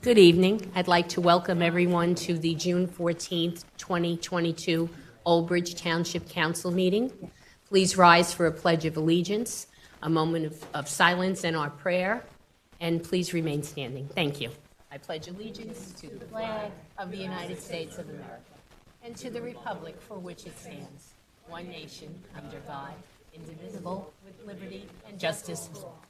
Good evening. I'd like to welcome everyone to the June 14th, 2022 Albridge Township Council meeting. Please rise for a pledge of allegiance, a moment of silence and our prayer, and please remain standing. Thank you. I pledge allegiance to the flag of the United States of America and to the republic for which it stands, one nation, under God, indivisible, with liberty and justice for all.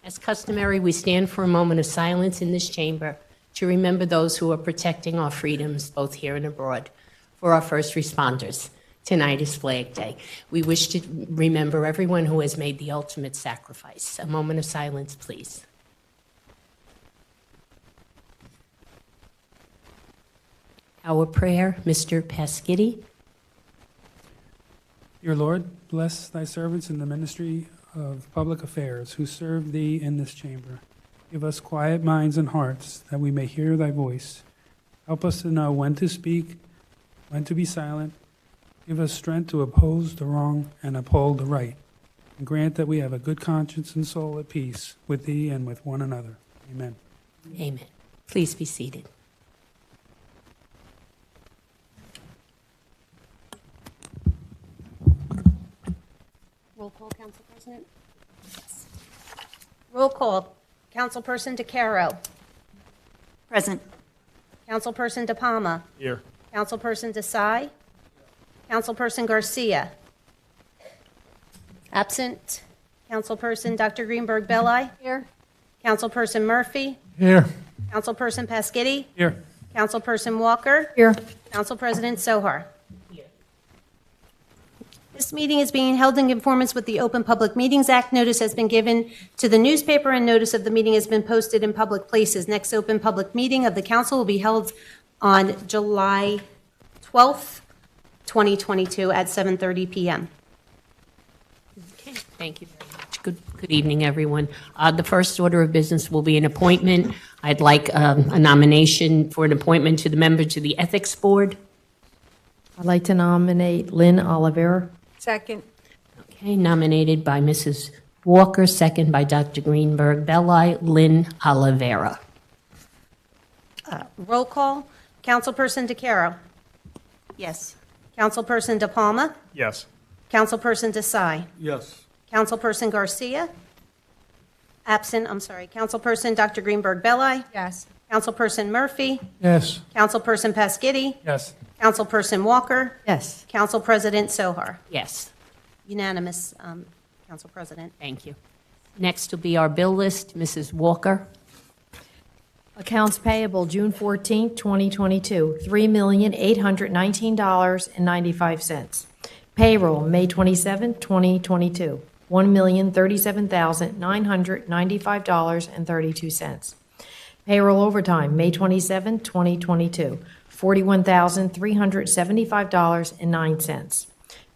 As customary, we stand for a moment of silence in this chamber to remember those who are protecting our freedoms, both here and abroad. For our first responders, tonight is Flag Day. We wish to remember everyone who has made the ultimate sacrifice. A moment of silence, please. Our prayer, Mr. Pasquitti. Dear Lord, bless thy servants in the ministry of public affairs who serve thee in this chamber. Give us quiet minds and hearts that we may hear thy voice. Help us to know when to speak, when to be silent. Give us strength to oppose the wrong and uphold the right. And grant that we have a good conscience and soul at peace with thee and with one another. Amen. Amen. Please be seated. Roll call, Council President? Yes. Roll call. Councilperson DeCaro. Present. Councilperson De Palma. Here. Councilperson Desai. Councilperson Garcia. Absent. Councilperson Dr. Greenberg Belli. Here. Councilperson Murphy. Here. Councilperson Pasquitti. Here. Councilperson Walker. Here. Council President Sohar. This meeting is being held in conformance with the Open Public Meetings Act. Notice has been given to the newspaper and notice of the meeting has been posted in public places. Next open public meeting of the council will be held on July 12th, 2022 at 7:30 p.m. Okay, thank you very much. Good evening, everyone. The first order of business will be an appointment. I'd like a nomination for an appointment to the member to the Ethics Board. I'd like to nominate Lynn Oliveira. Second. Okay, nominated by Mrs. Walker, second by Dr. Greenberg Belli, Lynn Oliveira. Roll call. Councilperson DeCaro. Yes. Councilperson De Palma. Yes. Councilperson Desai. Yes. Councilperson Garcia. Absent, Councilperson Dr. Greenberg Belli. Yes. Councilperson Murphy. Yes. Councilperson Pasquitti. Yes. Councilperson Walker. Yes. Council President Sohar. Yes, Unanimous, Council President. thank you. Next will be our bill list, Mrs. Walker. Accounts payable June 14, 2022, $3,819.95. Payroll May 27, 2022, $1,037,995.32. Payroll overtime May 27, 2022, $41,375.09.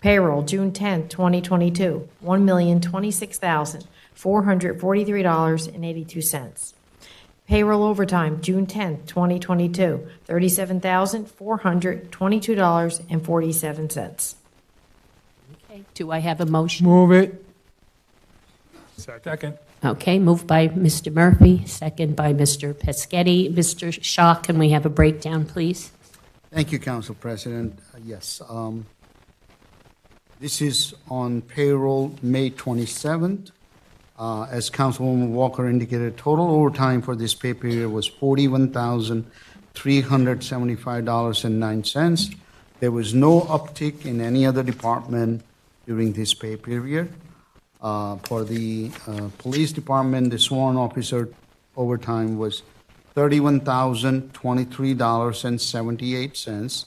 Payroll June 10, 2022, $1,026,443.82. Payroll overtime June 10, 2022, $37,422.47. Okay, do I have a motion? Move it. Second. Okay, moved by Mr. Murphy, second by Mr. Pescetti. Mr. Shaw, can we have a breakdown, please? Thank you, Council President. Yes, this is on payroll May 27th. As Councilwoman Walker indicated, total overtime for this pay period was $41,375.09. There was no uptick in any other department during this pay period. For the police department, the sworn officer overtime was $31,023.78.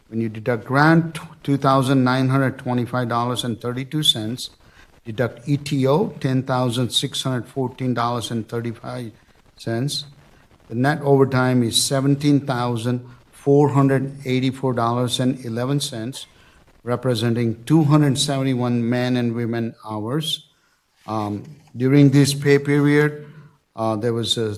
When you deduct grant, $2,925.32. Deduct ETO, $10,614.35. The net overtime is $17,484.11, representing 271 man and women hours. During this pay period, there was a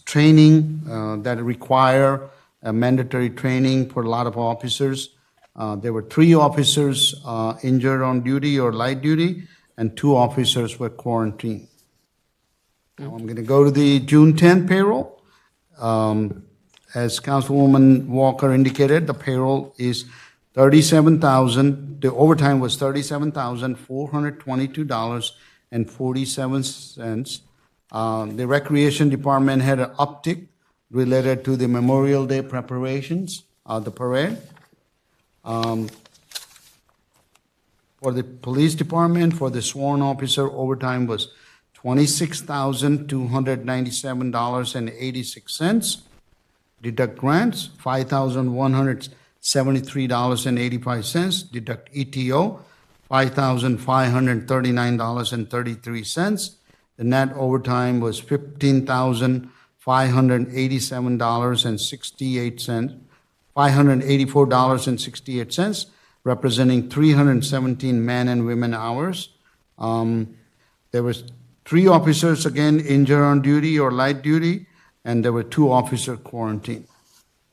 training that require a mandatory training for a lot of officers. There were 3 officers injured on duty or light duty, and 2 officers were quarantined. Now I'm going to go to the June 10th payroll. as Councilwoman Walker indicated, the payroll is the overtime was $37,422.47. The Recreation Department had an uptick related to the Memorial Day preparations, the parade. For the Police Department, for the sworn officer, overtime was $26,297.86. Deduct grants, $5,173.85. Deduct ETO, $5,539.33. The net overtime was $584.68, representing 317 man and women hours. There was 3 officers, again, injured on duty or light duty, and there were 2 officer quarantined.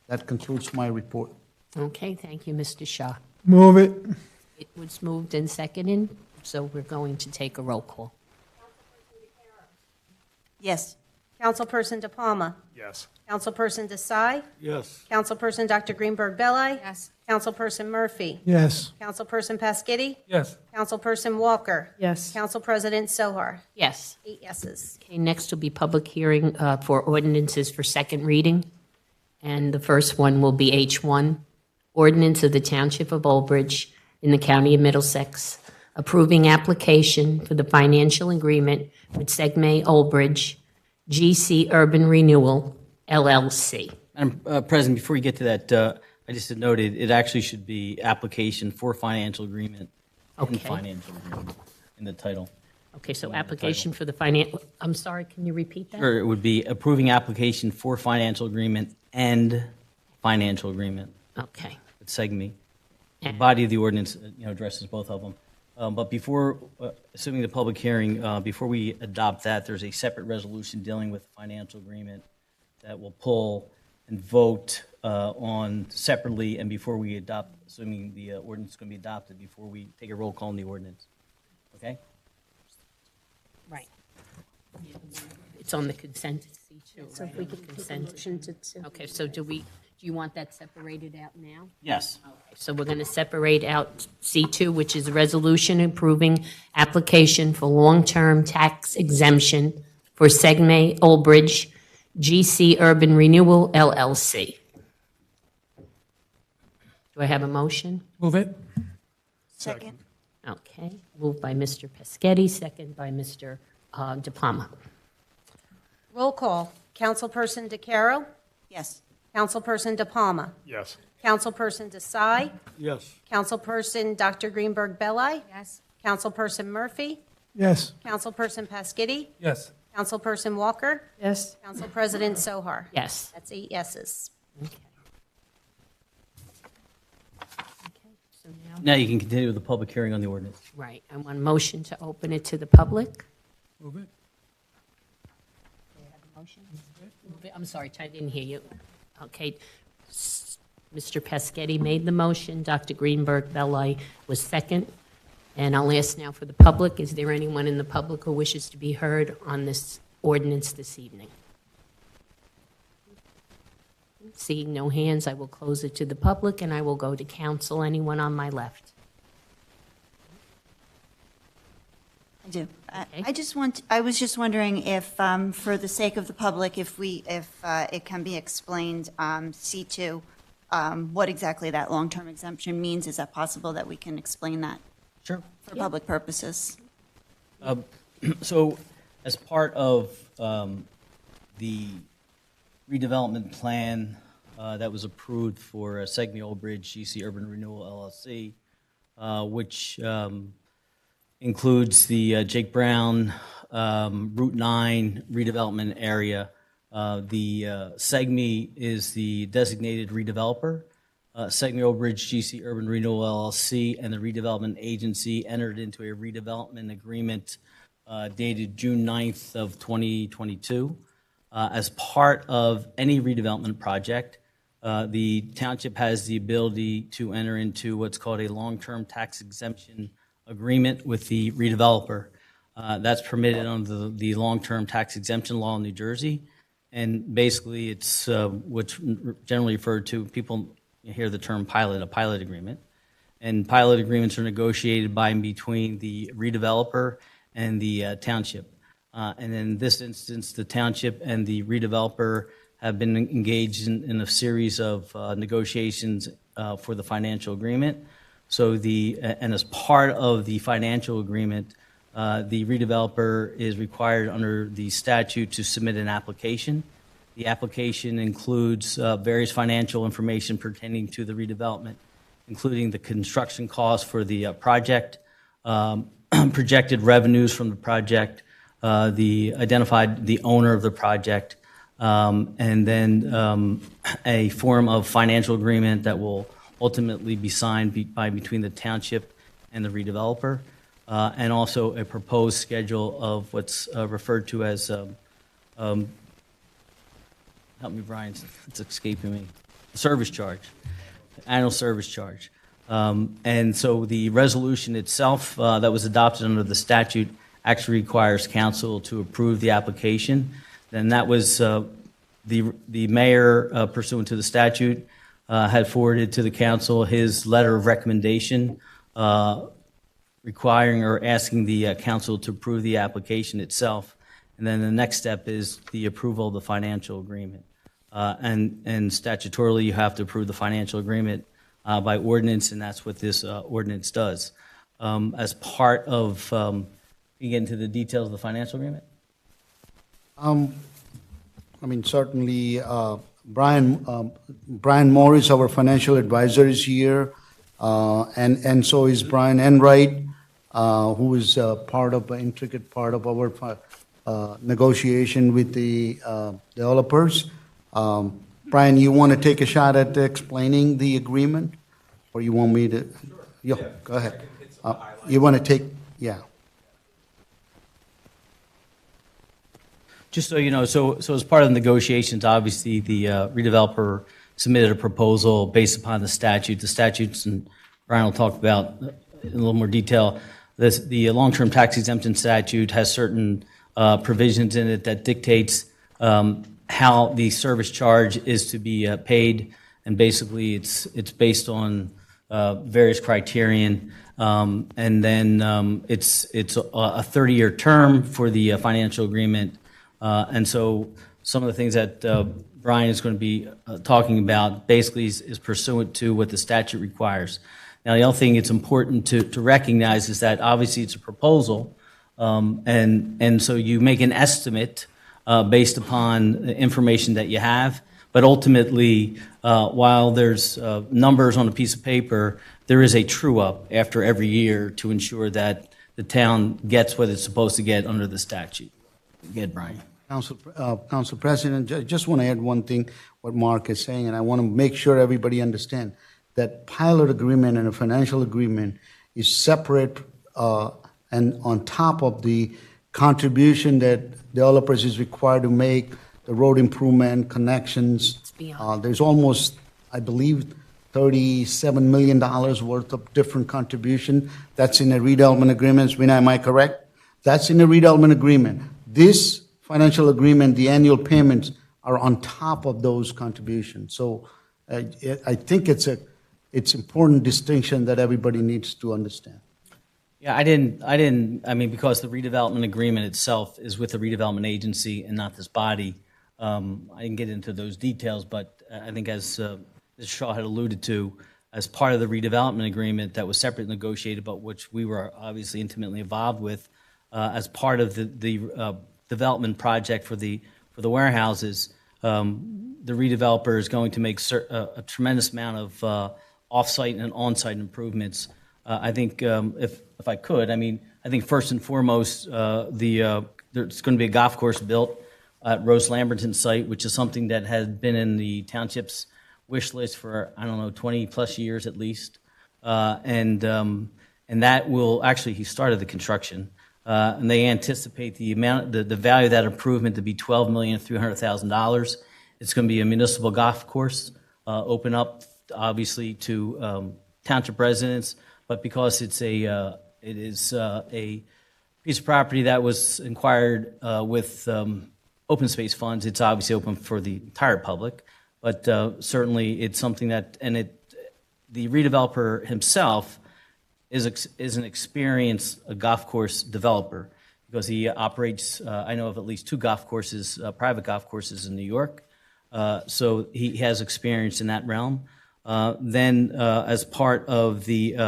That concludes my report. Okay, thank you, Mr. Shah. Move it. It was moved and seconded, so we're going to take a roll call. Yes. Councilperson DePalma. Yes. Councilperson Desai. Yes. Councilperson Dr. Greenberg Belli. Yes. Councilperson Murphy. Yes. Councilperson Paschetti. Yes. Councilperson Walker. Yes. Council President Sohar. Yes. 8 yeses. Okay, next will be public hearing for ordinances for second reading. And the first one will be H1, ordinance of the Township of Albridge in the County of Middlesex, approving application for the financial agreement with Segme Albridge, GC Urban Renewal, LLC. Madam President, before you get to that, I just noted it actually should be application for financial agreement Okay. and financial agreement in the title. Okay, so application for the I'm sorry, can you repeat that? Or it would be approving application for financial agreement and financial agreement Okay. with SEGME. The body of the ordinance, addresses both of them. But before, assuming the public hearing, before we adopt that, there's a separate resolution dealing with the financial agreement that will pull and vote on separately, and before we adopt, assuming the ordinance is going to be adopted, before we take a roll call on the ordinance. Okay? Right. It's on the consent C2, So right? if we On the could take a consent. motion to. Okay, so do you want that separated out now? Yes. So we're going to separate out C2, which is a resolution approving application for long-term tax exemption for Segme Albridge, GC Urban Renewal, LLC. Do I have a motion? Move it. Second. Okay, moved by Mr. Paschetti, second by Mr. DePalma. Roll call. Councilperson DeCaro. Yes. Councilperson DePalma. Yes. Councilperson Desai. Yes. Councilperson Dr. Greenberg Belli. Yes. Councilperson Murphy. Yes. Councilperson Paschetti. Yes. Councilperson Walker. Yes. Council President Sohar. Yes. That's 8 yeses. Okay. Okay, so now, Now you can continue with the public hearing on the ordinance. right, I want a motion to open it to the public. Move it. I'm sorry, I didn't hear you. Okay, Mr. Paschetti made the motion, Dr. Greenberg Belli was second, and I'll ask now for the public. Is there anyone in the public who wishes to be heard on this ordinance this evening? Seeing no hands, I will close it to the public, and I will go to council. Anyone on my left? I do. Okay. I was just wondering if, for the sake of the public, if it can be explained, C2, what exactly that long-term exemption means. Is that possible that we can explain that Sure. for public purposes? So, as part of the redevelopment plan that was approved for Segme Albridge GC Urban Renewal LLC, which includes the Jake Brown Route 9 redevelopment area. The Segme is the designated redeveloper. Segme Albridge GC Urban Renewal LLC and the redevelopment agency entered into a redevelopment agreement dated June 9th of 2022. As part of any redevelopment project, the township has the ability to enter into what's called a long-term tax exemption agreement with the redeveloper. That's permitted under the long-term tax exemption law in New Jersey. And basically, it's what's generally referred to, people hear the term pilot, a pilot agreement. And pilot agreements are negotiated by and between the redeveloper and the township. And in this instance, the township and the redeveloper have been engaged in a series of negotiations for the financial agreement. So and as part of the financial agreement, the redeveloper is required under the statute to submit an application. The application includes various financial information pertaining to the redevelopment, including the construction costs for the project, projected revenues from the project, the owner of the project, and then a form of financial agreement that will ultimately be signed between the township and the redeveloper, and also a proposed schedule of what's referred to as, help me, Brian, it's escaping me, service charge, annual service charge. And so the resolution itself that was adopted under the statute actually requires council to approve the application. Then that was the mayor, pursuant to the statute, had forwarded to the council his letter of recommendation requiring or asking the council to approve the application itself. And then the next step is the approval of the financial agreement. And statutorily, you have to approve the financial agreement by ordinance, and that's what this ordinance does. As part of, you get into the details of the financial agreement? I mean, certainly, Brian Morris, our financial advisor, is here, and so is Brian Enright, who is intricate part of our negotiation with the developers. Brian, you want to take a shot at explaining the agreement, or you want me to? Yeah, go ahead. You want to take? Yeah. Just so you know, so as part of the negotiations, obviously the redeveloper submitted a proposal based upon the statute. The statutes, and Brian will talk about in a little more detail. The long-term tax exemption statute has certain provisions in it that dictates how the service charge is to be paid, and basically it's based on various criterion, and then it's a 30-year term for the financial agreement. And so some of the things that Brian is going to be talking about basically is pursuant to what the statute requires. Now, the other thing it's important to recognize is that obviously it's a proposal, and so you make an estimate based upon the information that you have, but ultimately, while there's numbers on a piece of paper, there is a true-up after every year to ensure that the town gets what it's supposed to get under the statute. Go ahead, Brian. Council President, just want to add one thing, what Mark is saying, and I want to make sure everybody understands that pilot agreement and a financial agreement is separate and on top of the contribution that developers is required to make, the road improvement, connections. There's almost, I believe, $37 million worth of different contribution. That's in the redevelopment agreements. Vinay, am I correct? That's in the redevelopment agreement. This financial agreement, the annual payments are on top of those contributions. So I think it's important distinction that everybody needs to understand. Yeah, I mean, because the redevelopment agreement itself is with the redevelopment agency and not this body, I didn't get into those details, but I think as Mr. Shaw had alluded to, as part of the redevelopment agreement that was separately negotiated, but which we were obviously intimately involved with, as part of the development project for the warehouses, the redeveloper is going to make a tremendous amount of off-site and on-site improvements. I think if I could, I mean, I think first and foremost, there's going to be a golf course built at Rose Lamberton's site, which is something that has been in the township's wish list for, I don't know, 20 plus years at least. And that will actually, he started the construction. And they anticipate the value of that improvement to be $12,300,000. It's going to be a municipal golf course, open up obviously to township residents, but because it is a piece of property that was acquired with open space funds, it's obviously open for the entire public, but certainly it's something that, the redeveloper himself is an experienced golf course developer because he operates, I know of at least 2 golf courses, private golf courses in New York. So he has experience in that realm. Then as part of there's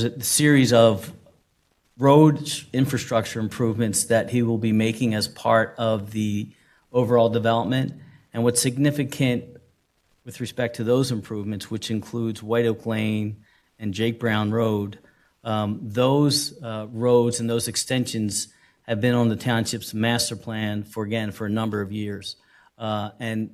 a series of road infrastructure improvements that he will be making as part of the overall development. And what's significant with respect to those improvements, which includes White Oak Lane and Jake Brown Road, those roads and those extensions have been on the township's master plan for a number of years. And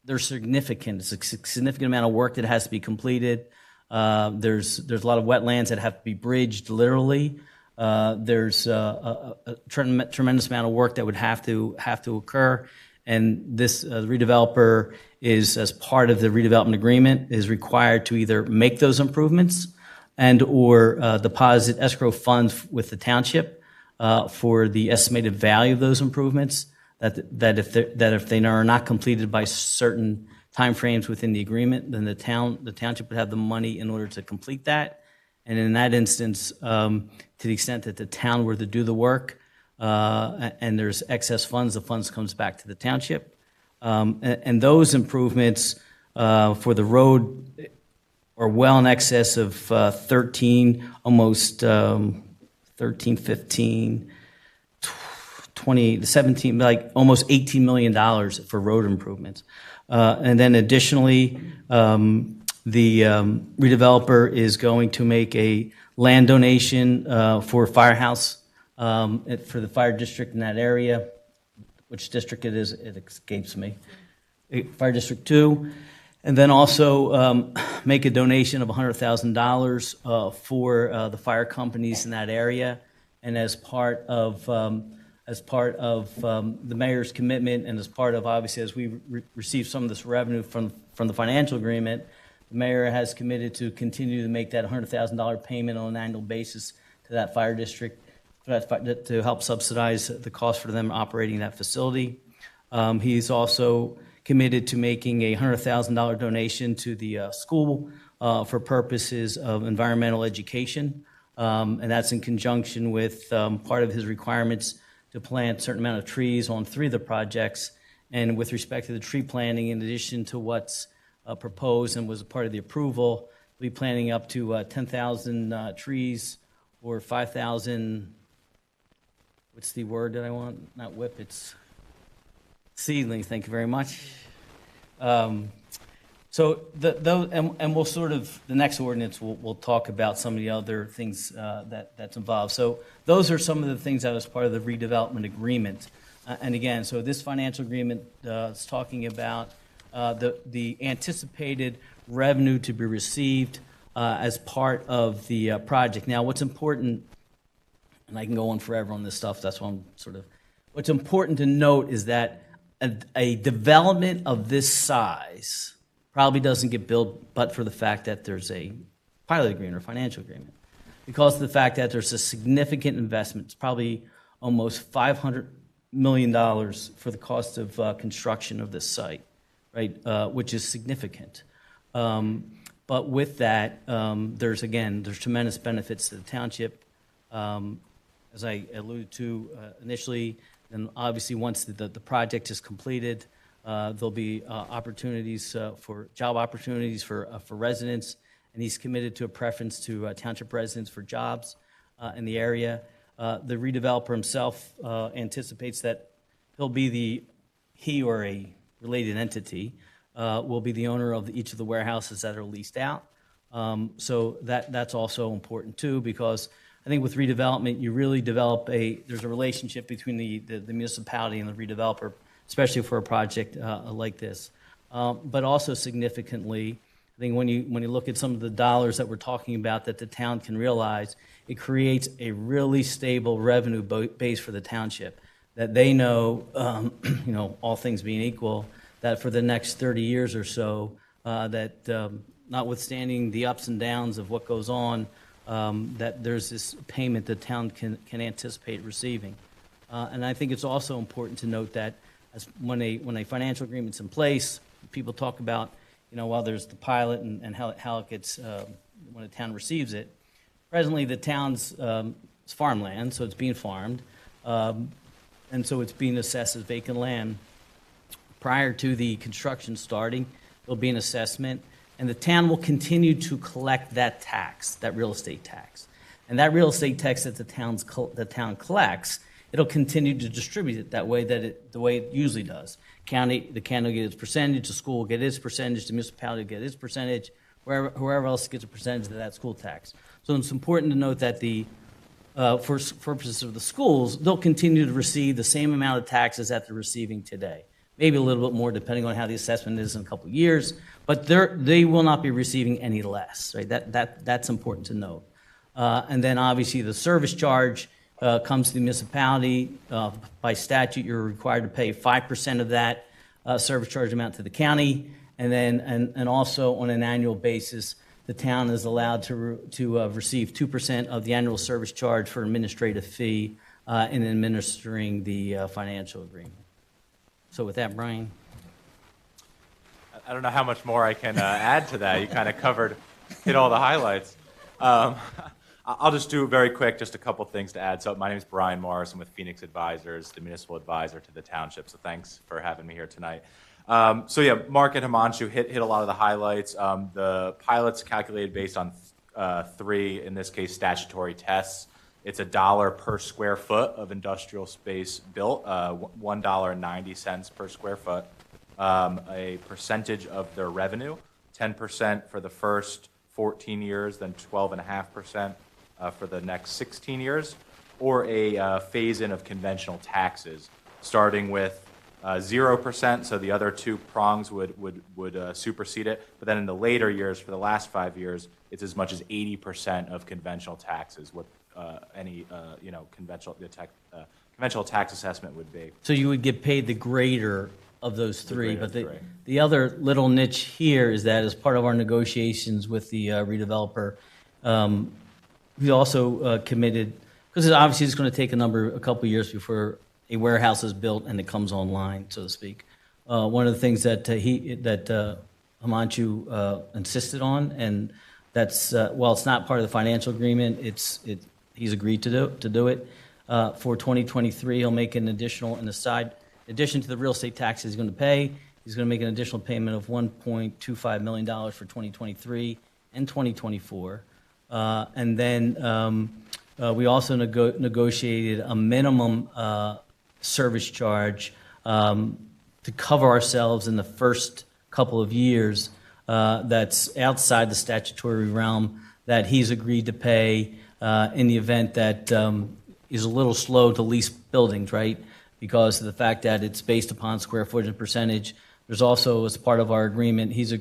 they're significant. It's a significant amount of work that has to be completed. There's a lot of wetlands that have to be bridged literally. There's a tremendous amount of work that would have to occur. And this redeveloper is, as part of the redevelopment agreement, is required to either make those improvements and or deposit escrow funds with the township for the estimated value of those improvements. That if they are not completed by certain timeframes within the agreement, then the township would have the money in order to complete that. And in that instance, to the extent that the town were to do the work and there's excess funds, the funds comes back to the township. And those improvements for the road are well in excess of 17, like almost $18 million for road improvements. And then additionally, the redeveloper is going to make a land donation for a firehouse for the fire district in that area. Which district it is, it escapes me. Fire District 2. And then also make a donation of $100,000 for the fire companies in that area. And as part of the mayor's commitment, and as part of, obviously, as we receive some of this revenue from the financial agreement, the mayor has committed to continue to make that $100,000 payment on an annual basis to that fire district to help subsidize the cost for them operating that facility. He's also committed to making a $100,000 donation to the school for purposes of environmental education, and that's in conjunction with part of his requirements to plant a certain amount of trees on 3 of the projects. And with respect to the tree planting, in addition to what's proposed and was a part of the approval, we'll be planting up to 10,000 trees or 5,000, what's the word that I want? Not whip, it's seedlings, thank you very much. So we'll sort of, the next ordinance, we'll talk about some of the other things that's involved. So those are some of the things that was part of the redevelopment agreement. And again, so this financial agreement is talking about the anticipated revenue to be received as part of the project. Now, what's important, and I can go on forever on this stuff, that's why I'm what's important to note is that a development of this size probably doesn't get built but for the fact that there's a pilot agreement or financial agreement. Because of the fact that there's a significant investment, it's probably almost $500 million for the cost of construction of this site, right, which is significant. But with that, there's tremendous benefits to the township. As I alluded to initially, and obviously once the project is completed, there'll be opportunities for job opportunities for residents, and he's committed to a preference to township residents for jobs in the area. The redeveloper himself anticipates that he or a related entity will be the owner of each of the warehouses that are leased out. So that's also important too, because I think with redevelopment, you really develop there's a relationship between the municipality and the redeveloper, especially for a project like this. But also significantly, I think when you look at some of the dollars that we're talking about that the town can realize, it creates a really stable revenue base for the township, that they know, all things being equal, that for the next 30 years or so, that notwithstanding the ups and downs of what goes on, that there's this payment the town can anticipate receiving. And I think it's also important to note that when a financial agreement's in place, people talk about, while there's the pilot and how it gets, when a town receives it. Presently, the town's it's farmland, so it's being farmed, and so it's being assessed as vacant land. Prior to the construction starting, there'll be an assessment, and the town will continue to collect that tax, that real estate tax. And that real estate tax that the town collects, it'll continue to distribute it that way, the way it usually does. The county will get its percentage, the school will get its percentage, the municipality will get its percentage, whoever else gets a percentage of that school tax. So it's important to note that for purposes of the schools, they'll continue to receive the same amount of taxes that they're receiving today. Maybe a little bit more depending on how the assessment is in a couple of years, but they will not be receiving any less, right? That's important to note. And then obviously the service charge comes to the municipality. By statute, you're required to pay 5% of that service charge amount to the county, and then and also on an annual basis, the town is allowed to receive 2% of the annual service charge for administrative fee in administering the financial agreement. So with that, Brian. I don't know how much more I can add to that. You kind of hit all the highlights. I'll just do very quick, just a couple things to add. So my name is Brian Morris. I'm with Phoenix Advisors, the municipal advisor to the township. So thanks for having me here tonight. So yeah, Mark and Himanshu hit a lot of the highlights. The pilot's calculated based on three, in this case, statutory tests. It's $1 per square foot of industrial space built, $1.90 per square foot. A percentage of their revenue, 10% for the first 14 years, then 12.5% for the next 16 years, or a phase-in of conventional taxes, starting with 0%, so the other two prongs would supersede it. But then in the later years, for the last 5 years, it's as much as 80% of conventional taxes, what any conventional tax assessment would be. So you would get paid the greater of those three. greater But of three. the other little niche here is that as part of our negotiations with the redeveloper, we also committed, because obviously it's going to take a couple of years before a warehouse is built and it comes online, so to speak. One of the things that Himanshu insisted on, and that's while it's not part of the financial agreement, he's agreed to do it. For 2023, he'll make an additional, in addition to the real estate taxes he's going to pay, he's going to make an additional payment of $1.25 million for 2023 and 2024. And then we also negotiated a minimum service charge to cover ourselves in the first couple of years that's outside the statutory realm that he's agreed to pay in the event that is a little slow to lease buildings, right? Because of the fact that it's based upon square footage and percentage. There's also, as part of our agreement, he's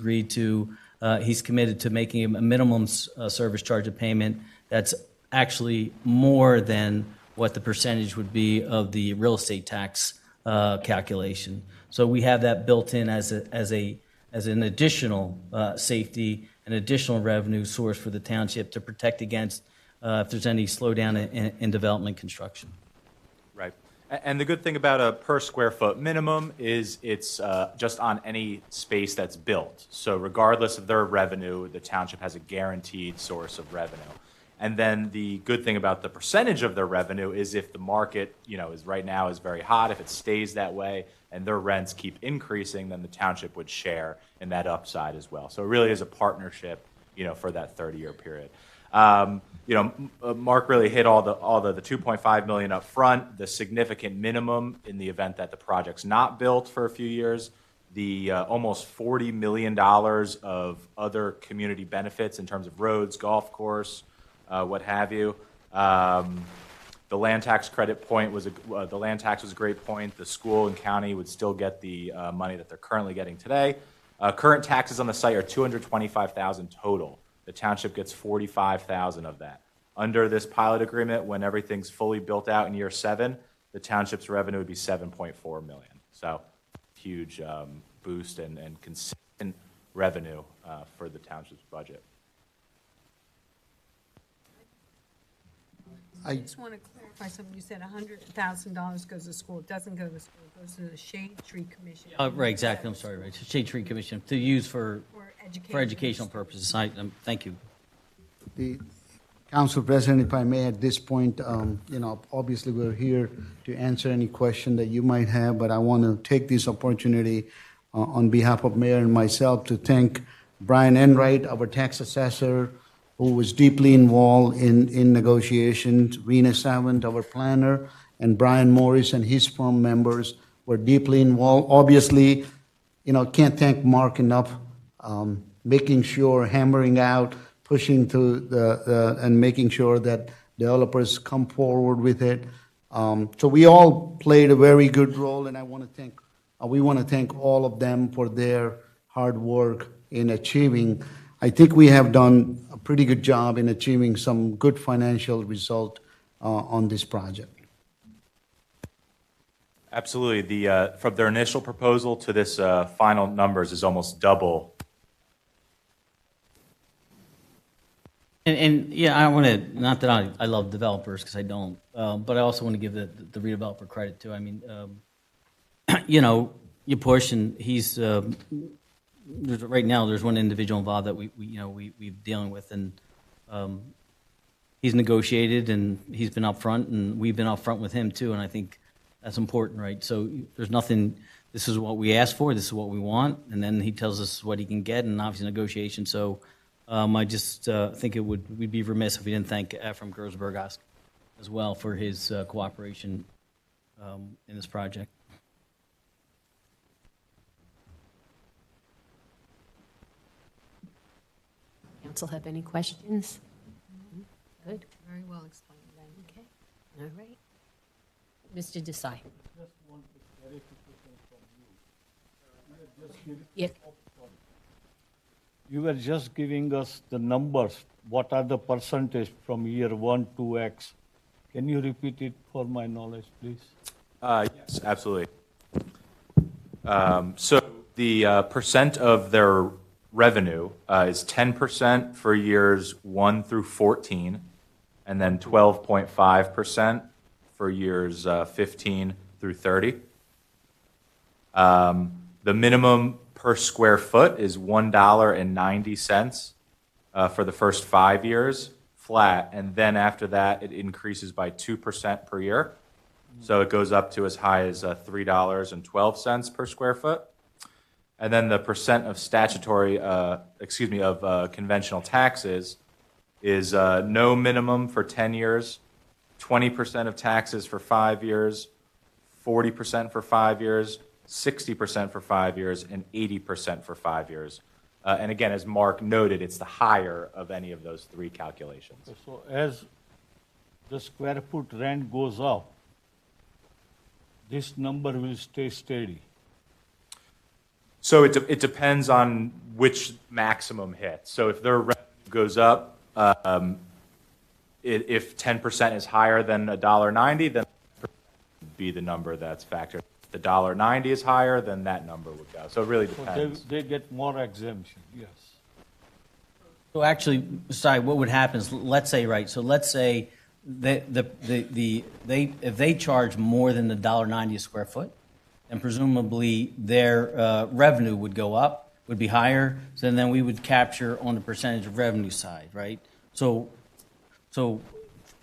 committed to making a minimum service charge of payment that's actually more than what the percentage would be of the real estate tax calculation. So we have that built in as an additional safety, an additional revenue source for the township to protect against if there's any slowdown in development construction. Right. And the good thing about a per square foot minimum is it's just on any space that's built. So regardless of their revenue, the township has a guaranteed source of revenue. And then the good thing about the percentage of their revenue is if the market, is right now is very hot, if it stays that way and their rents keep increasing, then the township would share in that upside as well. So it really is a partnership, for that 30-year period. Mark really hit all the 2.5 million up front, the significant minimum in the event that the project's not built for a few years, the almost $40 million of other community benefits in terms of roads, golf course, what have you. The land tax credit point the land tax was a great point. The school and county would still get the money that they're currently getting today. Current taxes on the site are $225,000 total. The township gets $45,000 of that. Under this pilot agreement, when everything's fully built out in year 7, the township's revenue would be $7.4 million. So huge boost and consistent revenue for the township's budget. I just want to clarify something. You said $100,000 goes to school. It doesn't go to school. It goes to the Shade Tree Commission. Right, exactly, I'm sorry, right, Shade Tree Commission, to use for educational purposes. Thank you. The Council President, if I may, at this point, obviously we're here to answer any question that you might have, but I want to take this opportunity on behalf of Mayor and myself to thank Brian Enright, our tax assessor, who was deeply involved in negotiations, Rena Savant, our planner, and Brian Morris and his firm members were deeply involved. Obviously, can't thank Mark enough, making sure, hammering out, pushing to and making sure that developers come forward with it. So we all played a very good role, and we want to thank all of them for their hard work in achieving. I think we have done a pretty good job in achieving some good financial result on this project. Absolutely. From their initial proposal to this final numbers is almost double. And yeah, I want to, not that I love developers, because I don't, but I also want to give the redeveloper credit too. I mean, you push, and he's, right now, there's one individual involved that we're dealing with, and he's negotiated, and he's been upfront, and we've been upfront with him too, and I think that's important, right? So there's nothing, this is what we asked for, this is what we want, and then he tells us what he can get, and obviously negotiation. So I just think we'd be remiss if we didn't thank Ephraim Gersberg as well for his cooperation in this project. Council have any questions? Good. Very well explained, then. Okay. All right. Mr. Desai. Just want a clarification from you. Yeah. You were just giving us the numbers. What are the percentage from year 1 to X? Can you repeat it for my knowledge, please? Yes, absolutely. So the percent of their revenue is 10% for years 1 through 14, and then 12.5% for years 15 through 30. The minimum per square foot is $1.90 for the first 5 years, flat, and then after that it increases by 2% per year. So it goes up to as high as $3.12 per square foot. And then the percent of conventional taxes is no minimum for 10 years, 20% of taxes for 5 years, 40% for 5 years, 60% for 5 years, and 80% for 5 years. And again, as Mark noted, it's the higher of any of those three calculations. So as the square foot rent goes up, this number will stay steady. So it depends on which maximum hits. So if their revenue goes up, if 10% is higher than $1.90, then would be the number that's factored. If the $1.90 is higher, then that number would go. So it really depends. So they get more exemption, yes. So actually, sorry, what would happen is, let's say if they charge more than the $1.90 a square foot, and presumably their revenue would go up, would be higher, so then we would capture on the percentage of revenue side, right? So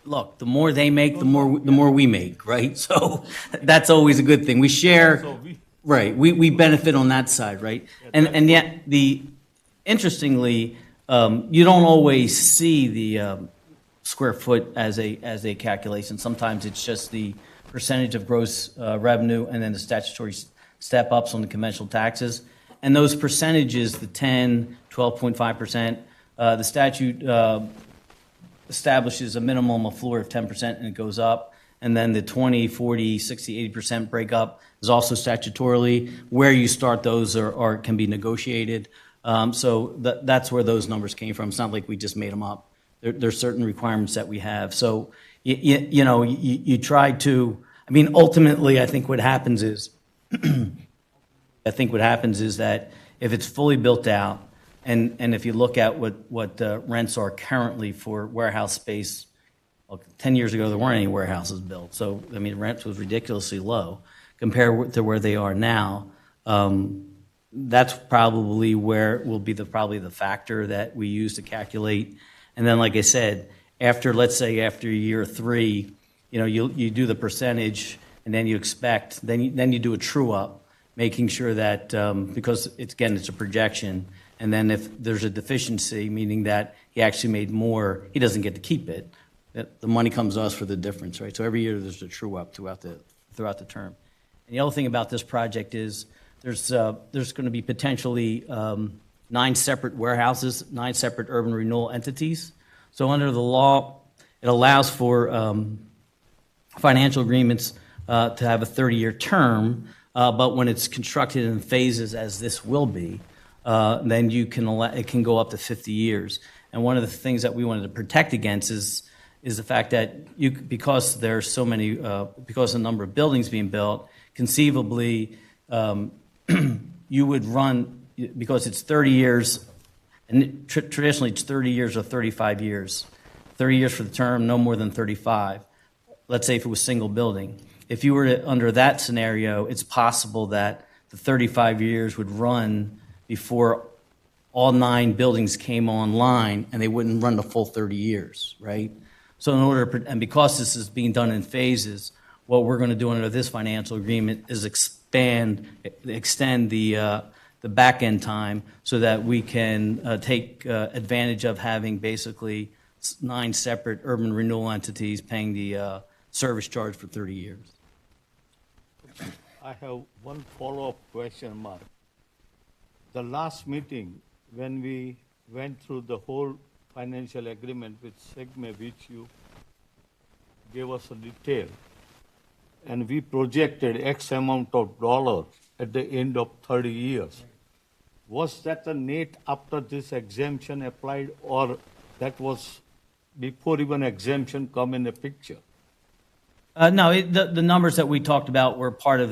look, the more they make, the more we make, right? So that's always a good thing. We share, right? We benefit on that side, right? And yet interestingly, you don't always see the square foot as a calculation. Sometimes it's just the percentage of gross revenue, and then the statutory step-ups on the conventional taxes. And those percentages, the 10, 12.5%, the statute establishes a minimum, a floor of 10%, and it goes up. And then the 20, 40, 60, 80% breakup is also statutorily. Where you start those can be negotiated. So that's where those numbers came from. It's not like we just made them up. There's certain requirements that we have. So you try to, ultimately, I think what happens is that if it's fully built out, and if you look at what rents are currently for warehouse space, well, 10 years ago, there weren't any warehouses built. So, I mean, rent was ridiculously low compared to where they are now. That's probably where will be probably the factor that we use to calculate. And then, like I said, let's say after year 3, you do the percentage, and then you expect, then you do a true up, making sure that, because it's a projection, and then if there's a deficiency, meaning that he actually made more, he doesn't get to keep it. The money comes to us for the difference, right? So every year there's a true up throughout the term. And the other thing about this project is there's going to be potentially 9 separate warehouses, 9 separate urban renewal entities. So under the law, it allows for financial agreements to have a 30-year term, but when it's constructed in phases, as this will be, then it can go up to 50 years. And one of the things that we wanted to protect against is the fact that because there's so many, because of the number of buildings being built, conceivably you would run, because it's 30 years, and traditionally it's 30 years or 35 years. 30 years for the term, no more than 35. Let's say if it was single building. If you were under that scenario, it's possible that the 35 years would run before all 9 buildings came online, and they wouldn't run the full 30 years, right? So in order, and because this is being done in phases, what we're going to do under this financial agreement is extend the back end time so that we can take advantage of having basically 9 separate urban renewal entities paying the service charge for 30 years. I have one follow-up question, Mark. The last meeting, when we went through the whole financial agreement with SEGME, which you gave us a detail, and we projected X amount of dollars at the end of 30 years. Was that the net after this exemption applied, or that was before even exemption come in the picture? No, the numbers that we talked about were part of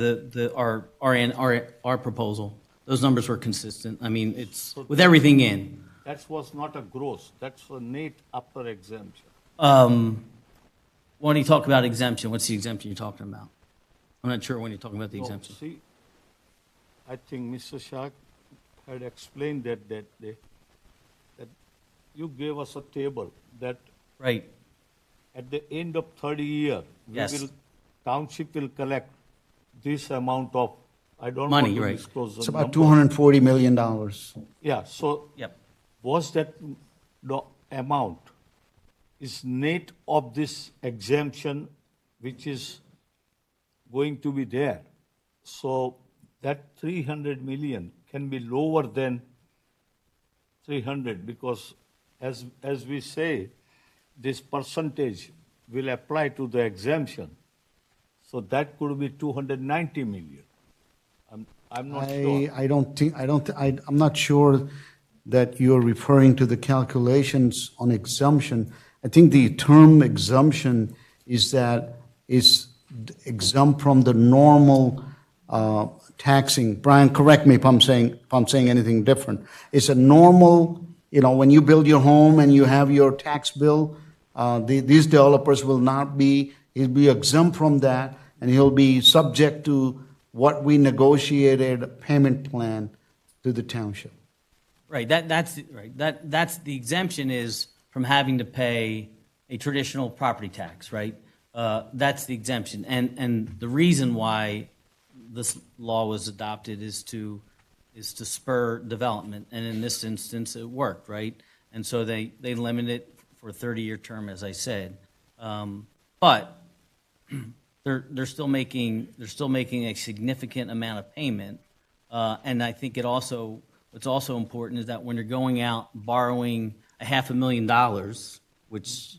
our proposal. Those numbers were consistent. I mean, it's with everything in. That was not a gross, that's a net after exemption. When you talk about exemption, what's the exemption you're talking about? I'm not sure when you're talking about the exemption. See, I think Mr. Shah had explained that you gave us a table that Right. at the end of 30 years, Yes. Township will collect this amount of, I don't Money, want to right. disclose the It's about number. $240 million. Yeah, so Yep. was that the amount is net of this exemption which is going to be there? So that 300 million can be lower than 300 because as we say, this percentage will apply to the exemption. So that could be 290 million. I'm not sure. I'm not sure that you're referring to the calculations on exemption. I think the term exemption is that it's exempt from the normal taxing. Brian, correct me if I'm saying anything different. It's a normal, when you build your home and you have your tax bill, these developers will not be, he'll be exempt from that, and he'll be subject to what we negotiated payment plan to the township. Right. That's the exemption is from having to pay a traditional property tax, right? That's the exemption. And the reason why this law was adopted is to spur development. And in this instance, it worked, right? And so they limit it for a 30-year term, as I said. But they're still making a significant amount of payment. And I think what's also important is that when you're going out borrowing $500,000, which,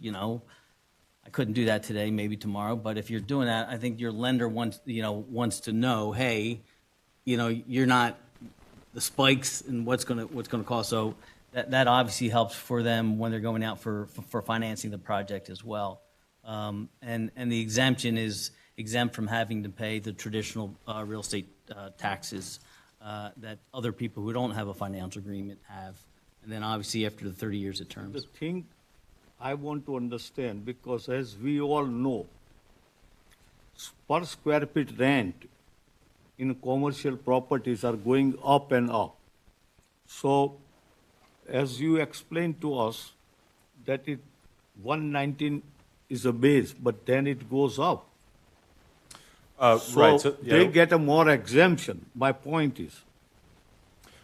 I couldn't do that today, maybe tomorrow, but if you're doing that, I think your lender wants to know, hey, you're not the spikes and what's going to cost. So that obviously helps for them when they're going out for financing the project as well. And the exemption is exempt from having to pay the traditional real estate taxes that other people who don't have a financial agreement have. And then obviously after the 30 years it terms. The thing I want to understand, because as we all know, per square feet rent in commercial properties are going up and up. So, as you explained to us, that 119 is a base, but then it goes up. Right, So yeah. they get a more exemption. My point is,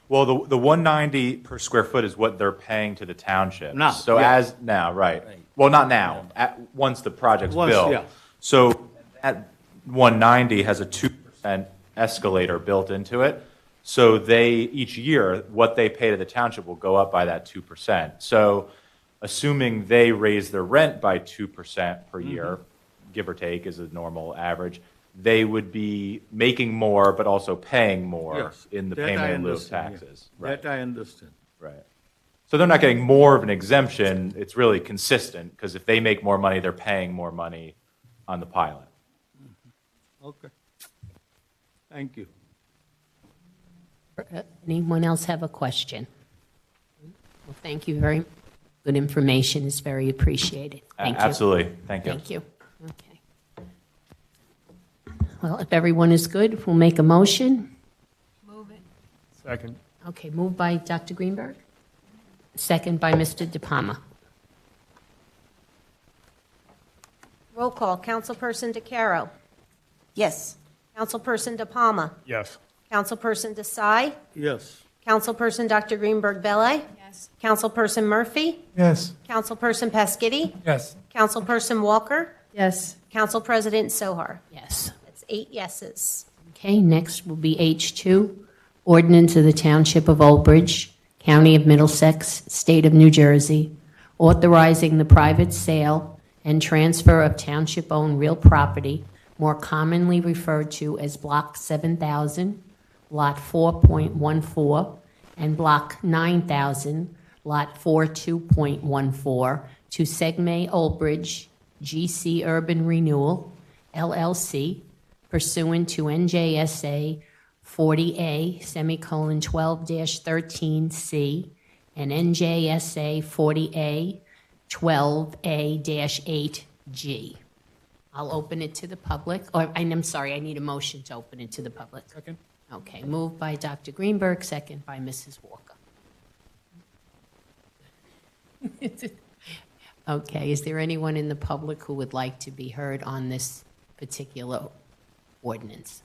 Well, the 190 per square foot is what they're paying to the township. Now, So yeah. as, now, right. Well, not now, once the project's Once, built. yeah. So that 190 has a 2% escalator built into it. So they, each year, what they pay to the township will go up by that 2%. So assuming they raise their rent by 2% per Mm-hmm. year, give or take is a normal average, they would be making more but also paying more yes, in the that I payment in lieu of understand, yeah. taxes. Right. That I understand. Right. So they're not getting more of an exemption. It's really consistent because if they make more money, they're paying more money on the pilot. Okay. Thank you. Anyone else have a question? Well, thank you very, good information is very appreciated. Thank you. Absolutely. Thank you. Thank you. Okay. Well, if everyone is good, we'll make a motion. Move it. Second. Okay, moved by Dr. Greenberg, second by Mr. De Palma. Roll call. Councilperson DeCaro. Yes. Councilperson De Palma. Yes. Councilperson Desai. Yes. Councilperson Dr. Greenberg Belli. Yes. Councilperson Murphy. Yes. Councilperson Paskiddy. Yes. Councilperson Walker. Yes. Council President Sohar. Yes. That's 8 yeses. Okay, next will be H2, Ordinance of the Township of Albridge, County of Middlesex, State of New Jersey, authorizing the private sale and transfer of township-owned real property, more commonly referred to as Block 7000, Lot 4.14, and Block 9000, Lot 42.14, to Segme Albridge, GC Urban Renewal, LLC, pursuant to NJSA 40A, semicolon 12-13C, and NJSA 40A 12A-8G. I'll open it to the public, or, I'm sorry, I need a motion to open it to the public. Second. Okay, moved by Dr. Greenberg, second by Mrs. Walker. Okay, is there anyone in the public who would like to be heard on this particular ordinance?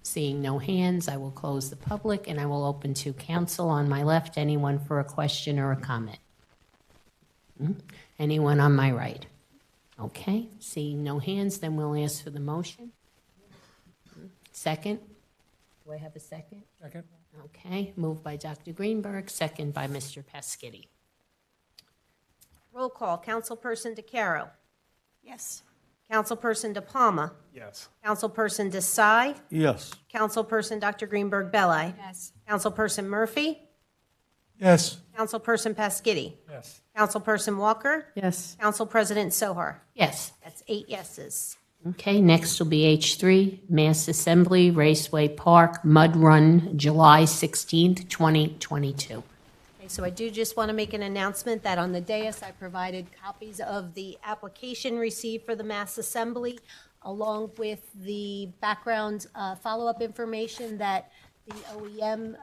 Seeing no hands, I will close the public, and I will open to council on my left. Anyone for a question or a comment? Anyone on my right? Okay, seeing no hands, then we'll ask for the motion. Second? Do I have a second? Second. Okay, moved by Dr. Greenberg, second by Mr. Paskiddy. Roll call. Councilperson DeCaro. Yes. Councilperson De Palma. Yes. Councilperson Desai. Yes. Councilperson Dr. Greenberg Belli. Yes. Councilperson Murphy. Yes. Councilperson Paskiddy. Yes. Councilperson Walker. Yes. Council President Sohar. Yes. That's 8 yeses. Okay, next will be H3, Mass Assembly, Raceway Park, Mud Run, July 16th, 2022. Okay, so I do just want to make an announcement that on the dais, I provided copies of the application received for the Mass Assembly, along with the background follow-up information that the OEM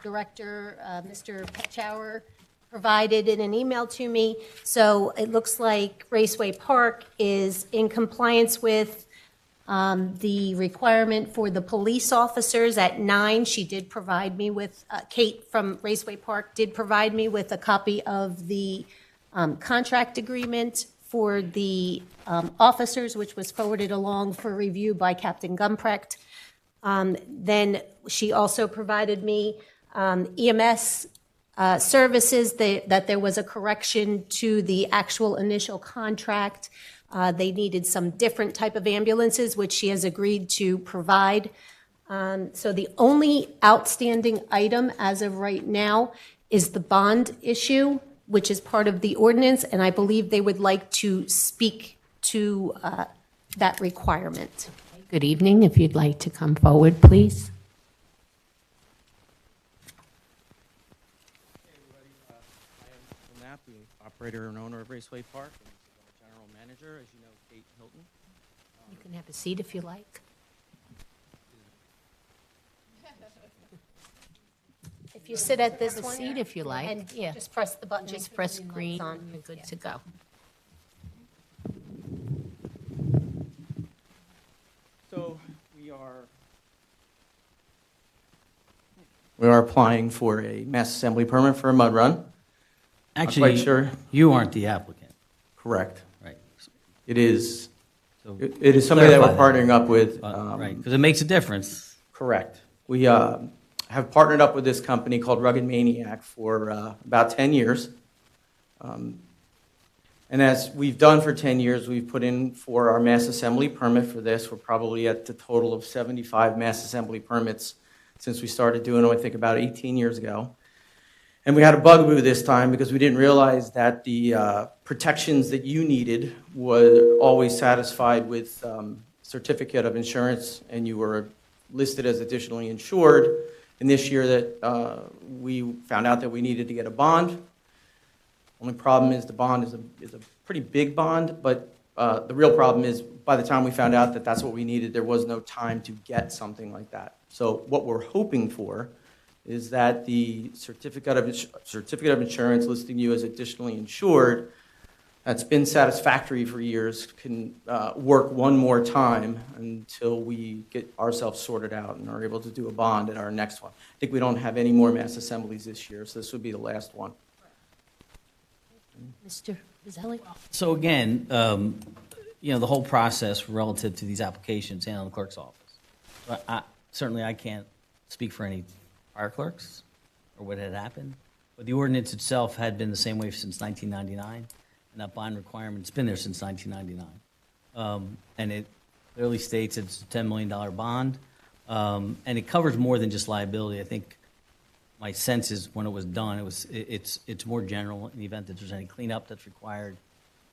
Director, Mr. Petchauer, provided in an email to me. So it looks like Raceway Park is in compliance with the requirement for the police officers at 9. She did provide me with, Kate from Raceway Park did provide me with a copy of the contract agreement for the officers, which was forwarded along for review by Captain Gumprecht. Then she also provided me EMS services, that there was a correction to the actual initial contract. They needed some different type of ambulances, which she has agreed to provide. So the only outstanding item as of right now is the bond issue, which is part of the ordinance, and I believe they would like to speak to that requirement. Good evening. If you'd like to come forward, please. operator and owner of Raceway Park, and this is our general manager, as you know, Kate Hilton. You can have a seat if you like. If you sit at this Have a one. seat if you like, And yeah. just press the button. Just press and green, it's on. you're good to go. So we are applying for a mass assembly permit for a mud run. Actually, quite sure. you aren't the applicant, Correct. right? It is. So It is somebody that we're clarify partnering up with. Right, because it makes a difference. Correct. We have partnered up with this company called Rugged Maniac for about 10 years. And as we've done for 10 years, we've put in for our mass assembly permit for this. We're probably at the total of 75 mass assembly permits since we started doing them, I think, about 18 years ago. And we had a bugaboo this time because we didn't realize that the protections that you needed were always satisfied with certificate of insurance, and you were listed as additionally insured. And this year that we found out that we needed to get a bond. Only problem is the bond is a pretty big bond, but the real problem is by the time we found out that that's what we needed, there was no time to get something like that. So what we're hoping for is that the certificate of insurance listing you as additionally insured, that's been satisfactory for years, can work one more time until we get ourselves sorted out and are able to do a bond at our next one. I think we don't have any more mass assemblies this year, so this would be the last one. Mr. Bizzelli? So again, the whole process relative to these applications handled in the clerk's office. Certainly I can't speak for any prior clerks or what had happened, but the ordinance itself had been the same way since 1999, and that bond requirement's been there since 1999. And it clearly states it's a $10 million bond, and it covers more than just liability. I think my sense is when it was done, it's more general in the event that there's any cleanup that's required,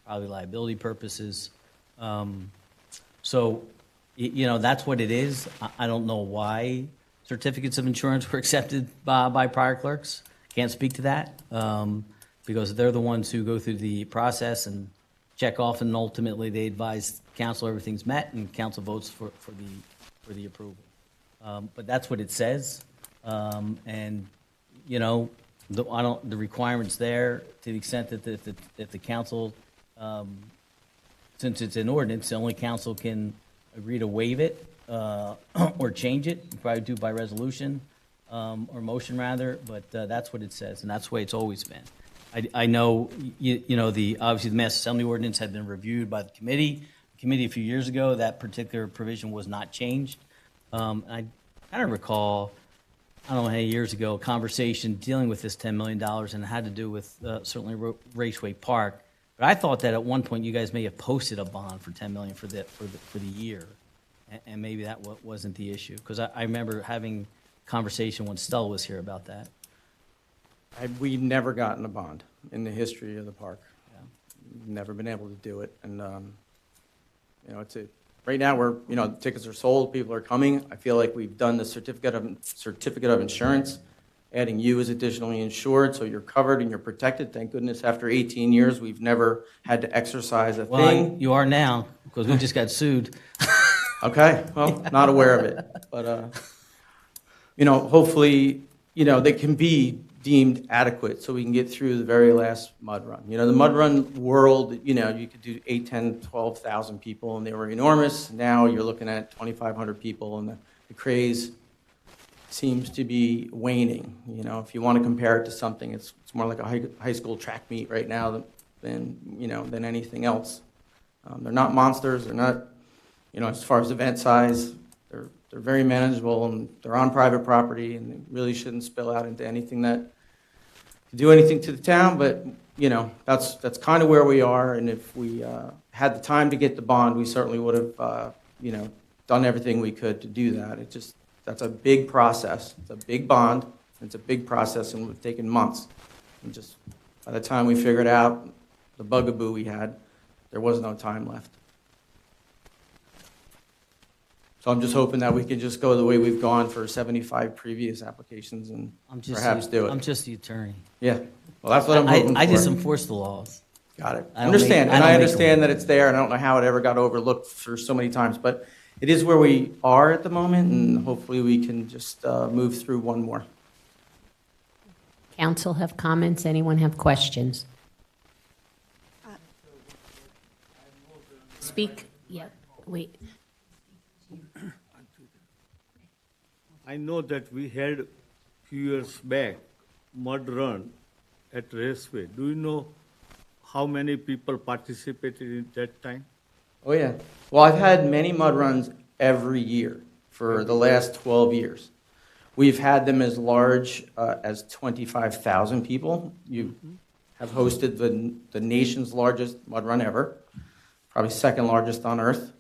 probably liability purposes. So, that's what it is. I don't know why certificates of insurance were accepted by prior clerks. Can't speak to that because they're the ones who go through the process and check off, and ultimately they advise council everything's met, and council votes for the approval. But that's what it says, and the requirements there to the extent that if the council, since it's an ordinance, the only council can agree to waive it or change it. You probably do by resolution or motion rather, but that's what it says, and that's the way it's always been. I know obviously the Mass Assembly ordinance had been reviewed by the committee. A few years ago, that particular provision was not changed. I kind of recall, I don't know how many years ago, a conversation dealing with this $10 million, and it had to do with certainly Raceway Park. But I thought that at one point you guys may have posted a bond for $10 million for the year, and maybe that wasn't the issue, because I remember having a conversation when Stella was here about that. We've never gotten a bond in the history of the park. Never been able to do it, and right now we're tickets are sold, people are coming. I feel like we've done the certificate of insurance, adding you as additionally insured, so you're covered and you're protected. Thank goodness, after 18 years, we've never had to exercise a thing. You are now, because we just got sued. Okay, well, not aware of it, but hopefully, they can be deemed adequate so we can get through the very last mud run. The mud run world, you could do 8, 10, 12,000 people, and they were enormous. Now you're looking at 2,500 people, and the craze seems to be waning. If you want to compare it to something, it's more like a high school track meet right now than anything else. They're not monsters. They're not, as far as event size, they're very manageable, and they're on private property, and they really shouldn't spill out into anything that could do anything to the town. But that's kind of where we are. And if we had the time to get the bond, we certainly would have done everything we could to do that. That's a big process. It's a big bond. It's a big process, and it's taken months. And just by the time we figured out the bugaboo we had, there was no time left. So I'm just hoping that we can just go the way we've gone for 75 previous applications and perhaps do it. I'm just the attorney. Yeah. Well, that's what I'm hoping I just for. enforce the laws. Got it. I don't Understand, make- I and don't I make understand them. that it's there, and I don't know how it ever got overlooked for so many times, but it is where we are at the moment, and hopefully we can just move through one more. Council have comments? Anyone have questions? Speak, yeah, wait. I know that we had a few years back mud run at Raceway. Do you know how many people participated in that time? Oh, yeah. Well, I've had many mud runs every year for the last 12 years. We've had them as large as 25,000 people. You have hosted the nation's largest mud run ever, probably second largest on earth.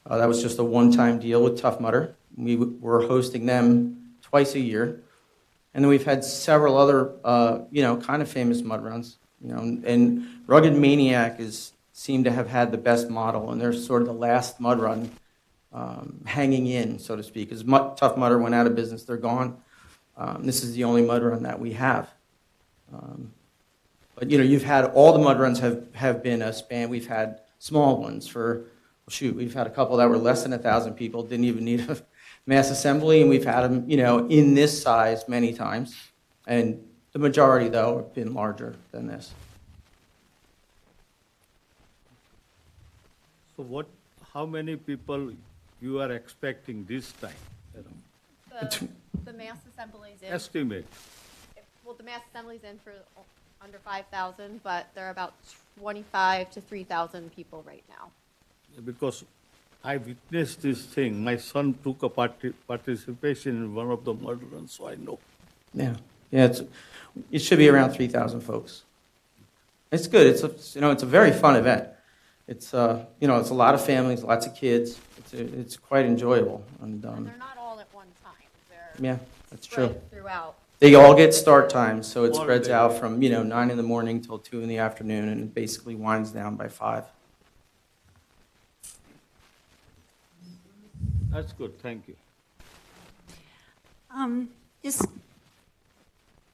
That was just a one-time deal with Tough Mudder. We were hosting them twice a year. And then we've had several other, kind of famous mud runs. And Rugged Maniac seemed to have had the best model, and they're sort of the last mud run hanging in, so to speak. Because Tough Mudder went out of business, they're gone. This is the only mud run that we have. But you've had all the mud runs have been a span. We've had small ones we've had a couple that were less than 1,000 people, didn't even need a mass assembly, and we've had them, in this size many times. And the majority, though, have been larger than this. So how many people you are expecting this time? The mass assemblies in, Estimate. well, the mass assemblies in for under 5,000, but there are about 25 to 3,000 people right now. Because I witnessed this thing. My son took a participation in one of the mud runs, so I know. Yeah, it should be around 3,000 folks. It's good. It's a very fun event. It's it's a lot of families, lots of kids. It's quite enjoyable. And And they're not all at one time. They're yeah, that's true. spread throughout. They all get start times, so it All spreads day. out from 9 in the morning till 2 in the afternoon, and it basically winds down by 5. That's good, thank you.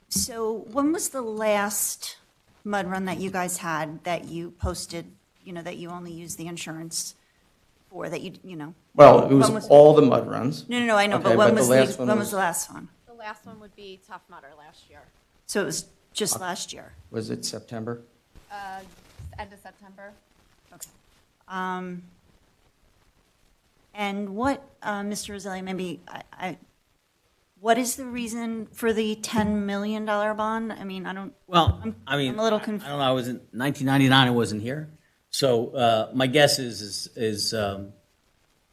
So when was the last mud run that you guys had that you posted, that you only used the insurance for, that Well, it was When was- all the mud runs. No, I know, Okay, but when but the was last one when was- was the last one? The last one would be Tough Mudder last year, So it was just last year? Was it September? end of September. And what, Mr. Roselli, maybe, what is the reason for the $10 million bond? I mean, Well, I'm I mean, a little I confused. don't know, I was in 1999, I wasn't here. So my guess is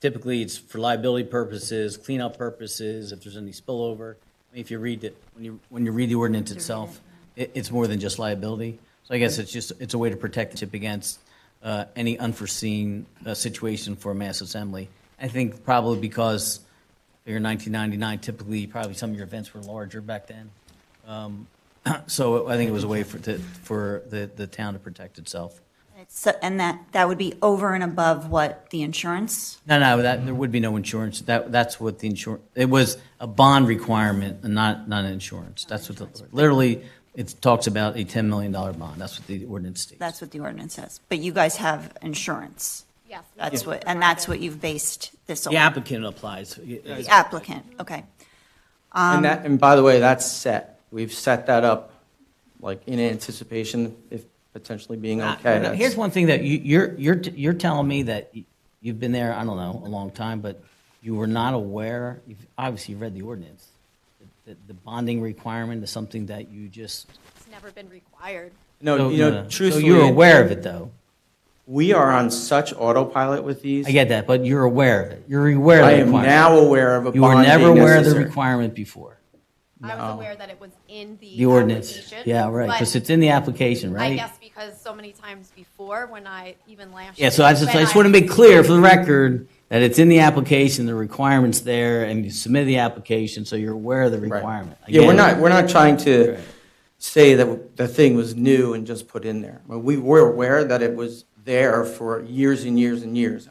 typically it's for liability purposes, cleanup purposes, if there's any spillover. I mean, if you read it, when you read the ordinance itself, it's more than just liability. So I guess it's a way to protect the tip against any unforeseen situation for a mass assembly. I think probably because figure 1999, typically probably some of your events were larger back then. So I think it was a way for the town to protect itself. And that would be over and above what the insurance? No, there would be no insurance. That's what the insurance, it was a bond requirement and not an insurance. That's what literally, it talks about a $10 million bond. That's what the ordinance states. That's what the ordinance says. But you guys have insurance? Yes. That's what you've based this on? The applicant applies. The applicant, okay. And by the way, that's set. We've set that up, like, in anticipation if potentially being okay. Now, here's one thing that you're telling me that you've been there, I don't know, a long time, but you were not aware, obviously you read the ordinance. The bonding requirement is something that you just. It's never been required. No, truthfully. So you're aware of it, though. We are on such autopilot with these. I get that, but you're aware of it. You're aware of I the am requirement. now aware of a You were bond never being aware of the necessary. requirement before. I was aware that it was in The ordinance. application, Yeah, right, but because it's in the application, I right? guess because so many times before, when even last year. Yeah, so I just want to make clear for the record that it's in the application, the requirement's there, and you submit the application, so you're aware of the Right. requirement. Yeah, Again, we're not trying to Right. say that the thing was new and just put in there. Well, we were aware that it was there for years and years and years.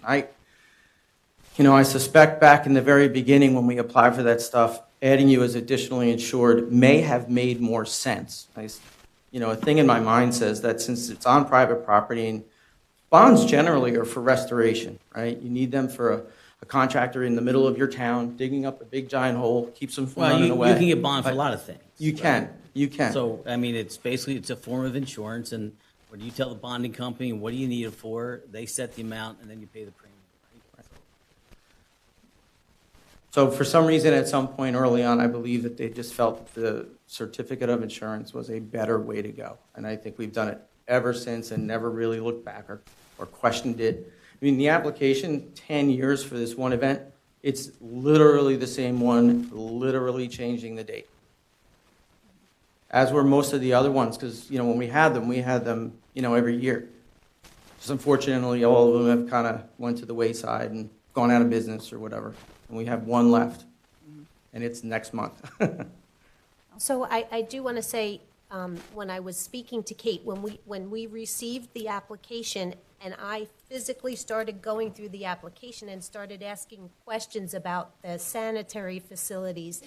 And I suspect back in the very beginning when we applied for that stuff, adding you as additionally insured may have made more sense. a thing in my mind says that since it's on private property, and bonds generally are for restoration, right? You need them for a contractor in the middle of your town digging up a big giant hole, keeps them from Well, running you away. can get bond for a lot of things. You can. So, I mean, it's a form of insurance, and when you tell the bonding company, what do you need it for, they set the amount, and then you pay the premium. Right? So for some reason, at some point early on, I believe that they just felt that the certificate of insurance was a better way to go. And I think we've done it ever since and never really looked back or questioned it. I mean, the application, 10 years for this one event, it's literally the same one, literally changing the date. As were most of the other ones, because, when we had them, every year. Just unfortunately, all of them have kind of went to the wayside and gone out of business or whatever. And we have one left, and it's next month. So I do want to say, when I was speaking to Kate, when we received the application, and I physically started going through the application and started asking questions about the sanitary facilities,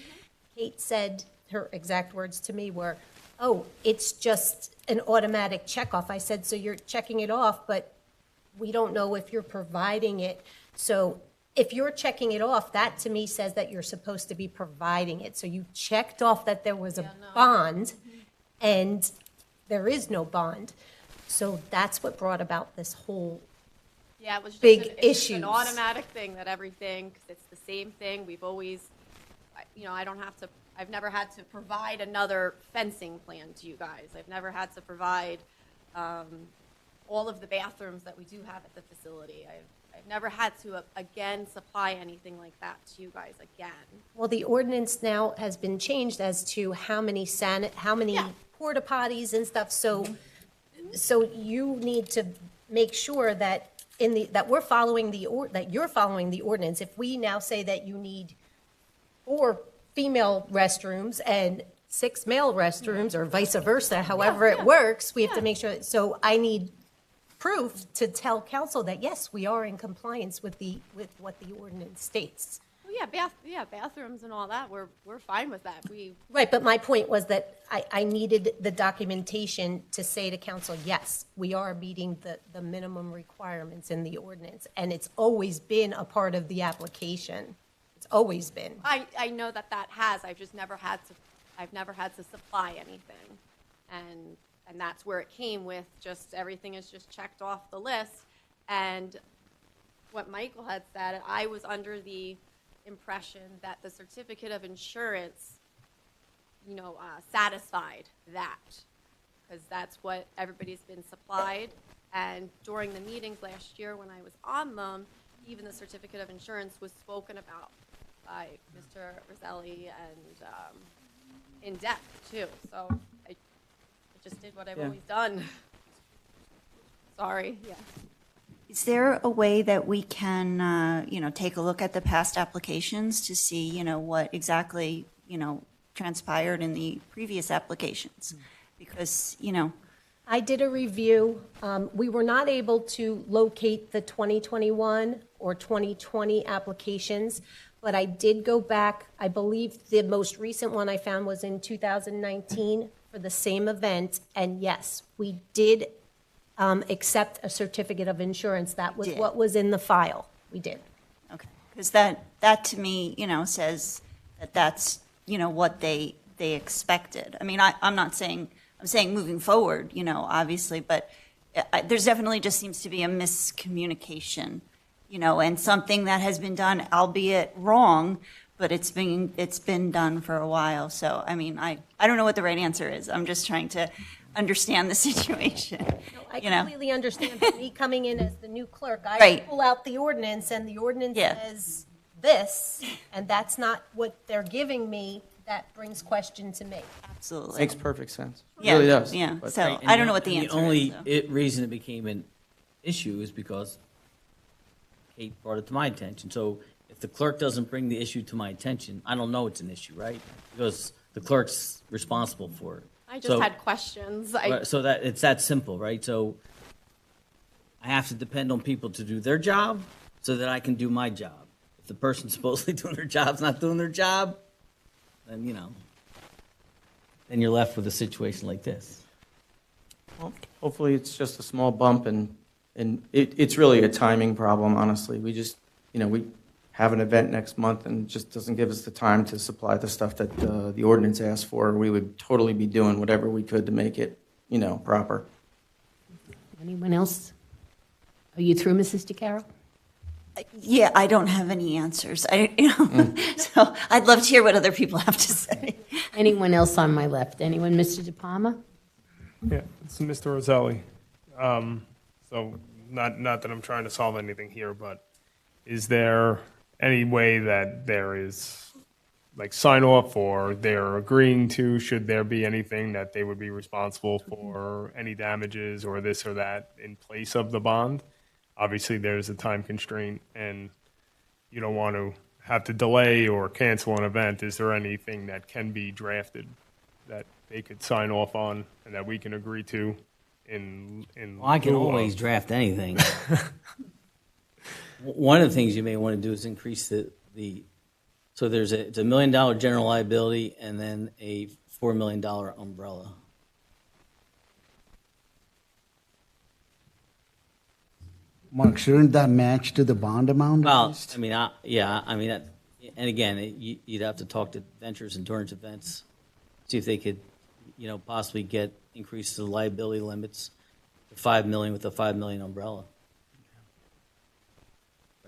Kate said, her exact words to me were, "Oh, it's just an automatic checkoff." I said, "So you're checking it off, but we don't know if you're providing it. So if you're checking it off, that to me says that you're supposed to be providing it. So you checked off that there was a bond, and there is no bond." So that's what brought about this whole Yeah, it was just big it's just an issues. automatic thing that everything, 'cause it's the same thing. We've always, I've never had to provide another fencing plan to you guys. I've never had to provide all of the bathrooms that we do have at the facility. I've never had to, again, supply anything like that to you guys again. Well, the ordinance now has been changed as to how many porta potties and stuff, so you need to make sure that that we're following that you're following the ordinance. If we now say that you need 4 female restrooms and 6 male restrooms, or vice versa, however it works, we have to make sure, so I need proof to tell council that, yes, we are in compliance with what the ordinance states. Well, bathrooms and all that, we're fine with that. Right, but my point was that I needed the documentation to say to council, yes, we are meeting the minimum requirements in the ordinance, and it's always been a part of the application. It's always been. I know that has. I've just never had to supply anything, and that's where it came with. Just everything is just checked off the list. And what Michael had said, I was under the impression that the certificate of insurance, satisfied that, because that's what everybody's been supplied. And during the meetings last year when I was on them, even the certificate of insurance was spoken about by Mr. Roselli and in depth too. So I just did what I've always done. Sorry. Yeah. Is there a way that we can, take a look at the past applications to see, what exactly, transpired in the previous applications? Because, I did a review. We were not able to locate the 2021 or 2020 applications, but I did go back. I believe the most recent one I found was in 2019 for the same event. And yes, we did accept a certificate of insurance. That was what was in the file. We did. okay, because that to me, says that that's, what they expected. I mean, I'm saying moving forward, obviously, but there's definitely just seems to be a miscommunication, and something that has been done, albeit wrong, but it's been done for a while. So, I mean, I don't know what the right answer is. I'm just trying to understand the situation. No, I completely understand. But me coming in as the new clerk, I pull out the ordinance, and the ordinance says this, and that's not what they're giving me. That brings question to me. Absolutely. Makes perfect sense. It Yeah, really does. yeah. But- So I don't know what the answer The only is. reason it became an issue is because Kate brought it to my attention. So if the clerk doesn't bring the issue to my attention, I don't know it's an issue, right? Because the clerk's responsible for it. I just had questions. So that it's that simple, right? So I have to depend on people to do their job so that I can do my job. If the person supposedly doing their job's not doing their job, then then you're left with a situation like this. Well, hopefully, it's just a small bump, and it's really a timing problem, honestly. We just, we have an event next month, and it just doesn't give us the time to supply the stuff that the ordinance asks for. We would totally be doing whatever we could to make it, proper. Anyone else? Are you through, Mrs. DeCaro? Yeah, I don't have any answers. So I'd love to hear what other people have to say. Anyone else on my left? Anyone, Mr. De Palma? Yeah, it's Mr. Roselli. So not that I'm trying to solve anything here, but is there any way that there is like sign off or they're agreeing to, should there be anything that they would be responsible for any damages or this or that in place of the bond? Obviously, there's a time constraint and you don't want to have to delay or cancel an event. Is there anything that can be drafted that they could sign off on and that we can agree to in Well, I can lieu of- always draft anything. One of the things you may want to do is increase the so it's $1 million general liability and then a $4 million umbrella. Mark, shouldn't that match to the bond amount? at Well, least? And again, you'd have to talk to Ventures Endurance Events, see if they could, possibly increase the liability limits to $5 million with a $5 million umbrella.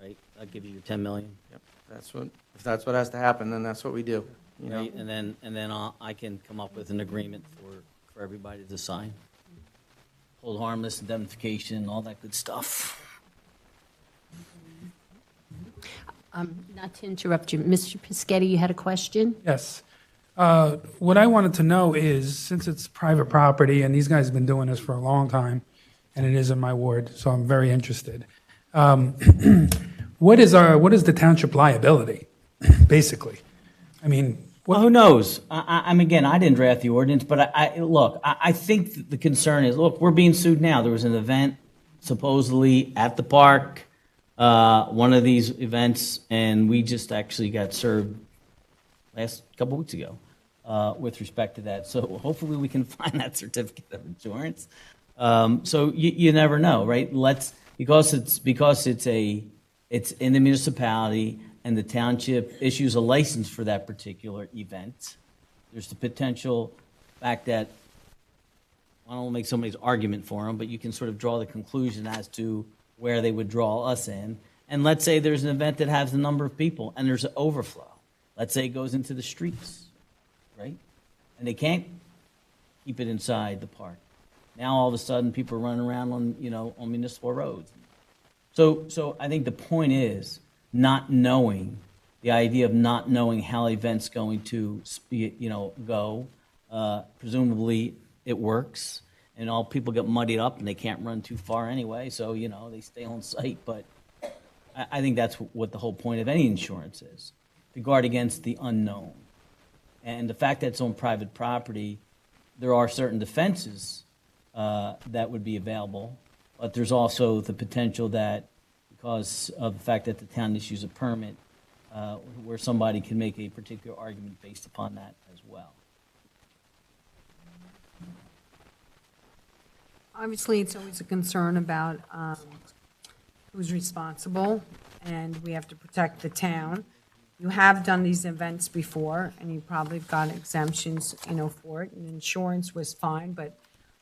Right? That'll give you your $10 million. Yep. If that's what has to happen, then that's what we do. Right? And then I can come up with an agreement for everybody to sign. Hold harmless, indemnification, all that good stuff. Not to interrupt you, Mr. Piscetti, you had a question? Yes. What I wanted to know is, since it's private property, and these guys have been doing this for a long time, and it is in my ward, so I'm very interested. What is the township liability, basically? I mean, Well, who knows? Again, I didn't draft the ordinance, but I think the concern is, look, we're being sued now. There was an event supposedly at the park, one of these events, and we just actually got served last couple weeks ago with respect to that. So hopefully we can find that certificate of insurance. So you never know, right? Because it's in the municipality and the township issues a license for that particular event. There's the potential fact that, I don't want to make somebody's argument for them, but you can sort of draw the conclusion as to where they would draw us in. And let's say there's an event that has a number of people and there's an overflow. Let's say it goes into the streets, right? And they can't keep it inside the park. Now all of a sudden people are running around on municipal roads. So I think the point is the idea of not knowing how the event's going to go. Presumably it works, and all people get muddied up and they can't run too far anyway, so they stay on site. But I think that's what the whole point of any insurance is, to guard against the unknown. And the fact that it's on private property, there are certain defenses that would be available, but there's also the potential that, because of the fact that the town issues a permit, where somebody can make a particular argument based upon that as well. Obviously, it's always a concern about who's responsible, and we have to protect the town. You have done these events before, and you probably got exemptions, for it, and insurance was fine, but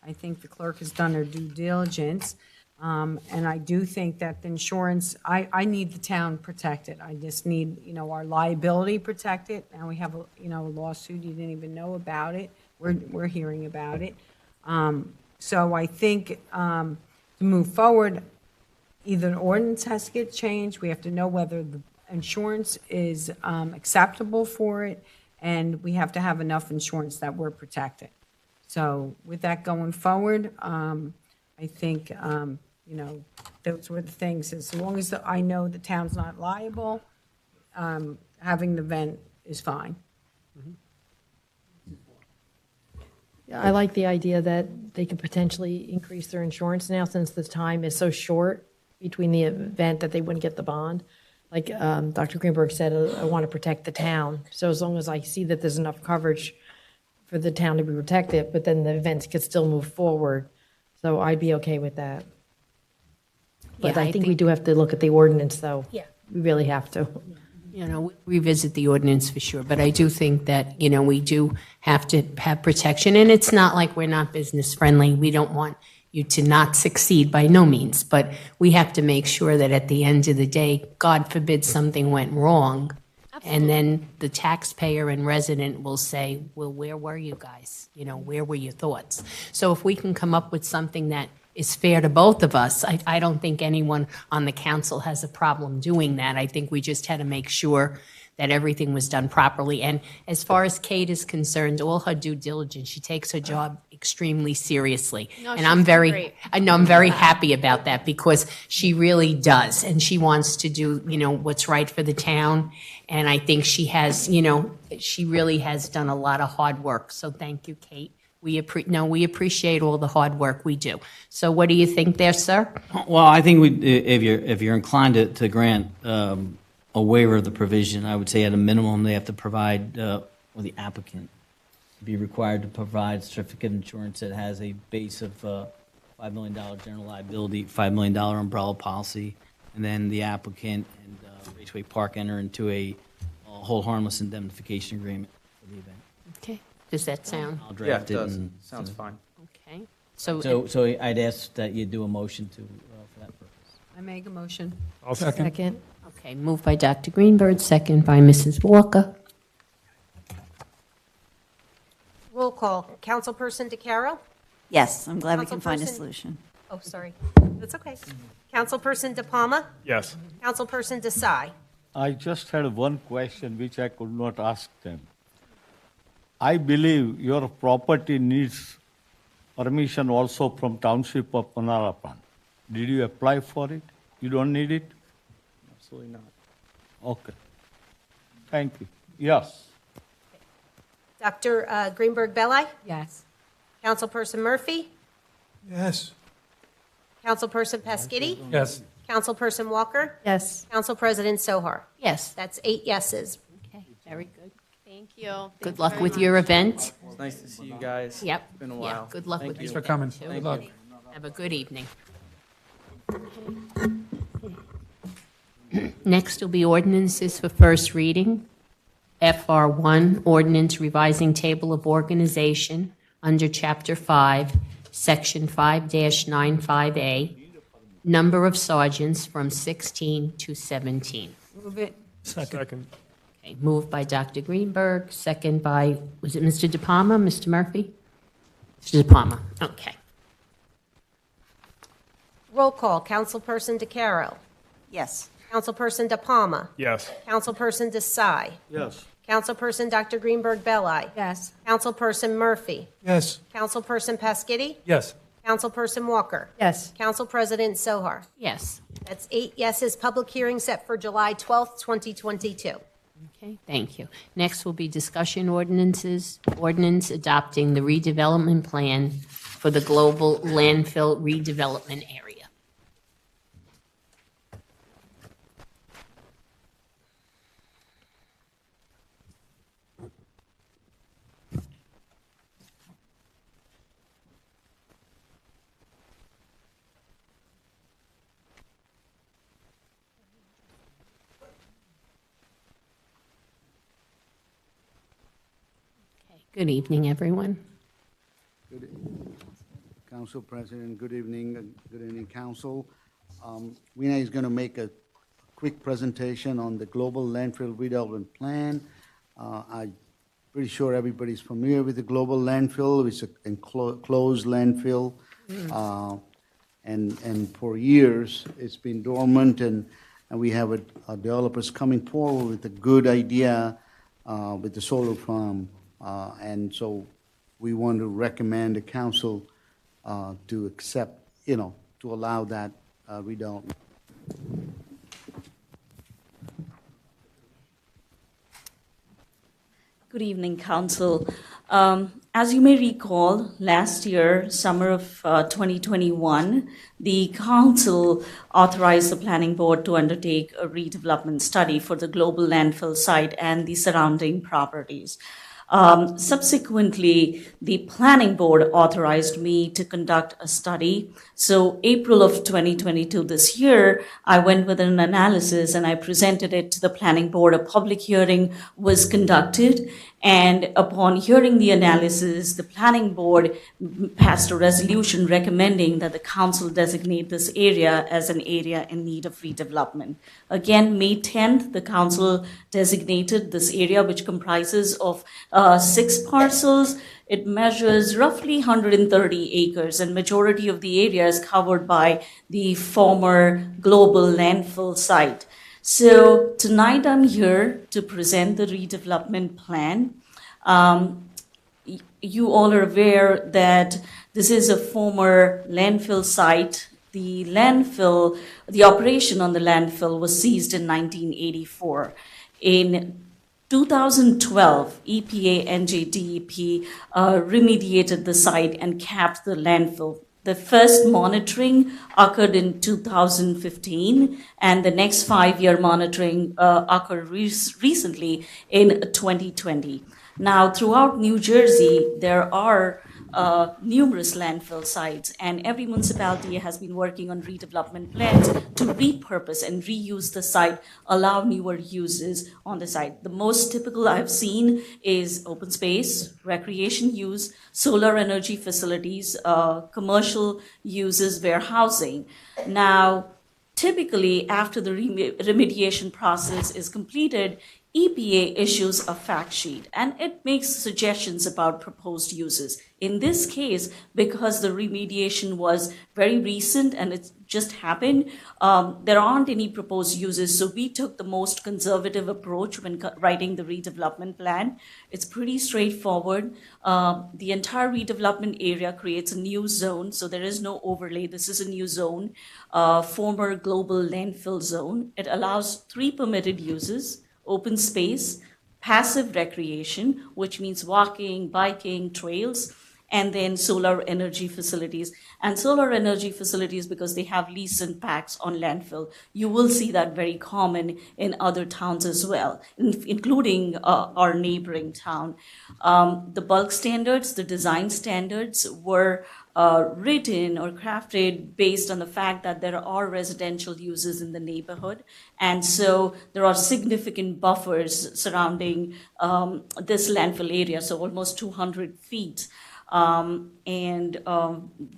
I think the clerk has done her due diligence. And I do think that the insurance, I need the town protected. I just need, our liability protected. Now we have a lawsuit, you didn't even know about it. We're hearing about it. So I think to move forward, either an ordinance has to get changed. We have to know whether the insurance is acceptable for it, and we have to have enough insurance that we're protected. So with that going forward, I think, those were the things. As long as I know the town's not liable, having the event is fine. I like the idea that they could potentially increase their insurance now, since the time is so short between the event that they wouldn't get the bond. Like Dr. Greenberg said, I want to protect the town. So as long as I see that there's enough coverage for the town to be protected, but then the events could still move forward, So I'd be okay with that. But Yeah, I think we do have to look at the ordinance, though. Yeah. We really have to. Revisit the ordinance for sure, but I do think that, we do have to have protection, and it's not like we're not business friendly. We don't want you to not succeed by no means, but we have to make sure that at the end of the day, God forbid something went wrong, and then the taxpayer and resident will say, well, where were you guys? Where were your thoughts? So if we can come up with something that is fair to both of us, I don't think anyone on the council has a problem doing that. I think we just had to make sure that everything was done properly. And as far as Kate is concerned, all her due diligence, she takes her job extremely seriously. No, And she's I'm very, great. I know I'm very happy about that because she really does. And she wants to do, what's right for the town. And I think she has, she really has done a lot of hard work. So thank you, Kate. We appreciate all the hard work we do. So what do you think there, sir? Well, I think if you're inclined to grant a waiver of the provision, I would say at a minimum they have to provide, or the applicant be required to provide certificate of insurance that has a base of $5 million general liability, $5 million umbrella policy, and then the applicant and Raceway Park enter into a hold harmless indemnification agreement for the event. Okay. Does that sound? I'll Yeah, draft it it. does. and- Sounds fine. Okay. So So I'd ask that you do a motion for that purpose. I make a motion. I'll second. Second. Okay, moved by Dr. Greenberg, second by Mrs. Walker. Roll call. Councilperson DeCarro? Yes, I'm glad we can find a Councilperson- solution. Oh, sorry. That's okay. Councilperson De Palma? Yes. Councilperson Desai? I just had one question which I could not ask them. I believe your property needs permission also from Township of Manalapan. Did you apply for it? You don't need it? Absolutely not. Okay. Thank you. Yes. Dr. Greenberg Belli? Yes. Councilperson Murphy? Yes. Councilperson Pasquitti? Yes. Councilperson Walker? Yes. Council President Sohar? Yes. That's 8 yeses. Okay, very good. Thank you. Good luck with your event. It's nice to see you guys. Yep. It's been a Yeah, while. good luck Thank with you. Thanks for coming. too. Good luck. Have a good evening. Next will be ordinances for first reading. FR1, ordinance revising table of organization under Chapter 5, Section 5-95A, number of sergeants from 16 to 17. Move it. Second. Okay, moved by Dr. Greenberg, second by, was it Mr. De Palma, Mr. Murphy? Mr. De Palma, okay. Roll call. Councilperson DeCarro? Yes. Councilperson De Palma? Yes. Councilperson Desai? Yes. Councilperson Dr. Greenberg Belli? Yes. Councilperson Murphy? Yes. Councilperson Pasquitti? Yes. Councilperson Walker? Yes. Council President Sohar? Yes, That's 8 yeses. Public hearing set for July 12th, 2022. okay, thank you. Next will be discussion ordinances, ordinance adopting the redevelopment plan for the global landfill redevelopment area. Good evening, everyone. Council President, good evening, Council. Weena is going to make a quick presentation on the Global Landfill Redevelopment Plan. I'm pretty sure everybody's familiar with the Global Landfill. It's an enclosed landfill. And for years, it's been dormant, and we have developers coming forward with a good idea with the solar farm. And so we want to recommend the council to accept, to allow that redevelopment. Good evening, Council. As you may recall, last year, summer of 2021, the Council authorized the Planning Board to undertake a redevelopment study for the global landfill site and the surrounding properties. Subsequently, the planning board authorized me to conduct a study. So April of 2022, this year, I went with an analysis and I presented it to the planning board. A public hearing was conducted. And upon hearing the analysis, the planning board passed a resolution recommending that the council designate this area as an area in need of redevelopment. Again, May 10th, the council designated this area, which comprises of 6 parcels. It measures roughly 130 acres, and majority of the area is covered by the former global landfill site. So tonight I'm here to present the redevelopment plan. You all are aware that this is a former landfill site. The landfill, the operation on the landfill was seized in 1984. In 2012, EPA and JDEP remediated the site and capped the landfill. The first monitoring occurred in 2015, and the next 5-year monitoring occurred recently in 2020. Now, throughout New Jersey, there are numerous landfill sites, and every municipality has been working on redevelopment plans to repurpose and reuse the site, allow newer uses on the site. The most typical I've seen is open space, recreation use, solar energy facilities, commercial uses, warehousing. Now, typically, after the remediation process is completed, EPA issues a fact sheet and it makes suggestions about proposed uses. In this case, because the remediation was very recent and it just happened, there aren't any proposed uses. So we took the most conservative approach when writing the redevelopment plan. It's pretty straightforward. The entire redevelopment area creates a new zone. So there is no overlay. This is a new zone, former global landfill zone. It allows 3 permitted uses: open space, passive recreation, which means walking, biking, trails, and then solar energy facilities. And solar energy facilities, because they have lease and packs on landfill, you will see that very common in other towns as well, including our neighboring town. The bulk standards, the design standards were written or crafted based on the fact that there are residential uses in the neighborhood. And so there are significant buffers surrounding this landfill area, so almost 200 feet.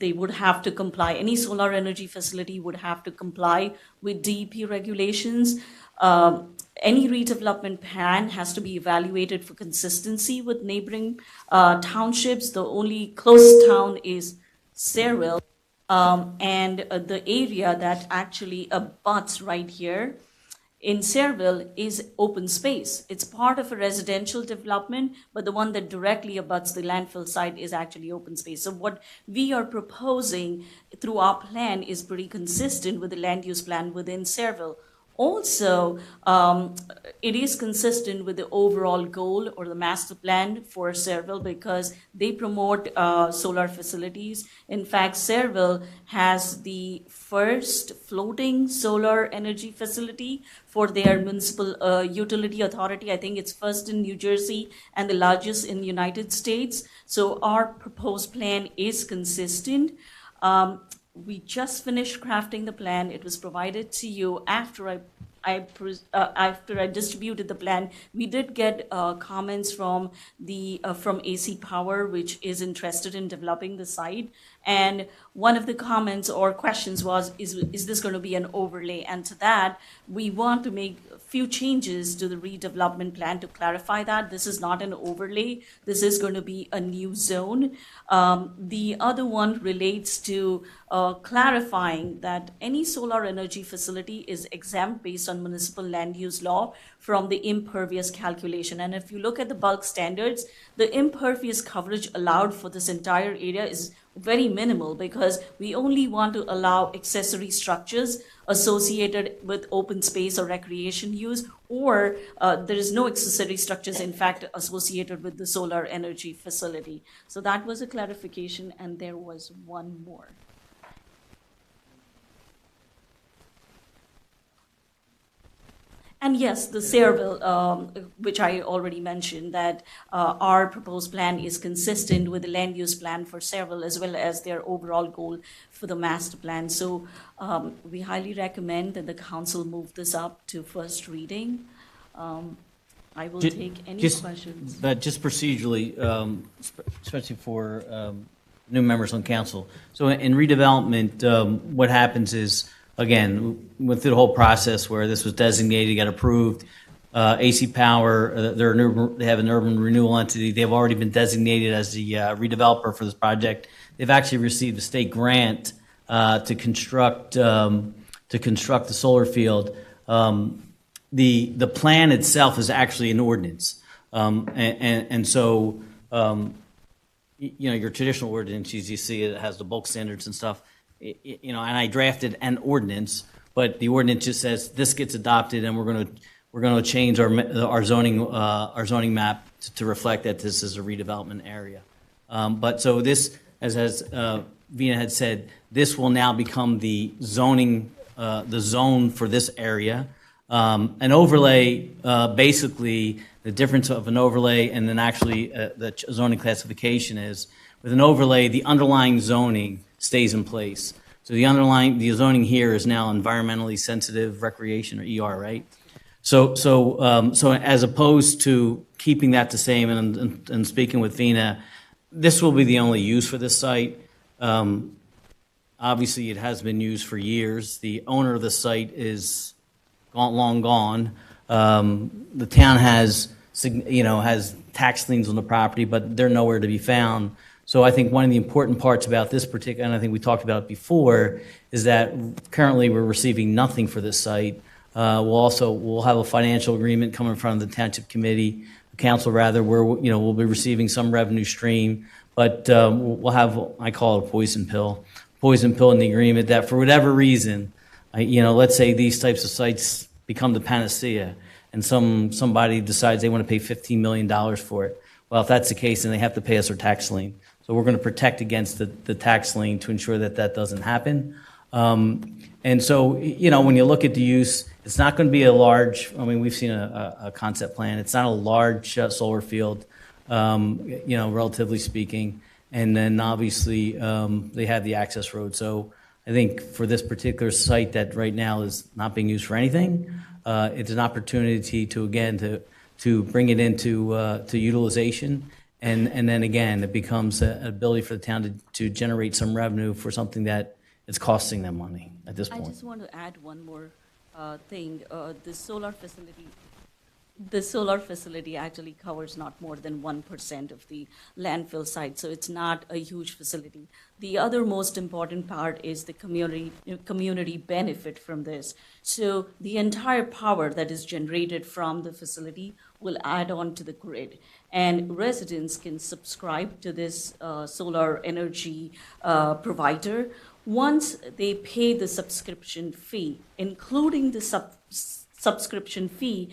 They would have to comply, any solar energy facility would have to comply with DEP regulations. Any redevelopment plan has to be evaluated for consistency with neighboring townships. The only close town is Sayreville, and the area that actually abuts right here in Sayreville is open space. It's part of a residential development, but the one that directly abuts the landfill site is actually open space. So what we are proposing through our plan is pretty consistent with the land use plan within Sayreville. Also, it is consistent with the overall goal or the master plan for Sayreville because they promote solar facilities. In fact, Sayreville has the first floating solar energy facility for their municipal utility authority. I think it's first in New Jersey and the largest in the United States. So our proposed plan is consistent. We just finished crafting the plan. It was provided to you after I distributed the plan. We did get comments from AC Power, which is interested in developing the site. And one of the comments or questions was, is this going to be an overlay? And to that, we want to make a few changes to the redevelopment plan to clarify that this is not an overlay. This is going to be a new zone. The other one relates to clarifying that any solar energy facility is exempt based on municipal land use law from the impervious calculation. And if you look at the bulk standards, the impervious coverage allowed for this entire area is very minimal because we only want to allow accessory structures associated with open space or recreation use, or there is no accessory structures, in fact, associated with the solar energy facility. So that was a clarification, and there was one more. And yes, the Sayreville, which I already mentioned, that our proposed plan is consistent with the land use plan for Sayreville as well as their overall goal for the master plan. So we highly recommend that the council move this up to first reading. I will take any questions. But just procedurally, especially for new members on council. So in redevelopment, what happens is, again, went through the whole process where this was designated, got approved. AC Power, they have an urban renewal entity. They've already been designated as the redeveloper for this project. They've actually received a state grant to construct the solar field. The plan itself is actually an ordinance, and so your traditional ordinances, you see it has the bulk standards and stuff. And I drafted an ordinance, but the ordinance just says this gets adopted, and we're going to change our zoning map to reflect that this is a redevelopment area. But so this, as Vina had said, this will now become the zone for this area. An overlay, basically, the difference of an overlay and then actually the zoning classification is, with an overlay, the underlying zoning stays in place. So the zoning here is now environmentally sensitive recreation, or ER, right? So as opposed to keeping that the same, and speaking with Vina, this will be the only use for this site. Obviously, it has been used for years. The owner of the site is long gone. The town has tax liens on the property, but they're nowhere to be found. So I think one of the important parts about this particular, and I think we talked about it before, is that currently we're receiving nothing for this site. We'll have a financial agreement coming from the Township Committee, Council rather, where we'll be receiving some revenue stream, but we'll have, I call it a poison pill in the agreement, that for whatever reason, let's say these types of sites become the panacea, and somebody decides they want to pay $15 million for it. Well, if that's the case, then they have to pay us our tax lien. So we're going to protect against the tax lien to ensure that doesn't happen. And so, when you look at the use, it's not going to be a large, we've seen a concept plan. It's not a large solar field, relatively speaking. And then obviously they have the access road. So I think for this particular site that right now is not being used for anything, it's an opportunity to bring it into utilization. And then again, it becomes an ability for the town to generate some revenue for something that is costing them money at this point. I just want to add one more thing. The solar facility actually covers not more than 1% of the landfill site, so it's not a huge facility. The other most important part is the community benefit from this. So the entire power that is generated from the facility will add on to the grid, and residents can subscribe to this solar energy provider. Once they pay the subscription fee, including the subscription fee,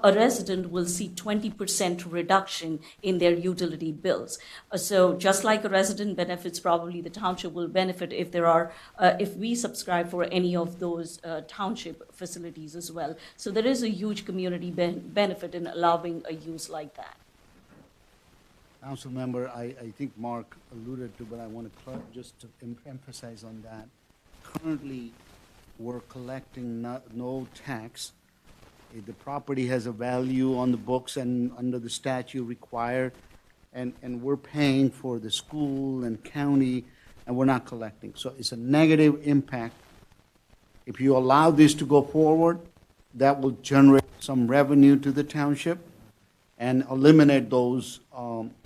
a resident will see 20% reduction in their utility bills. So just like a resident benefits, probably the township will benefit if we subscribe for any of those township facilities as well. So there is a huge community benefit in allowing a use like that. Council member, I think Mark alluded to, but I want to just to emphasize on that. Currently, we're collecting no tax. The property has a value on the books and under the statute required, and we're paying for the school and county, and we're not collecting. So it's a negative impact. If you allow this to go forward, that will generate some revenue to the township and eliminate those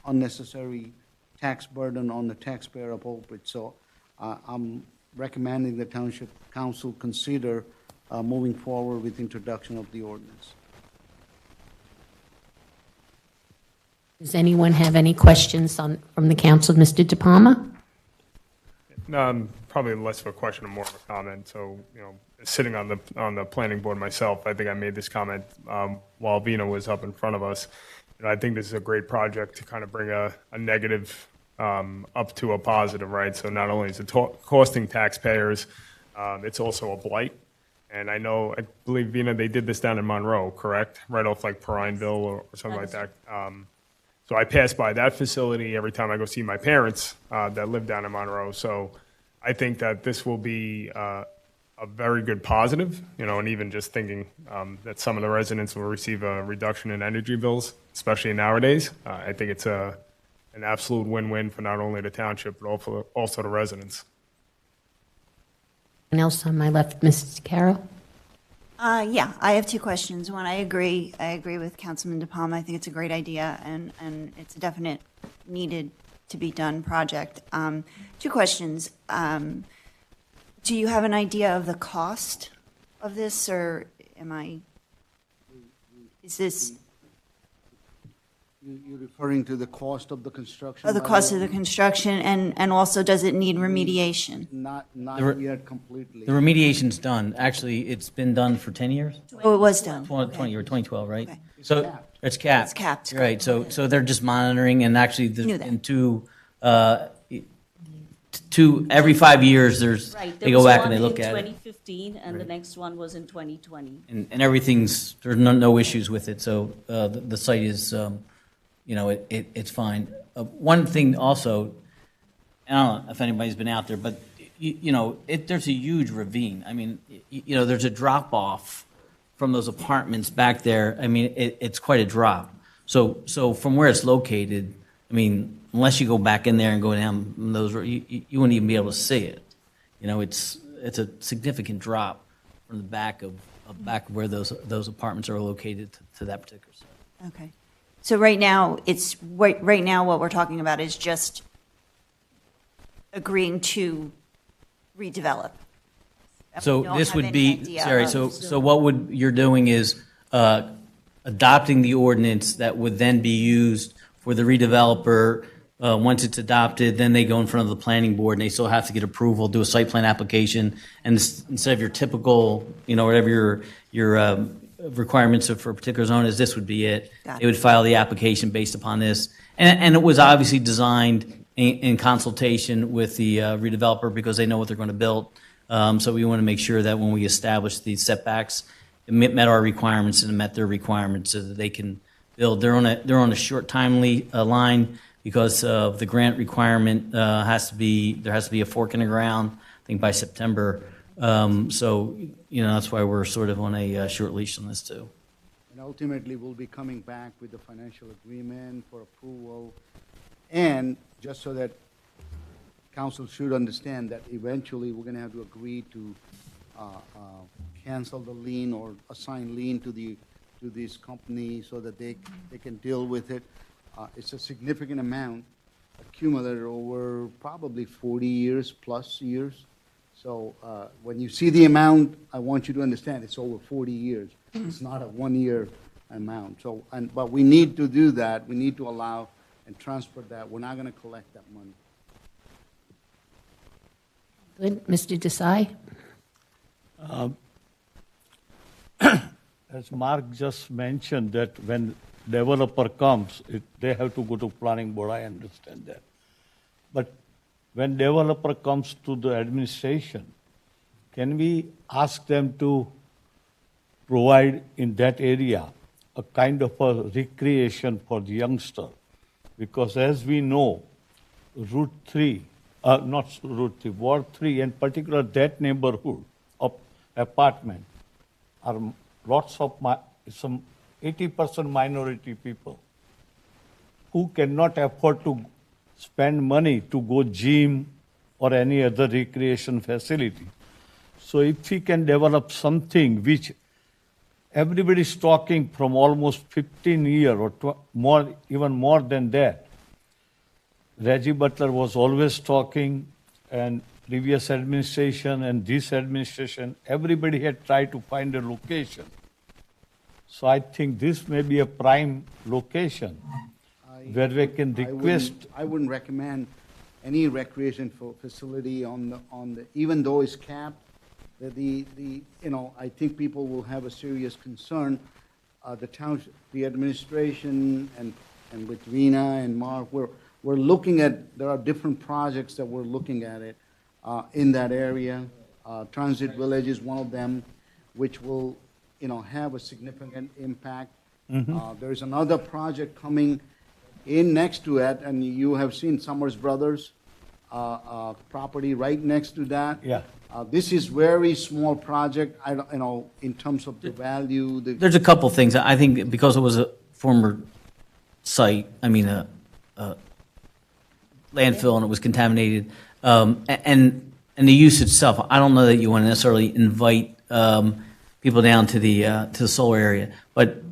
unnecessary tax burden on the taxpayer of Albridge. So I'm recommending the Township Council consider moving forward with introduction of the ordinance. Does anyone have any questions from the council? Mr. De Palma? Probably less of a question and more of a comment. So, sitting on the planning board myself, I think I made this comment while Vina was up in front of us. I think this is a great project to kind of bring a negative up to a positive, right? So not only is it costing taxpayers, it's also a blight. And I believe, Vina, they did this down in Monroe, correct? Right off like Prineville or something like that. So I pass by that facility every time I go see my parents that live down in Monroe. So I think that this will be a very good positive, and even just thinking that some of the residents will receive a reduction in energy bills, especially nowadays. I think it's an absolute win-win for not only the township, but also the residents. Anyone else on my left, Mrs. Carroll? Yeah, I have two questions. One, I agree with Councilman De Palma. I think it's a great idea, and it's a definite needed to be done project. Two questions. Do you have an idea of the cost of this, or is this? You're referring to the cost of the construction? The cost of the construction, and also, does it need remediation? Not yet completely. The remediation's done. Actually, it's been done for 10 years? Oh, it was done. 20 or 2012, right? Okay. So it's capped. It's capped. Right. So they're just monitoring, and actually, Knew that. every 5 years, Right, they there go was back one and they in look at it. 2015, and the next one was in 2020. And everything's, there's no issues with it, so the site is, it's fine. One thing also, I don't know if anybody's been out there, but, there's a huge ravine. I mean, there's a drop-off from those apartments back there. I mean, it's quite a drop. So from where it's located, I mean, unless you go back in there and go down those, you wouldn't even be able to see it. It's a significant drop from the back of where those apartments are located to that particular site. Okay. So right now, right now what we're talking about is just agreeing to redevelop. We So don't this have would any be, idea Sarah, of- so what you're doing is adopting the ordinance that would then be used for the redeveloper. Once it's adopted, then they go in front of the planning board, and they still have to get approval, do a site plan application, and instead of your typical, whatever your requirements for a particular zone is, this would be it. Got it. They would file the application based upon this. And it was obviously designed in consultation with the redeveloper because they know what they're going to build. So we want to make sure that when we establish these setbacks, it met our requirements and it met their requirements so that they can build. They're on a short timely line because of the grant requirement. There has to be a fork in the ground, I think by September. So that's why we're sort of on a short leash on this too. And ultimately, we'll be coming back with the financial agreement for approval. And just so that council should understand that eventually we're going to have to agree to cancel the lien or assign lien to this company so that they can deal with it. It's a significant amount accumulated over probably 40 years plus years. So when you see the amount, I want you to understand it's over 40 years. It's not a 1 year amount. So, but we need to do that. We need to allow and transfer that. We're not going to collect that money. Good. Mr. Desai? As Mark just mentioned, that when developer comes, they have to go to planning board, I understand that. But when developer comes to the administration, can we ask them to provide in that area a kind of a recreation for the youngster? Because as we know, Route 3, not Route 3, Ward 3, in particular that neighborhood of apartment are lots of some 80% minority people who cannot afford to spend money to go gym or any other recreation facility. So if we can develop something which everybody is talking from almost 15 years or more, even more than that. Reggie Butler was always talking, and previous administration and this administration, everybody had tried to find a location. So I think this may be a prime location where we can request. I wouldn't recommend any recreation facility on the even though it's capped. I think people will have a serious concern. The township, the administration, and with Rena and Mark, we're looking at. There are different projects that we're looking at it in that area. Transit Village is one of them. which will, have a significant impact. There's another project coming in next to it, and you have seen Summers Brothers property right next to that. Yeah. This is very small project, I don't, in terms of the value, There's a couple things. I think because it was a former site, a landfill, and it was contaminated, and the use itself, I don't know that you want to necessarily invite people down to the solar area, but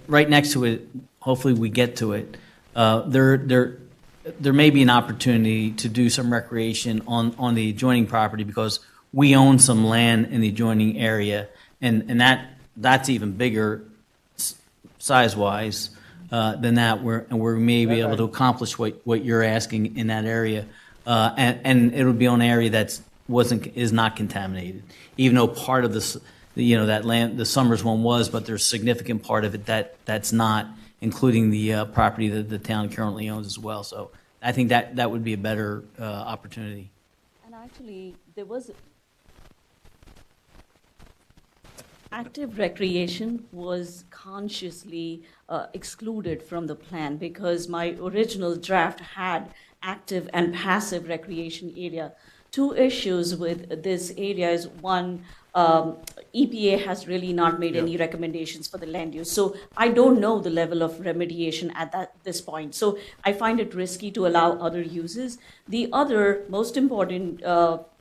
right next to it, hopefully we get to it. There may be an opportunity to do some recreation on the adjoining property because we own some land in the adjoining area, and that's even bigger size-wise than that, where we may be able to accomplish what you're asking in that area, and it would be on an area is not contaminated, even though part of this, that land, the Summers one was, but there's a significant part of it that's not, including the property that the town currently owns as well. So I think that would be a better opportunity. And actually, there was active recreation was consciously excluded from the plan because my original draft had active and passive recreation area. Two issues with this area is one, EPA has really not made any recommendations for the land use. So I don't know the level of remediation at this point. So I find it risky to allow other uses. The other most important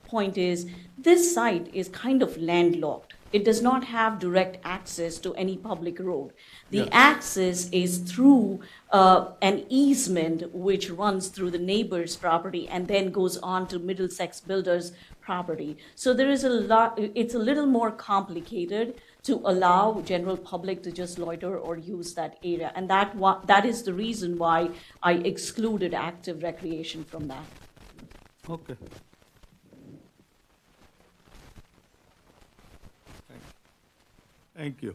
point is this site is kind of landlocked. It does not have direct access to any public road. The access is through an easement which runs through the neighbor's property and then goes on to Middlesex Builders' property. So there is it's a little more complicated to allow general public to just loiter or use that area. And that is the reason why I excluded active recreation from that. Okay. Thank you.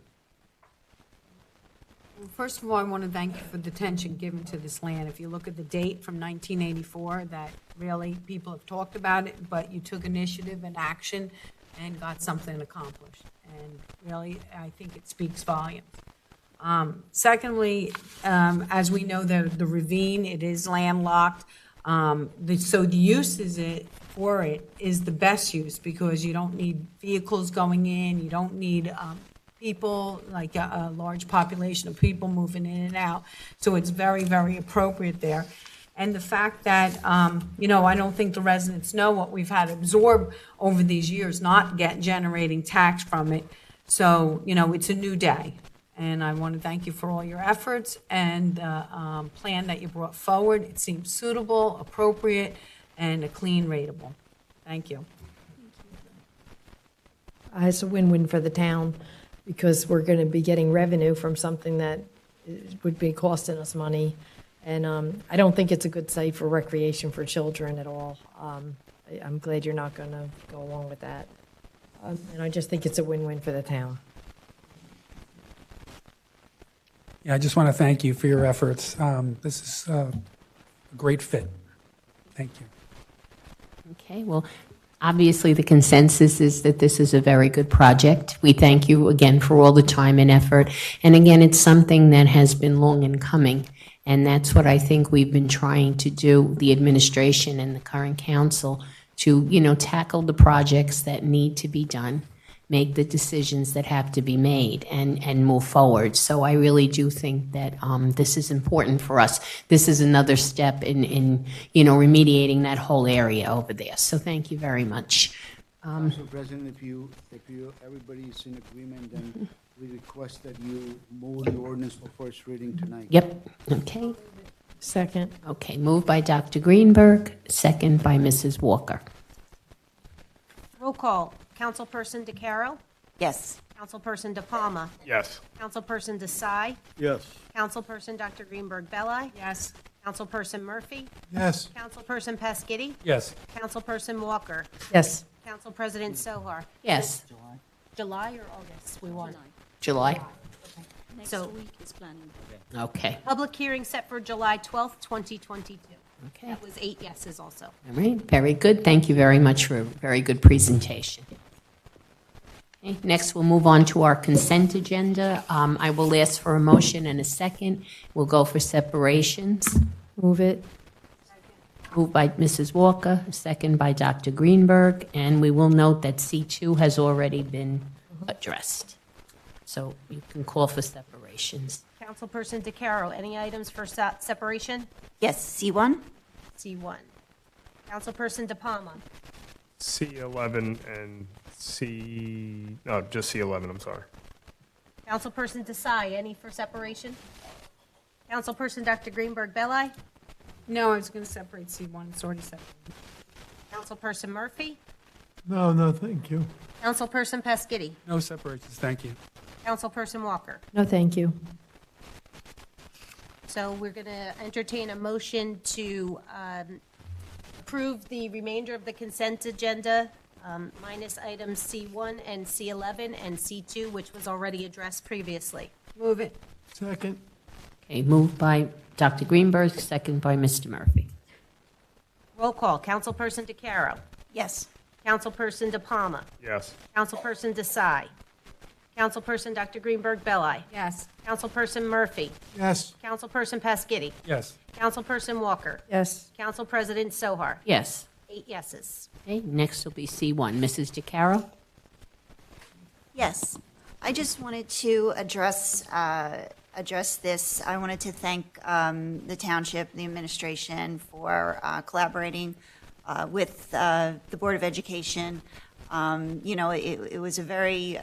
Well, first of all, I want to thank you for the attention given to this land. If you look at the date from 1984, that really people have talked about it, but you took initiative and action and got something accomplished. And really, I think it speaks volumes. Secondly, as we know, the ravine, it is landlocked. So the use for it is the best use because you don't need vehicles going in, you don't need people, like a large population of people moving in and out. So it's very, very appropriate there. And the fact that, I don't think the residents know what we've had to absorb over these years, not generating tax from it. So, it's a new day. And I want to thank you for all your efforts and the plan that you brought forward. It seems suitable, appropriate, and a clean rateable. Thank you. It's a win-win for the town because we're going to be getting revenue from something that would be costing us money. And I don't think it's a good site for recreation for children at all. I'm glad you're not going to go along with that. And I just think it's a win-win for the town. Yeah, I just want to thank you for your efforts. This is a great fit. Thank you. Okay, well, obviously the consensus is that this is a very good project. We thank you again for all the time and effort. And again, it's something that has been long in coming. And that's what I think we've been trying to do, the administration and the current council, to, tackle the projects that need to be done, make the decisions that have to be made, and move forward. So I really do think that this is important for us. This is another step in remediating that whole area over there. So thank you very much. Council President, if everybody is in agreement, then we request that you move the ordinance for first reading tonight. Yep, okay. Second. Okay, moved by Dr. Greenberg, second by Mrs. Walker. Roll call. Councilperson DeCarroll? Yes. Councilperson DePalma? Yes. Councilperson Desai? Yes. Councilperson Dr. Greenberg Belli? Yes. Councilperson Murphy? Yes. Councilperson Pasquitti? Yes. Councilperson Walker? Yes. Council President Sohar? Yes. July or August? We want. July? Next So- week is planning. Okay, Public hearing set for July 12th, 2022. okay. That was 8 yeses also. All right, very good. Thank you very much for a very good presentation. Okay, next, we'll move on to our consent agenda. I will ask for a motion and a second. We'll go for separations. Move it. Moved by Mrs. Walker, second by Dr. Greenberg, and we will note that C2 has already been addressed. So you can call for separations. Councilperson DeCaro, any items for separation? Yes, C1? C1. Councilperson De Palma. C11 and just C11, I'm sorry. Councilperson Desai, any for separation? Councilperson Dr. Greenberg Belli. No, I was going to separate C1, it's already separated. Councilperson Murphy. No, thank you. Councilperson Pasquitti. No separations, thank you. Councilperson Walker. No, thank you. So we're going to entertain a motion to approve the remainder of the consent agenda, minus items C1 and C11 and C2, which was already addressed previously. Move it. Second. Okay, moved by Dr. Greenberg, second by Mr. Murphy. Roll call. Councilperson DeCaro. Yes. Councilperson De Palma. Yes. Councilperson Desai. Councilperson Dr. Greenberg Belli. Yes. Councilperson Murphy. Yes. Councilperson Pasquitti. Yes. Councilperson Walker. Yes. Council President Sohar. Yes. 8 yeses. Okay, next will be C1. Mrs. DeCaro? Yes. I just wanted to address this. I wanted to thank the township, the administration for collaborating with the Board of Education. It was a very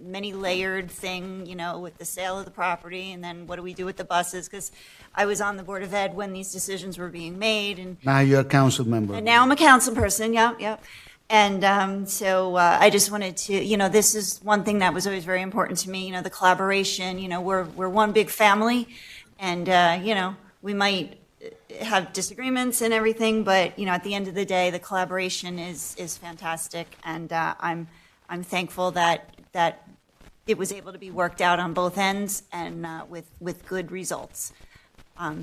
many layered thing, with the sale of the property, and then what do we do with the buses? Because I was on the Board of Ed when these decisions were being made, and Now you're a council member. now I'm a council person, yep. And so I just wanted to, this is one thing that was always very important to me, the collaboration. We're one big family, and, we might have disagreements and everything, but, at the end of the day, the collaboration is fantastic, and I'm thankful that it was able to be worked out on both ends and with good results.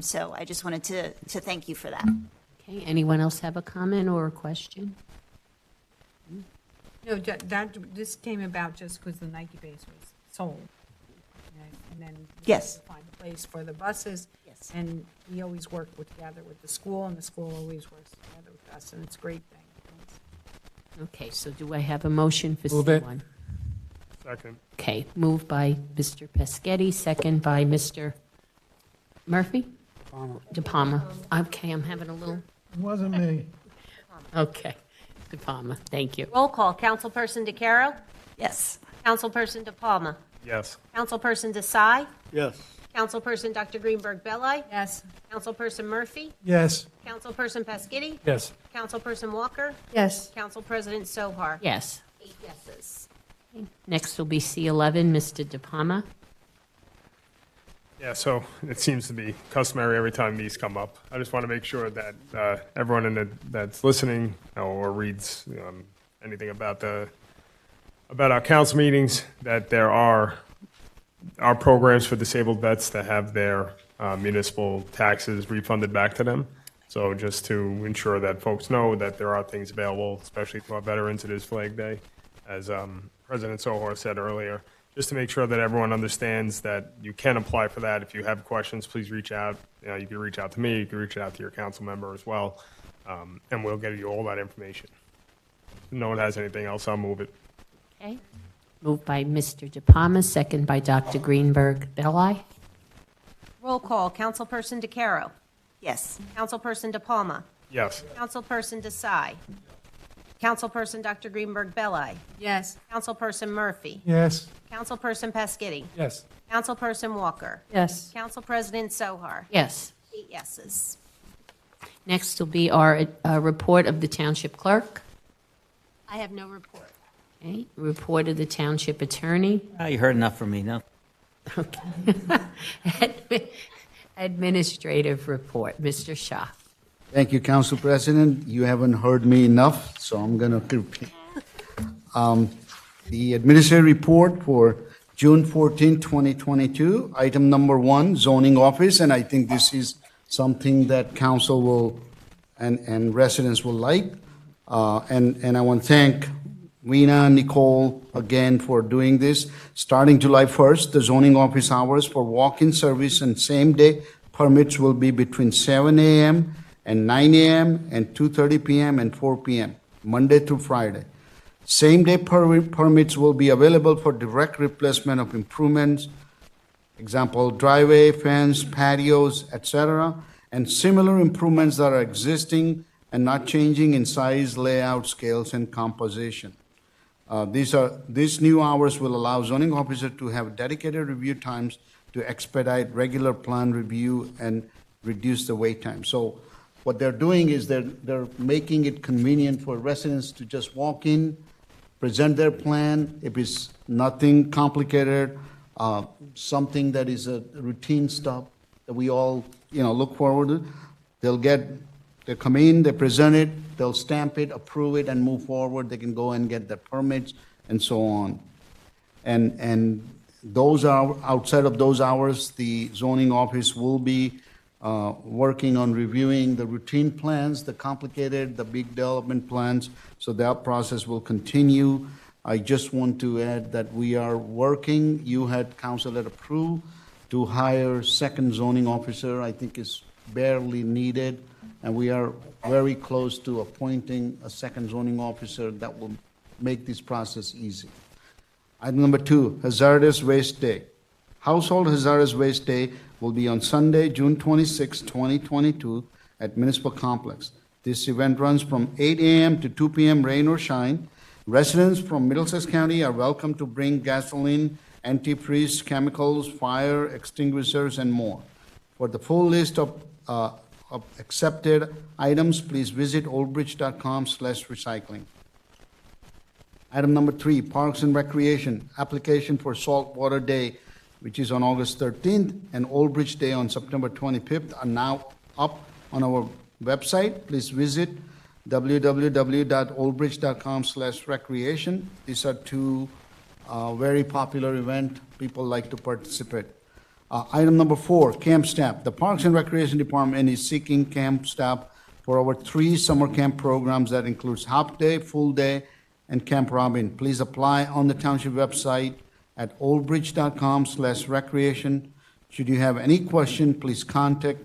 So I just wanted to thank you for that. Okay, anyone else have a comment or a question? No, this came about just because the Nike base was sold. And then we Yes. had to find a place for the buses. Yes. And we always work together with the school, and the school always works together with us, and it's a great thing. Okay, so do I have a motion for Move it. C1? Second. Okay, moved by Mr. Pescetti, second by Mr. Murphy? Palmer. De Palma. Okay, I'm having a little, It wasn't me. okay. De Palma, thank you. Roll call. Councilperson DeCaro. Yes. Councilperson De Palma. Yes. Councilperson Desai. Yes. Councilperson Dr. Greenberg Belli. Yes. Councilperson Murphy. Yes. Councilperson Pasquitti. Yes. Councilperson Walker. Yes. Council President Sohar. Yes. 8 yeses. Next will be C11, Mr. De Palma. Yeah, so it seems to be customary every time these come up. I just want to make sure that everyone that's listening or reads anything about our council meetings, that there are programs for disabled vets that have their municipal taxes refunded back to them. So just to ensure that folks know that there are things available, especially to our veterans, it is Flag Day, as President Sohar said earlier. Just to make sure that everyone understands that you can apply for that. If you have questions, please reach out. You can reach out to me. You can reach out to your council member as well, and we'll get you all that information. If no one has anything else, I'll move it. Okay. Moved by Mr. De Palma, second by Dr. Greenberg Belli. Roll call. Councilperson DeCaro. Yes. Councilperson De Palma. Yes. Councilperson Desai. Councilperson Dr. Greenberg Belli. Yes. Councilperson Murphy. Yes. Councilperson Pasquitti. Yes. Councilperson Walker. Yes. Council President Sohar. Yes. 8 yeses. Next will be our report of the Township Clerk. I have no report. Okay. Report of the Township Attorney. You heard enough from me, no? Okay. Administrative report, Mr. Shah. Thank you, Council President. You haven't heard me enough, so I'm going to repeat. The administrative report for June 14, 2022, item number 1, zoning office, and I think this is something that council will and residents will like. And I want to thank Rena and Nicole again for doing this. Starting July 1st, the zoning office hours for walk-in service and same-day permits will be between 7 a.m. and 9 a.m. and 2:30 p.m. and 4 p.m., Monday through Friday. Same-day permits will be available for direct replacement of improvements, example, driveway, fence, patios, etc., and similar improvements that are existing and not changing in size, layout, scales, and composition. These new hours will allow zoning officers to have dedicated review times to expedite regular plan review and reduce the wait time. So what they're doing is they're making it convenient for residents to just walk in, present their plan. If it's nothing complicated, something that is a routine stuff that we all, look forward to, they come in, they present it, they'll stamp it, approve it, and move forward. They can go and get their permits and so on. And those are, outside of those hours, the zoning office will be working on reviewing the routine plans, the complicated, the big development plans, so that process will continue. I just want to add that we are working, you had council had approved, to hire second zoning officer. I think is barely needed, and we are very close to appointing a second zoning officer that will make this process easy. Item number 2, Hazardous Waste Day. Household Hazardous Waste Day will be on Sunday, June 26, 2022, at Municipal Complex. This event runs from 8 a.m. to 2 p.m., rain or shine. Residents from Middlesex County are welcome to bring gasoline, antifreeze, chemicals, fire extinguishers, and more. For the full list of accepted items, please visit oldbridge.com/recycling. Item number 3, Parks and Recreation, application for Saltwater Day, which is on August 13th, and Old Bridge Day on September 25th, are now up on our website. Please visit www.oldbridge.com/recreation. These are two very popular events. People like to participate. Item number 4, camp staff. The Parks and Recreation Department is seeking camp staff for our 3 summer camp programs that includes half day, full day, and Camp Robin. Please apply on the township website at oldbridge.com/recreation. Should you have any question, please contact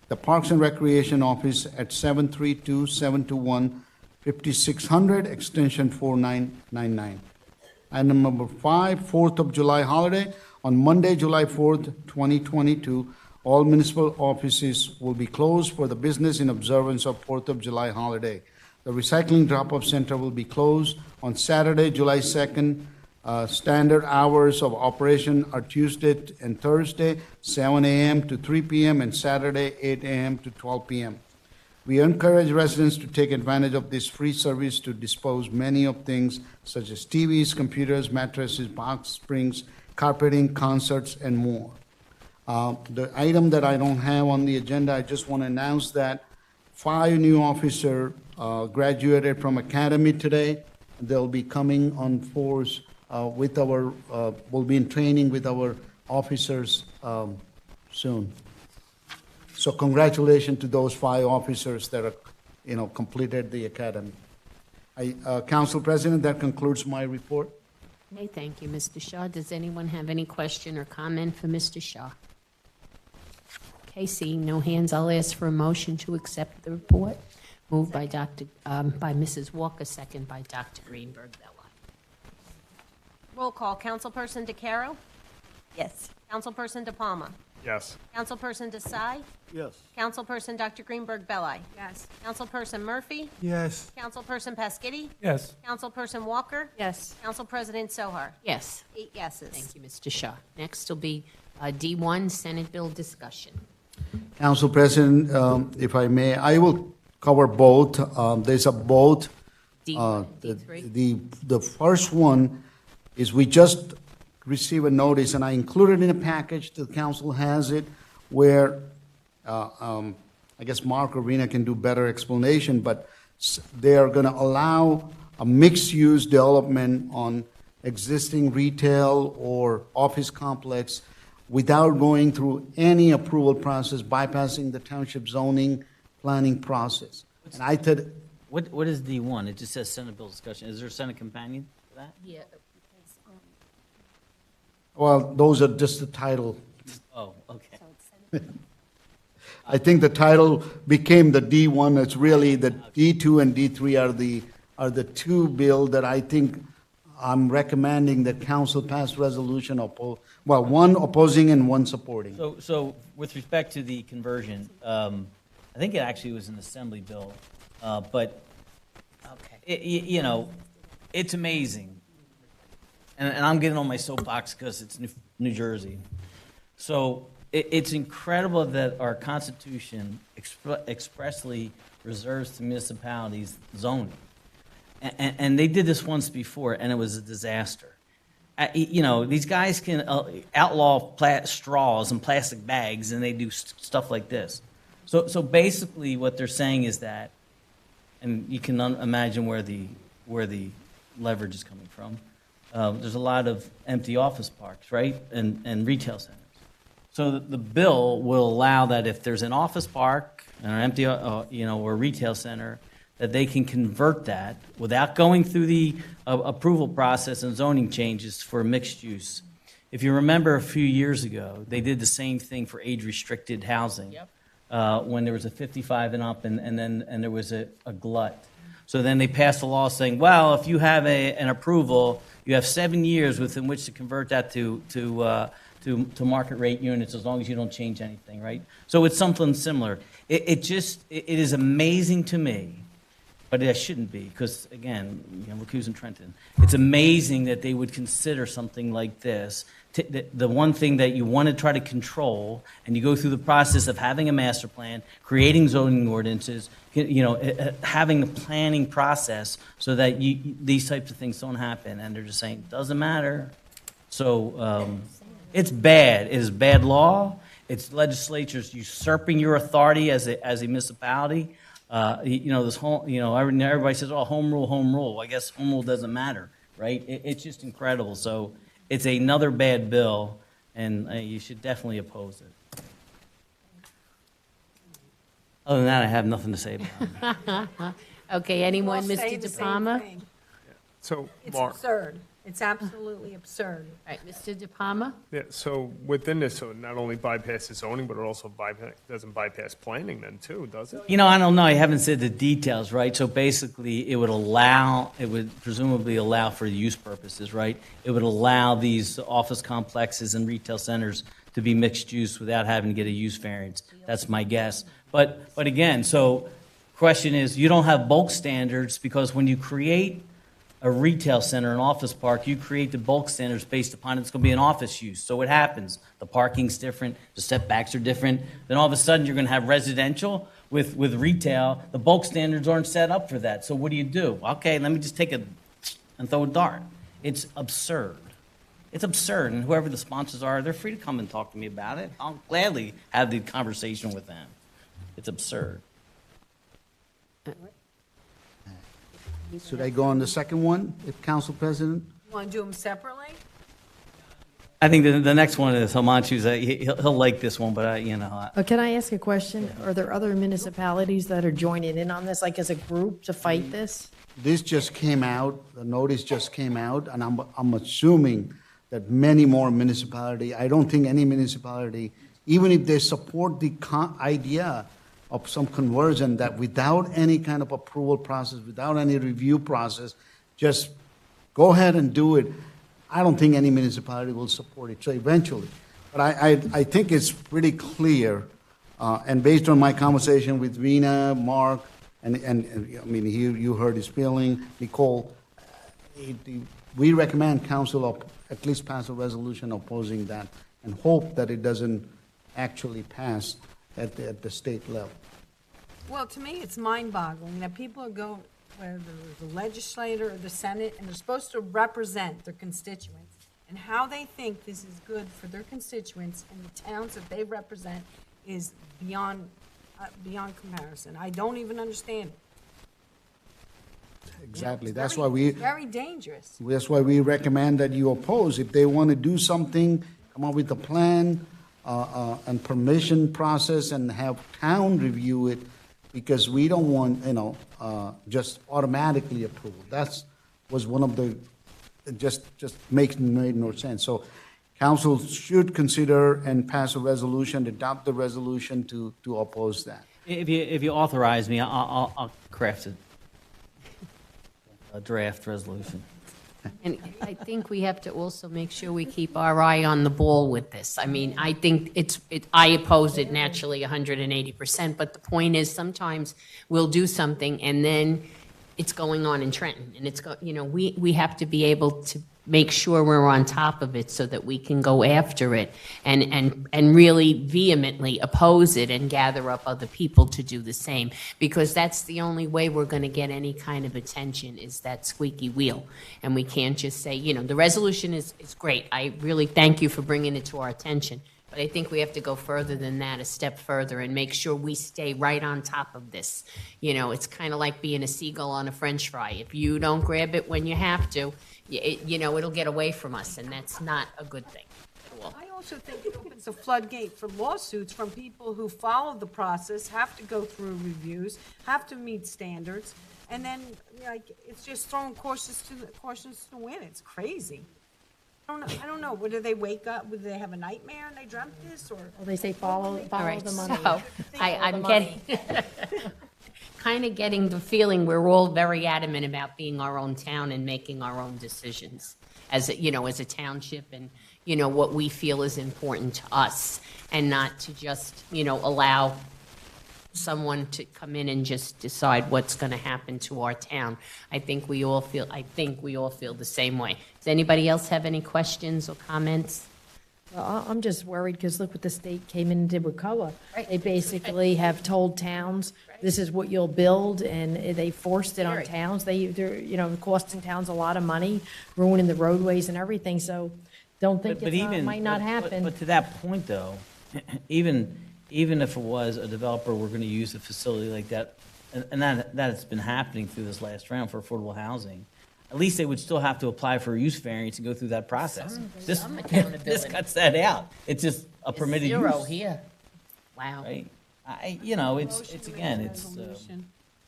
the Parks and Recreation Office at 732-721-5600, extension 4999. Item number 5, 4th of July holiday. On Monday, July 4th, 2022, all municipal offices will be closed for the business in observance of 4th of July holiday. The recycling drop-off center will be closed on Saturday, July 2nd. Standard hours of operation are Tuesday and Thursday, 7 a.m. to 3 p.m., and Saturday, 8 a.m. to 12 p.m. We encourage residents to take advantage of this free service to dispose many of things such as TVs, computers, mattresses, box springs, carpeting, concerts, and more. The item that I don't have on the agenda, I just want to announce that 5 new officers graduated from academy today. They'll be coming on force with our, will be in training with our officers soon. So congratulations to those 5 officers that are, completed the academy. Council President, that concludes my report. Okay, thank you, Mr. Shaw. Does anyone have any question or comment for Mr. Shaw? Okay, seeing no hands, I'll ask for a motion to accept the report. Moved by by Mrs. Walker, second by Dr. Greenberg-Bella. Roll call. Councilperson DeCaro? Yes. Councilperson DePalma? Yes. Councilperson Desai? Yes. Councilperson Dr. Greenberg-Belli? Yes. Councilperson Murphy? Yes. Councilperson Pasquitti? Yes. Councilperson Walker? Yes. Council President Sohar? Yes. 8 yeses. Thank you, Mr. Shaw. Next will be D1, Senate Bill discussion. Council President, if I may, I will cover both. There's a both. D1, D3. The first one is we just received a notice, and I included in a package, the council has it, where I guess Mark or Rena can do better explanation, but they are going to allow a mixed-use development on existing retail or office complex without going through any approval process, bypassing the township zoning planning process. And I thought What is D1? It just says Senate bill discussion. Is there a Senate companion for that? Yeah. Well, those are just the title. Oh, okay. I think the title became the D1. It's really the D2 and D3 are the two bill that I think I'm recommending that council pass resolution one opposing and one supporting. So with respect to the conversion, I think it actually was an assembly bill, but it's amazing. And I'm getting on my soapbox because it's New Jersey. So it's incredible that our Constitution expressly reserves to municipalities zoning. And they did this once before, and it was a disaster. These guys can outlaw straws and plastic bags, and they do stuff like this. So basically what they're saying is that, and you can imagine where the leverage is coming from. There's a lot of empty office parks, right, and retail centers. So the bill will allow that if there's an office park and an empty, or retail center, that they can convert that without going through the approval process and zoning changes for mixed use. If you remember a few years ago, they did the same thing for age-restricted housing. Yep. When there was a 55 and up, and there was a glut. So then they passed a law saying, well, if you have an approval, you have 7 years within which to convert that to market rate units, as long as you don't change anything, right? So it's something similar. It is amazing to me, but it shouldn't be, because again, we're accusing Trenton. It's amazing that they would consider something like this. The one thing that you want to try to control, and you go through the process of having a master plan, creating zoning ordinances, having the planning process so that these types of things don't happen, and they're just saying, doesn't matter. So it's bad. It is bad law. It's legislatures usurping your authority as a municipality. This whole, everybody says, oh, home rule, home rule. I guess home rule doesn't matter, right? It's just incredible. So it's another bad bill, and you should definitely oppose it. Other than that, I have nothing to say about it. Okay, anyone, All say Mr. the same DePalma? thing. So, It's Mark, absurd. It's absolutely absurd. All right, Mr. DePalma? yeah, so within this, so it not only bypasses zoning, but it also doesn't bypass planning then too, does it? I don't know. I haven't said the details, right? So basically, it would presumably allow for use purposes, right? It would allow these office complexes and retail centers to be mixed use without having to get a use variance. That's my guess. But again, so question is, you don't have bulk standards, because when you create a retail center, an office park, you create the bulk standards based upon it's going to be an office use. So what happens? The parking's different, the setbacks are different. Then all of a sudden you're going to have residential with retail. The bulk standards aren't set up for that. So what do? Okay, let me just take and throw a dart. It's absurd. It's absurd, and whoever the sponsors are, they're free to come and talk to me about it. I'll gladly have the conversation with them. It's absurd. Should I go on the second one, if Council President? You want to do them separately? I think the next one is Himanshu's. He'll like this one, but Can I ask a question? Are there other municipalities that are joining in on this, like as a group, to fight this? This just came out, the notice just came out, and I'm assuming that many more municipality, I don't think any municipality, even if they support the idea of some conversion, that without any kind of approval process, without any review process, just go ahead and do it. I don't think any municipality will support it, so eventually. But I think it's pretty clear, and based on my conversation with Rena, Mark, and I mean, you heard his feeling, Nicole, we recommend council at least pass a resolution opposing that, and hope that it doesn't actually pass at the state level. Well, to me, it's mind-boggling that people are going, whether the legislator or the Senate, and they're supposed to represent their constituents, and how they think this is good for their constituents and the towns that they represent is beyond comparison. I don't even understand it. Exactly. It's That's very- why we. it's very dangerous. That's why we recommend that you oppose. If they want to do something, come up with a plan and permission process and have town review it, because we don't want, just automatically approval. Was one of the, just made no sense. So council should consider and pass a resolution, adopt the resolution to oppose that. If you authorize me, I'll craft a draft resolution. And I think we have to also make sure we keep our eye on the ball with this. I mean, I think I oppose it naturally 180%, but the point is sometimes we'll do something and then it's going on in Trenton. And we have to be able to make sure we're on top of it so that we can go after it and really vehemently oppose it and gather up other people to do the same. Because that's the only way we're going to get any kind of attention is that squeaky wheel. And we can't just say, the resolution is great. I really thank you for bringing it to our attention. But I think we have to go further than that, a step further, and make sure we stay right on top of this. It's kind of like being a seagull on a French fry. If you don't grab it when you have to, it'll get away from us, and that's not a good thing at all. I also think it opens a floodgate for lawsuits from people who follow the process, have to go through reviews, have to meet standards, and then, it's just throwing cautions to the wind. It's crazy. I don't know. Do they wake up? Would they have a nightmare and they dreamt this, or? Well, they say follow All right, the money. so I'm getting, kind of getting the feeling we're all very adamant about being our own town and making our own decisions as a township and, what we feel is important to us and not to just, allow someone to come in and just decide what's going to happen to our town. I think we all feel the same way. Does anybody else have any questions or comments? Well, I'm just worried because look what the state came in and did with COA. Right. They basically have told towns, this is what you'll build, and they forced it on Right. towns. They're costing towns a lot of money, ruining the roadways and everything, so don't think it might not happen. But to that point, though, even if it was a developer, we're going to use a facility like that, and that has been happening through this last round for affordable housing, at least they would still have to apply for a use variance and go through that process. This cuts that out. It's just a permitted use. Zero here. Wow. Right? It's again, it's.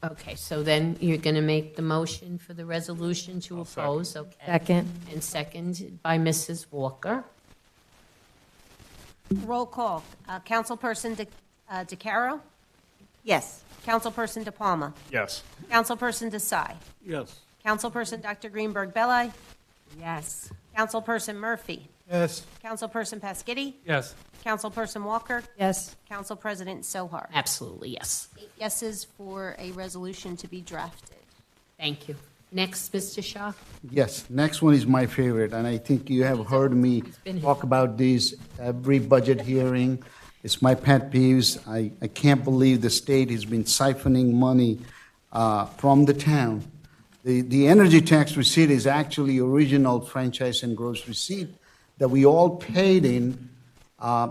Okay, so then you're going to make the motion for the resolution to oppose, okay? Second. And seconded by Mrs. Walker. Roll call. Councilperson DeCaro? Yes. Councilperson DePalma? Yes. Councilperson Desai? Yes. Councilperson Dr. Greenberg Belli? Yes. Councilperson Murphy? Yes. Councilperson Pasquitti? Yes. Councilperson Walker? Yes. Council President Sohar? Absolutely, yes. 8 yeses for a resolution to be drafted. Thank you. Next, Mr. Shaw. Yes, next one is my favorite, and I think you have heard me been talk about these every budget hearing. It's my pet peeves. I can't believe the state has been siphoning money from the town. The energy tax receipt is actually original franchise and gross receipt that we all paid in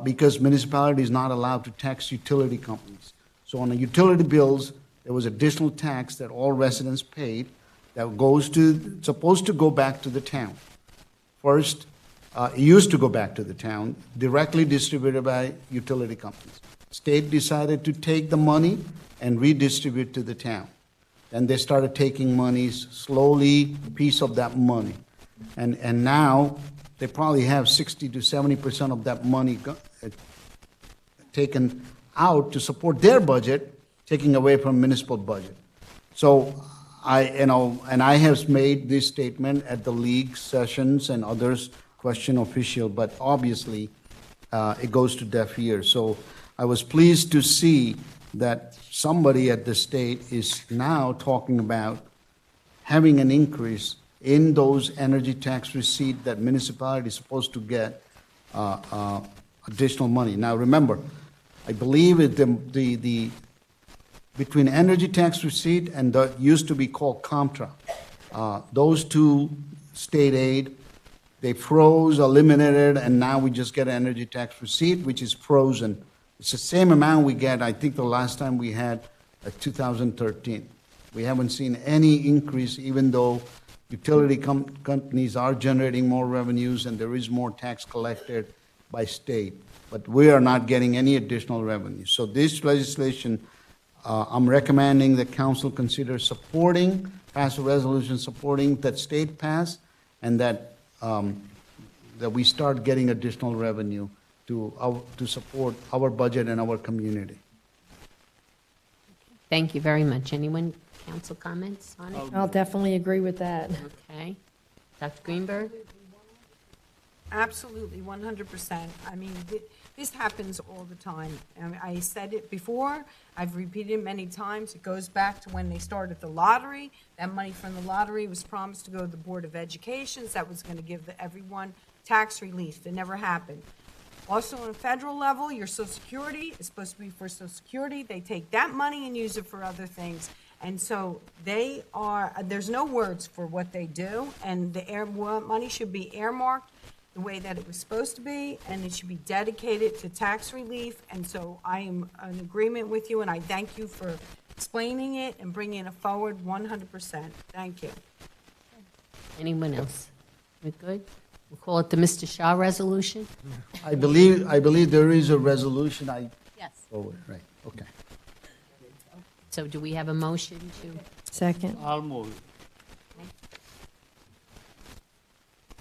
because municipality is not allowed to tax utility companies. So on the utility bills, there was additional tax that all residents paid that supposed to go back to the town. First, it used to go back to the town, directly distributed by utility companies. State decided to take the money and redistribute to the town. Then they started taking monies, slowly, a piece of that money. And now, they probably have 60 to 70% of that money taken out to support their budget, taking away from municipal budget. So I have made this statement at the league sessions and others question official, but obviously it goes to deaf ears. So I was pleased to see that somebody at the state is now talking about having an increase in those energy tax receipts that municipality is supposed to get additional money. Now remember, I believe the between energy tax receipt and the used to be called Comtra, those two state aid, they froze, eliminated, and now we just get an energy tax receipt, which is frozen. It's the same amount we get, I think the last time we had, 2013. We haven't seen any increase, even though utility companies are generating more revenues and there is more tax collected by state. But we are not getting any additional revenue. So this legislation I'm recommending the council consider pass a resolution supporting that state pass, and that we start getting additional revenue to support our budget and our community. Thank you very much. Anyone, council comments on it? I'll definitely agree with that. Okay. Dr. Greenberg? Absolutely, 100%. I mean, this happens all the time. I said it before, I've repeated it many times. It goes back to when they started the lottery. That money from the lottery was promised to go to the Board of Education. That was going to give everyone tax relief. It never happened. Also, on a federal level, your Social Security is supposed to be for Social Security. They take that money and use it for other things. And so there's no words for what they do, and the money should be earmarked the way that it was supposed to be, and it should be dedicated to tax relief. And so I am in agreement with you, and I thank you for explaining it and bringing it forward 100%. Thank you. Anyone else? We're good? We'll call it the Mr. Shaw resolution? I believe there is a resolution. Yes. Right, okay. So do we have a motion to? Second. I'll move.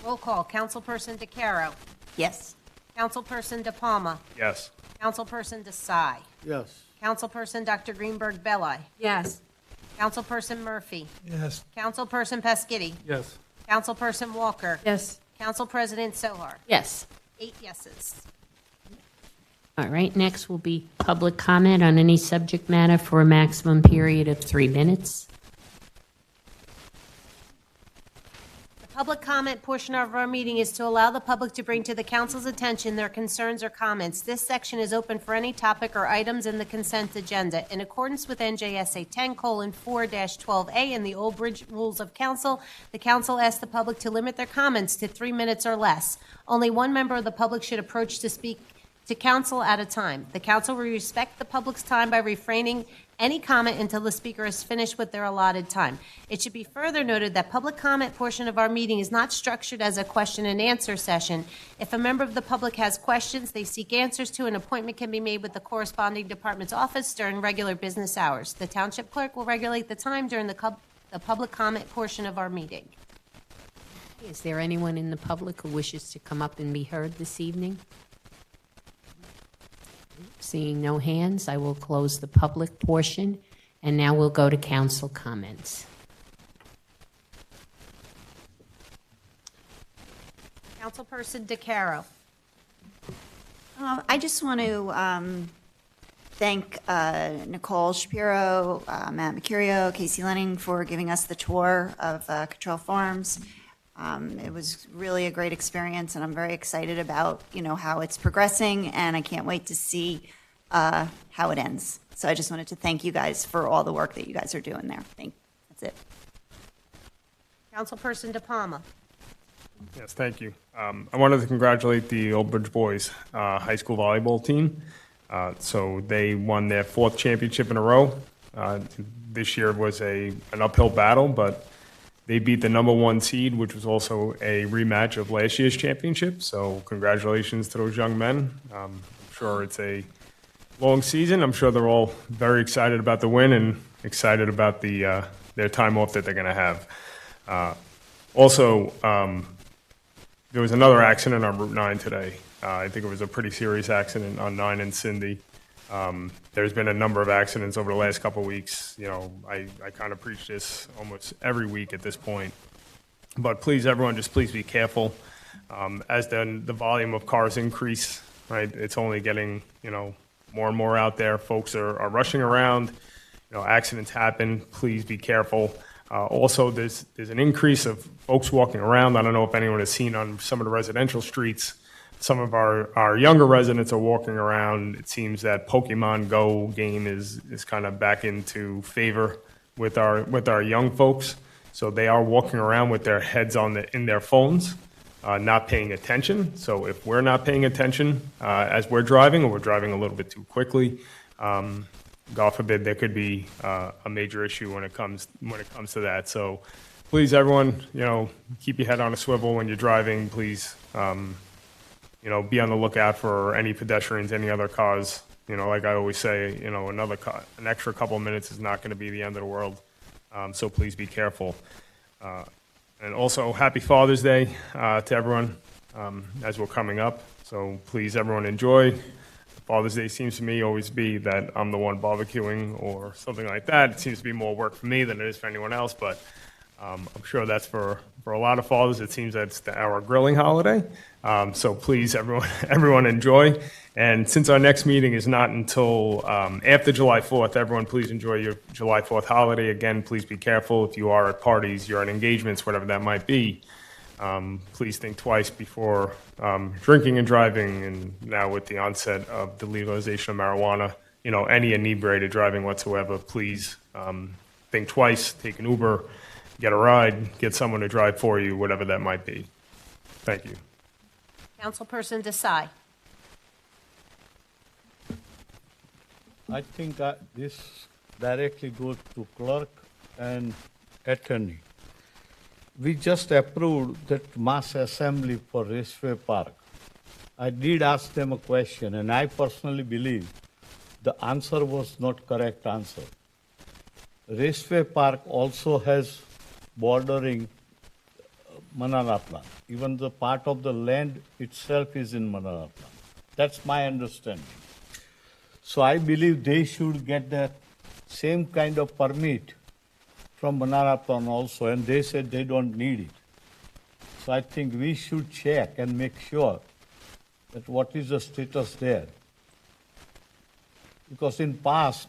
Roll call. Councilperson DeCaro. Yes. Councilperson DePalma. Yes. Councilperson Desai. Yes. Councilperson Dr. Greenberg Belli. Yes. Councilperson Murphy. Yes. Councilperson Pescitti. Yes. Councilperson Walker. Yes. Council President Sohar. Yes. 8 yeses. All right, next will be public comment on any subject matter for a maximum period of 3 minutes. The public comment portion of our meeting is to allow the public to bring to the council's attention their concerns or comments. This section is open for any topic or items in the consent agenda. In accordance with NJSA 10:4-12A and the Albridge Rules of Council, the council asks the public to limit their comments to 3 minutes or less. Only one member of the public should approach to speak to council at a time. The council will respect the public's time by refraining any comment until the speaker is finished with their allotted time. It should be further noted that public comment portion of our meeting is not structured as a question and answer session. If a member of the public has questions they seek answers to, an appointment can be made with the corresponding department's office during regular business hours. The Township Clerk will regulate the time during the public comment portion of our meeting. Is there anyone in the public who wishes to come up and be heard this evening? Seeing no hands, I will close the public portion, and now we'll go to council comments. Councilperson DeCaro. I just want to thank Nicole Shapiro, Matt Mercurio, Casey Lenning for giving us the tour of Cottrell Farms. It was really a great experience, and I'm very excited about, how it's progressing, and I can't wait to see how it ends. So I just wanted to thank you guys for all the work that you guys are doing there. That's it. Councilperson DePalma. Yes, thank you. I wanted to congratulate the Albridge boys high school volleyball team. So they won their 4th championship in a row. This year was an uphill battle, but they beat the #1 seed, which was also a rematch of last year's championship. So congratulations to those young men. I'm sure it's a long season. I'm sure they're all very excited about the win and excited about their time off that they're going to have. Also, there was another accident on Route 9 today. I think it was a pretty serious accident on 9 and Cindy. There's been a number of accidents over the last couple of weeks. I kind of preach this almost every week at this point. But please, everyone, just please be careful. As the volume of cars increase, right, it's only getting, more and more out there. Folks are rushing around. Accidents happen. Please be careful. Also, there's an increase of folks walking around. I don't know if anyone has seen on some of the residential streets. Some of our younger residents are walking around. It seems that Pokemon Go game is kind of back into favor with our young folks. So they are walking around with their heads in their phones, not paying attention. So if we're not paying attention as we're driving, or we're driving a little bit too quickly, God forbid, there could be a major issue when it comes to that. So please, everyone, keep your head on a swivel when you're driving. Please, be on the lookout for any pedestrians, any other cars. Like I always say, an extra couple of minutes is not going to be the end of the world. So please be careful. And also, happy Father's Day to everyone as we're coming up. So please, everyone, enjoy. Father's Day seems to me always be that I'm the one barbecuing or something like that. It seems to be more work for me than it is for anyone else, but I'm sure that's for a lot of fathers. It seems that's our grilling holiday. So please, everyone enjoy. And since our next meeting is not until after July 4th, everyone please enjoy your July 4th holiday. Again, please be careful if you are at parties, you're at engagements, whatever that might be. Please think twice before drinking and driving. And now with the onset of the legalization of marijuana, any inebriated driving whatsoever, please think twice, take an Uber, get a ride, get someone to drive for you, whatever that might be. Thank you. Councilperson Desai. I think this directly goes to clerk and attorney. We just approved that mass assembly for Raceway Park. I did ask them a question, and I personally believe the answer was not correct answer. Raceway Park also has bordering Manara Plan. Even the part of the land itself is in Manara Plan. That's my understanding. So I believe they should get that same kind of permit from Manara Plan also, and they said they don't need it. So I think we should check and make sure that what is the status there. Because in past,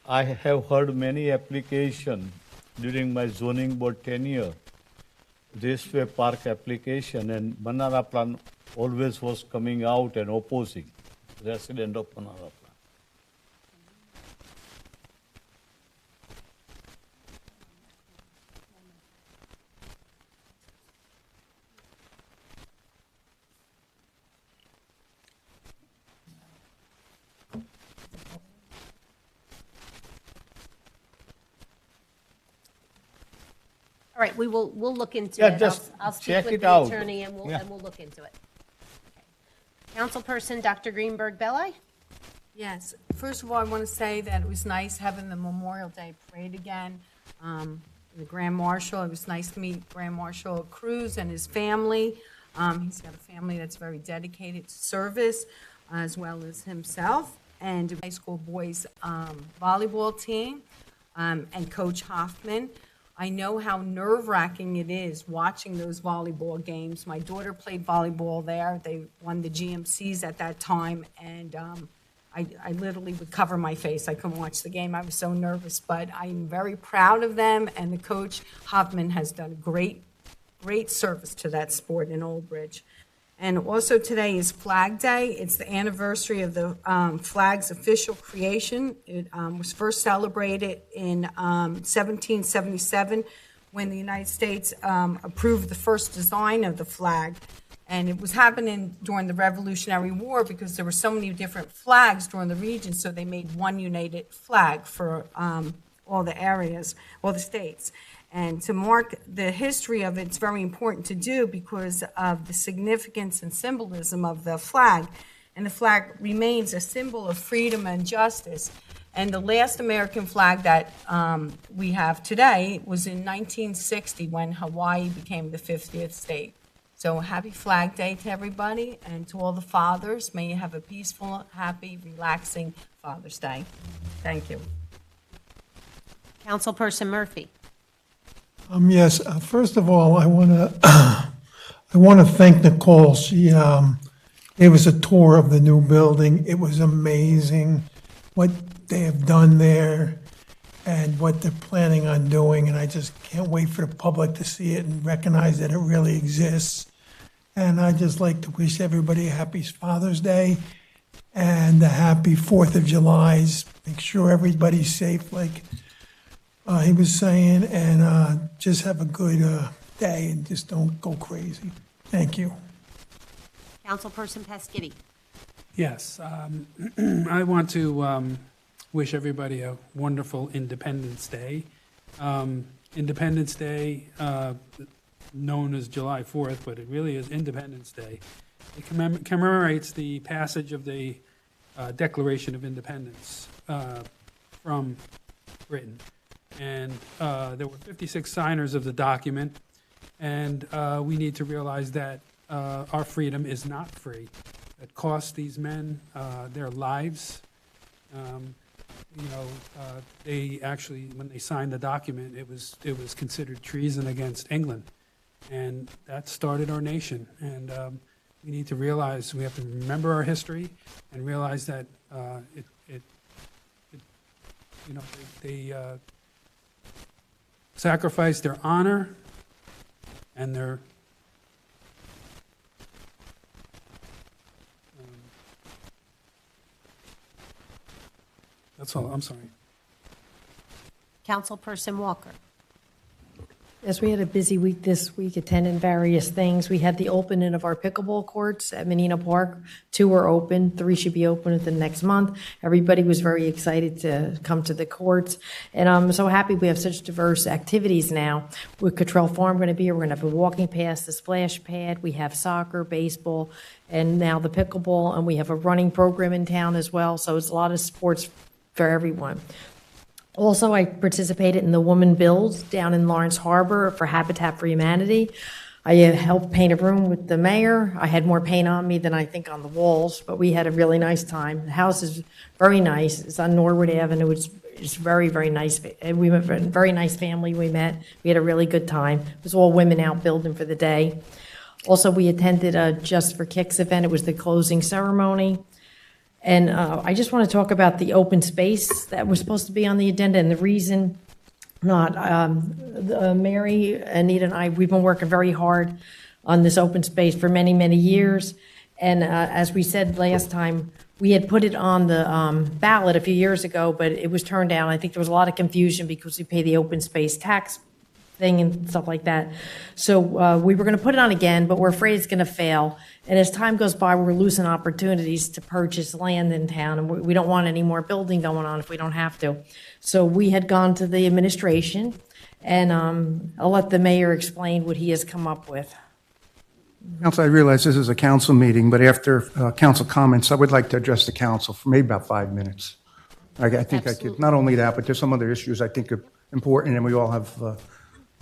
I have heard many applications during my zoning board tenure, Raceway Park application, and Manara Plan always was coming out and opposing resident of Manara Plan. All right, we'll look into Yeah, it. just I'll speak check with it the out. attorney and Yeah. we'll look into it. Okay. Councilperson Dr. Greenberg-Belli? Yes, first of all, I want to say that it was nice having the Memorial Day Parade again. The Grand Marshal, it was nice to meet Grand Marshal Cruz and his family. He's got a family that's very dedicated to service, as well as himself, and the high school boys volleyball team, and Coach Hoffman. I know how nerve-wracking it is watching those volleyball games. My daughter played volleyball there. They won the GMCs at that time, and I literally would cover my face. I couldn't watch the game. I was so nervous, but I'm very proud of them, and the coach, Hoffman, has done great service to that sport in Oldbridge. And also today is Flag Day. It's the anniversary of the flag's official creation. It was first celebrated in 1777 when the United States approved the first design of the flag. And it was happening during the Revolutionary War because there were so many different flags during the region, so they made one united flag for all the areas, all the states. And to mark the history of it, it's very important to do because of the significance and symbolism of the flag. And the flag remains a symbol of freedom and justice. And the last American flag that we have today was in 1960 when Hawaii became the 50th state. So happy Flag Day to everybody, and to all the fathers. May you have a peaceful, happy, relaxing Father's Day. Thank you. Councilperson Murphy. Yes, first of all, I want to thank Nicole. She gave us a tour of the new building. It was amazing what they have done there and what they're planning on doing, and I just can't wait for the public to see it and recognize that it really exists. And I'd just like to wish everybody a happy Father's Day and a happy 4th of July. Make sure everybody's safe, like he was saying, and just have a good day and just don't go crazy. Thank you. Councilperson Pasquini. Yes, I want to wish everybody a wonderful Independence Day. Independence Day, known as July 4th, but it really is Independence Day. It commemorates the passage of the Declaration of Independence from Britain. And there were 56 signers of the document, and we need to realize that our freedom is not free. It cost these men their lives. They actually, when they signed the document, it was considered treason against England, and that started our nation. And we need to realize, we have to remember our history and realize that they sacrificed their honor and their that's all. I'm sorry. Councilperson Walker. Yes, we had a busy week this week, attending various things. We had the opening of our pickleball courts at Menina Park. 2 were open, 3 should be open within the next month. Everybody was very excited to come to the courts. And I'm so happy we have such diverse activities now. With Cottrell Farm going to be here, we're going to have a walking path, the splash pad. We have soccer, baseball, and now the pickleball. And we have a running program in town as well. So it's a lot of sports for everyone. Also, I participated in the Woman Builds down in Lawrence Harbor for Habitat for Humanity. I helped paint a room with the mayor. I had more paint on me than I think on the walls, but we had a really nice time. The house is very nice. It's on Norwood Avenue. It's very, very nice. And we met a very nice family we met. We had a really good time. It was all women out building for the day. Also, we attended a Just for Kicks event. It was the closing ceremony. And I just want to talk about the open space that was supposed to be on the agenda, and the reason not. Mary, Anita, and I, we've been working very hard on this open space for many, many years. And as we said last time, we had put it on the ballot a few years ago, but it was turned down. I think there was a lot of confusion because we pay the open space tax thing and stuff like that. So we were going to put it on again, but we're afraid it's going to fail. And as time goes by, we're losing opportunities to purchase land in town, and we don't want any more building going on if we don't have to. So we had gone to the administration, and I'll let the mayor explain what he has come up with. Council, I realize this is a council meeting, but after council comments, I would like to address the council for maybe about 5 minutes. I think I could, not only that, but there's some other issues I think are important, and we all have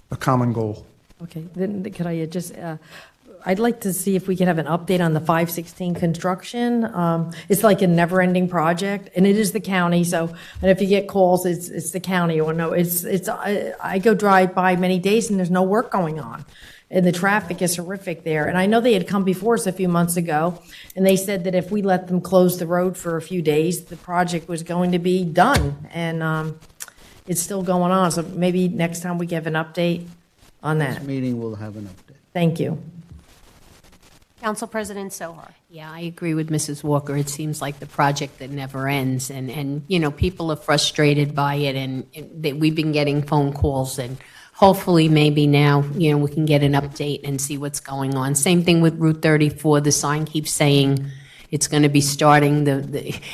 a common goal. Okay, then could I just, I'd like to see if we could have an update on the 516 construction. It's like a never-ending project, and it is the county, so, and if you get calls, it's the county, or no, I go drive by many days and there's no work going on. And the traffic is horrific there. And I know they had come before us a few months ago, and they said that if we let them close the road for a few days, the project was going to be done. And it's still going on, so maybe next time we give an update on that. This meeting will have an update. Thank you. Council President Sohar. Yeah, I agree with Mrs. Walker. It seems like the project that never ends, and you know, people are frustrated by it, and we've been getting phone calls, and hopefully maybe now, you know, we can get an update and see what's going on. Same thing with Route 34. The sign keeps saying it's going to be starting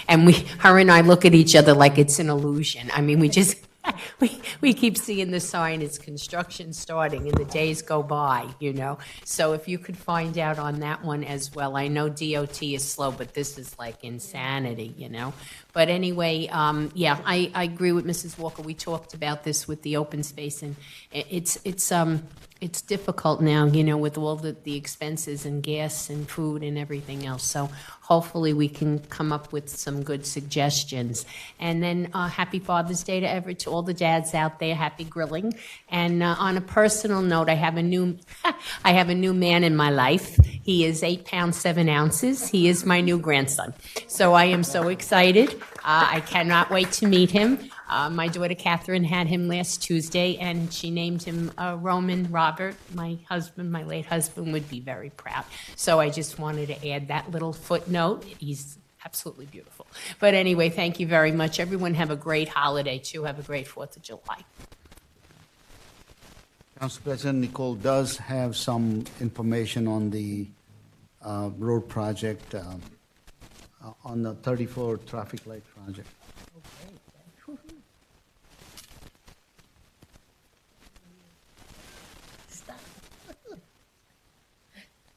and her and I look at each other like it's an illusion. I mean, we keep seeing the sign, it's construction starting, and the days go by, you know. So if you could find out on that one as well. I know DOT is slow, but this is like insanity, you know. But anyway, yeah, I agree with Mrs. Walker. We talked about this with the open space, and it's difficult now, you know, with all the expenses and gas and food and everything else. So hopefully we can come up with some good suggestions. And then happy Father's Day to all the dads out there. Happy grilling. And on a personal note, I have a new man in my life. He is 8 pounds 7 ounces. He is my new grandson. So I am so excited. I cannot wait to meet him. My daughter Catherine had him last Tuesday, and she named him Roman Robert. My husband, my late husband, would be very proud. So I just wanted to add that little footnote. He's absolutely beautiful. But anyway, thank you very much. Everyone have a great holiday, too. Have a great 4th of July. Council President Nicole does have some information on the road project, on the 34 traffic light project.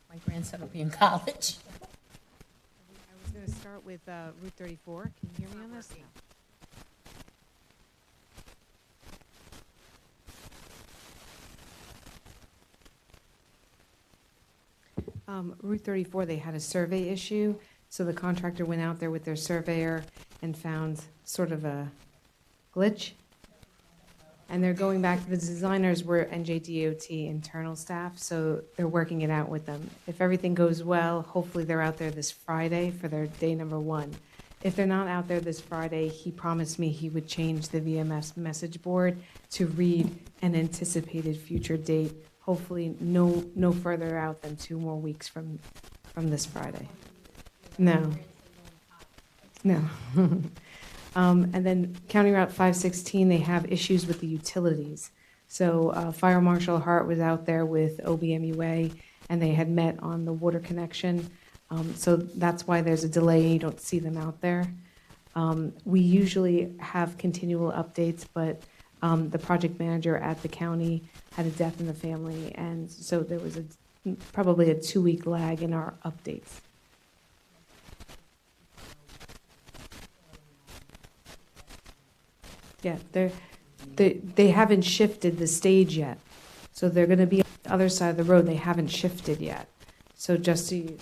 My grandson will be in college. start with Route 34. Can you hear me on this? Route 34, they had a survey issue, so the contractor went out there with their surveyor and found sort of a glitch. And they're going back, the designers were NJDOT internal staff, so they're working it out with them. If everything goes well, hopefully they're out there this Friday for their day number 1. If they're not out there this Friday, he promised me he would change the VMS message board to read an anticipated future date, hopefully no further out than 2 more weeks from this Friday. No. And then County Route 516, they have issues with the utilities. So Fire Marshal Hart was out there with OBMUA, and they had met on the water connection. So that's why there's a delay. You don't see them out there. We usually have continual updates, but the project manager at the county had a death in the family, and so there was probably a 2-week lag in our updates. Yeah, they haven't shifted the stage yet. So they're going to be on the other side of the road. They haven't shifted yet. So just so you...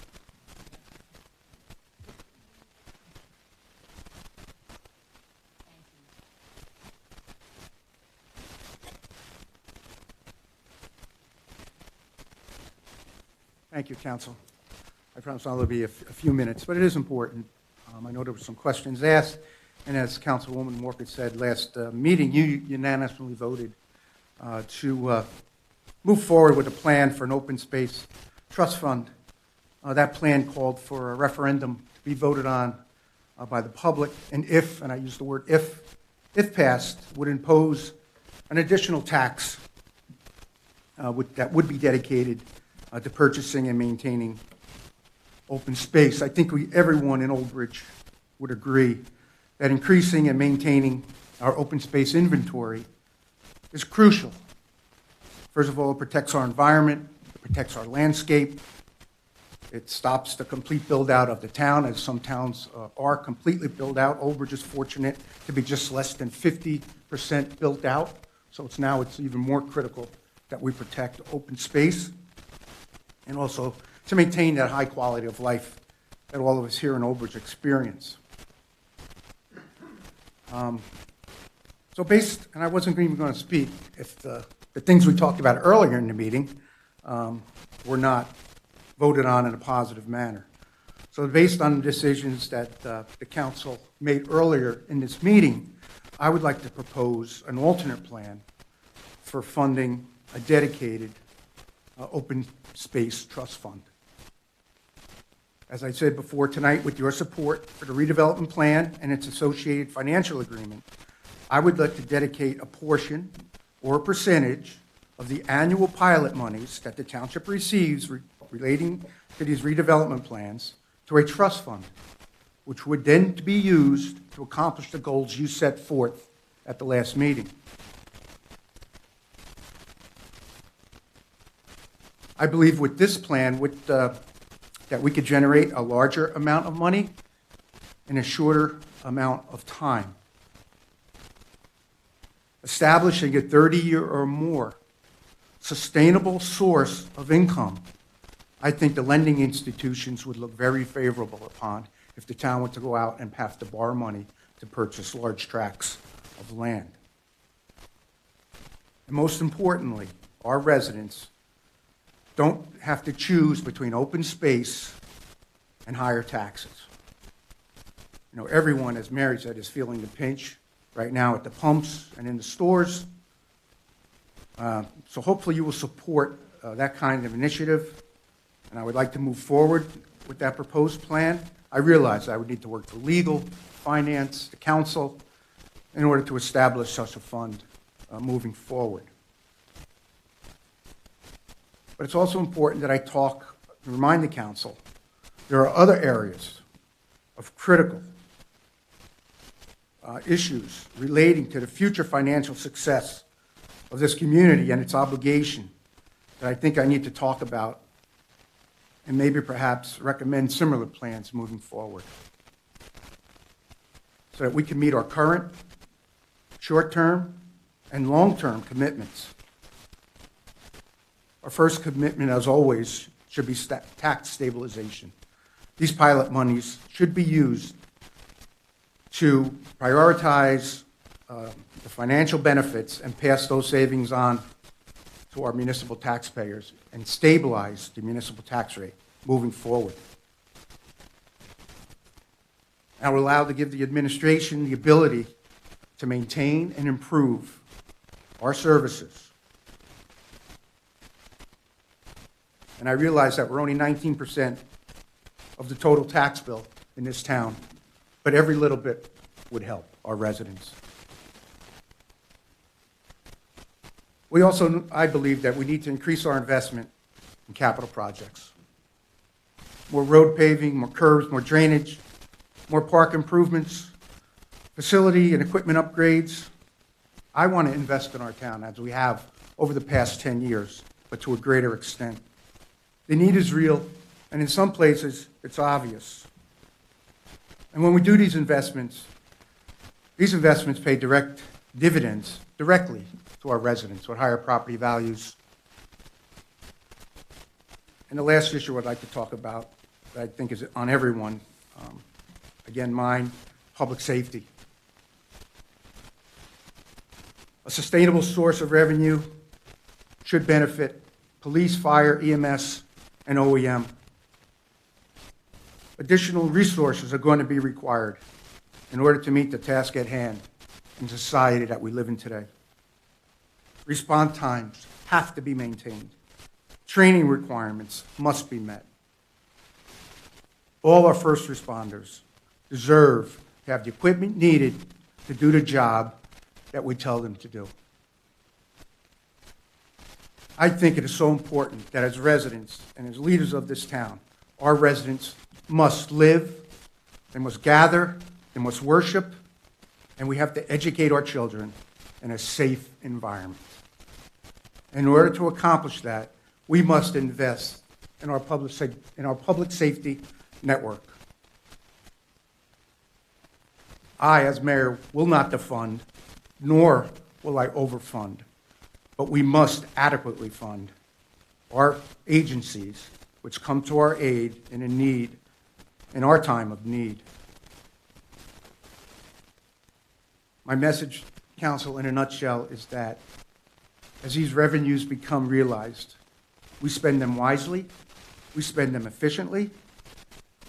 Thank you, Council. I promise I'll be a few minutes, but it is important. I know there were some questions asked, and as Councilwoman Walker said last meeting, you unanimously voted to move forward with a plan for an open space trust fund. That plan called for a referendum to be voted on by the public, and if, and I use the word if passed, would impose an additional tax that would be dedicated to purchasing and maintaining open space. I think everyone in Albridge would agree that increasing and maintaining our open space inventory is crucial. First of all, it protects our environment, it protects our landscape, it stops the complete build-out of the town, as some towns are completely built out. Albridge is fortunate to be just less than 50% built out, so it's even more critical that we protect open space, and also to maintain that high quality of life that all of us here in Albridge experience. So based, and I wasn't even going to speak if the things we talked about earlier in the meeting were not voted on in a positive manner. So based on the decisions that the council made earlier in this meeting, I would like to propose an alternate plan for funding a dedicated open space trust fund. As I said before tonight, with your support for the redevelopment plan and its associated financial agreement, I would like to dedicate a portion or a percentage of the annual pilot monies that the township receives relating to these redevelopment plans to a trust fund, which would then be used to accomplish the goals you set forth at the last meeting. I believe with this plan, that we could generate a larger amount of money in a shorter amount of time. Establishing a 30-year or more sustainable source of income, I think the lending institutions would look very favorable upon if the town were to go out and have to borrow money to purchase large tracts of land. And most importantly, our residents don't have to choose between open space and higher taxes. You know, everyone, as Mary said, is feeling the pinch right now at the pumps and in the stores. So hopefully you will support that kind of initiative, and I would like to move forward with that proposed plan. I realize I would need to work for legal, finance, the council, in order to establish such a fund moving forward. But it's also important that I remind the council, there are other areas of critical issues relating to the future financial success of this community and its obligation that I think I need to talk about and maybe perhaps recommend similar plans moving forward. so that we can meet our current, short-term, and long-term commitments. Our first commitment, as always, should be tax stabilization. These pilot monies should be used to prioritize the financial benefits and pass those savings on to our municipal taxpayers and stabilize the municipal tax rate moving forward. And we're allowed to give the administration the ability to maintain and improve our services. And I realize that we're only 19% of the total tax bill in this town, but every little bit would help our residents. We also, I believe, that we need to increase our investment in capital projects. More road paving, more curbs, more drainage, more park improvements, facility and equipment upgrades. I want to invest in our town, as we have over the past 10 years, but to a greater extent. The need is real, and in some places, it's obvious. And when we do these investments pay direct dividends directly to our residents with higher property values. And the last issue I'd like to talk about that I think is on everyone, again, mine, public safety. A sustainable source of revenue should benefit police, fire, EMS, and OEM. Additional resources are going to be required in order to meet the task at hand in society that we live in today. Response times have to be maintained. Training requirements must be met. All our first responders deserve to have the equipment needed to do the job that we tell them to do. I think it is so important that as residents and as leaders of this town, our residents must live, they must gather, they must worship, and we have to educate our children in a safe environment. In order to accomplish that, we must invest in our public safety network. I, as mayor, will not defund, nor will I overfund, but we must adequately fund our agencies which come to our aid in our time of need. My message, council, in a nutshell, is that as these revenues become realized, we spend them wisely, we spend them efficiently,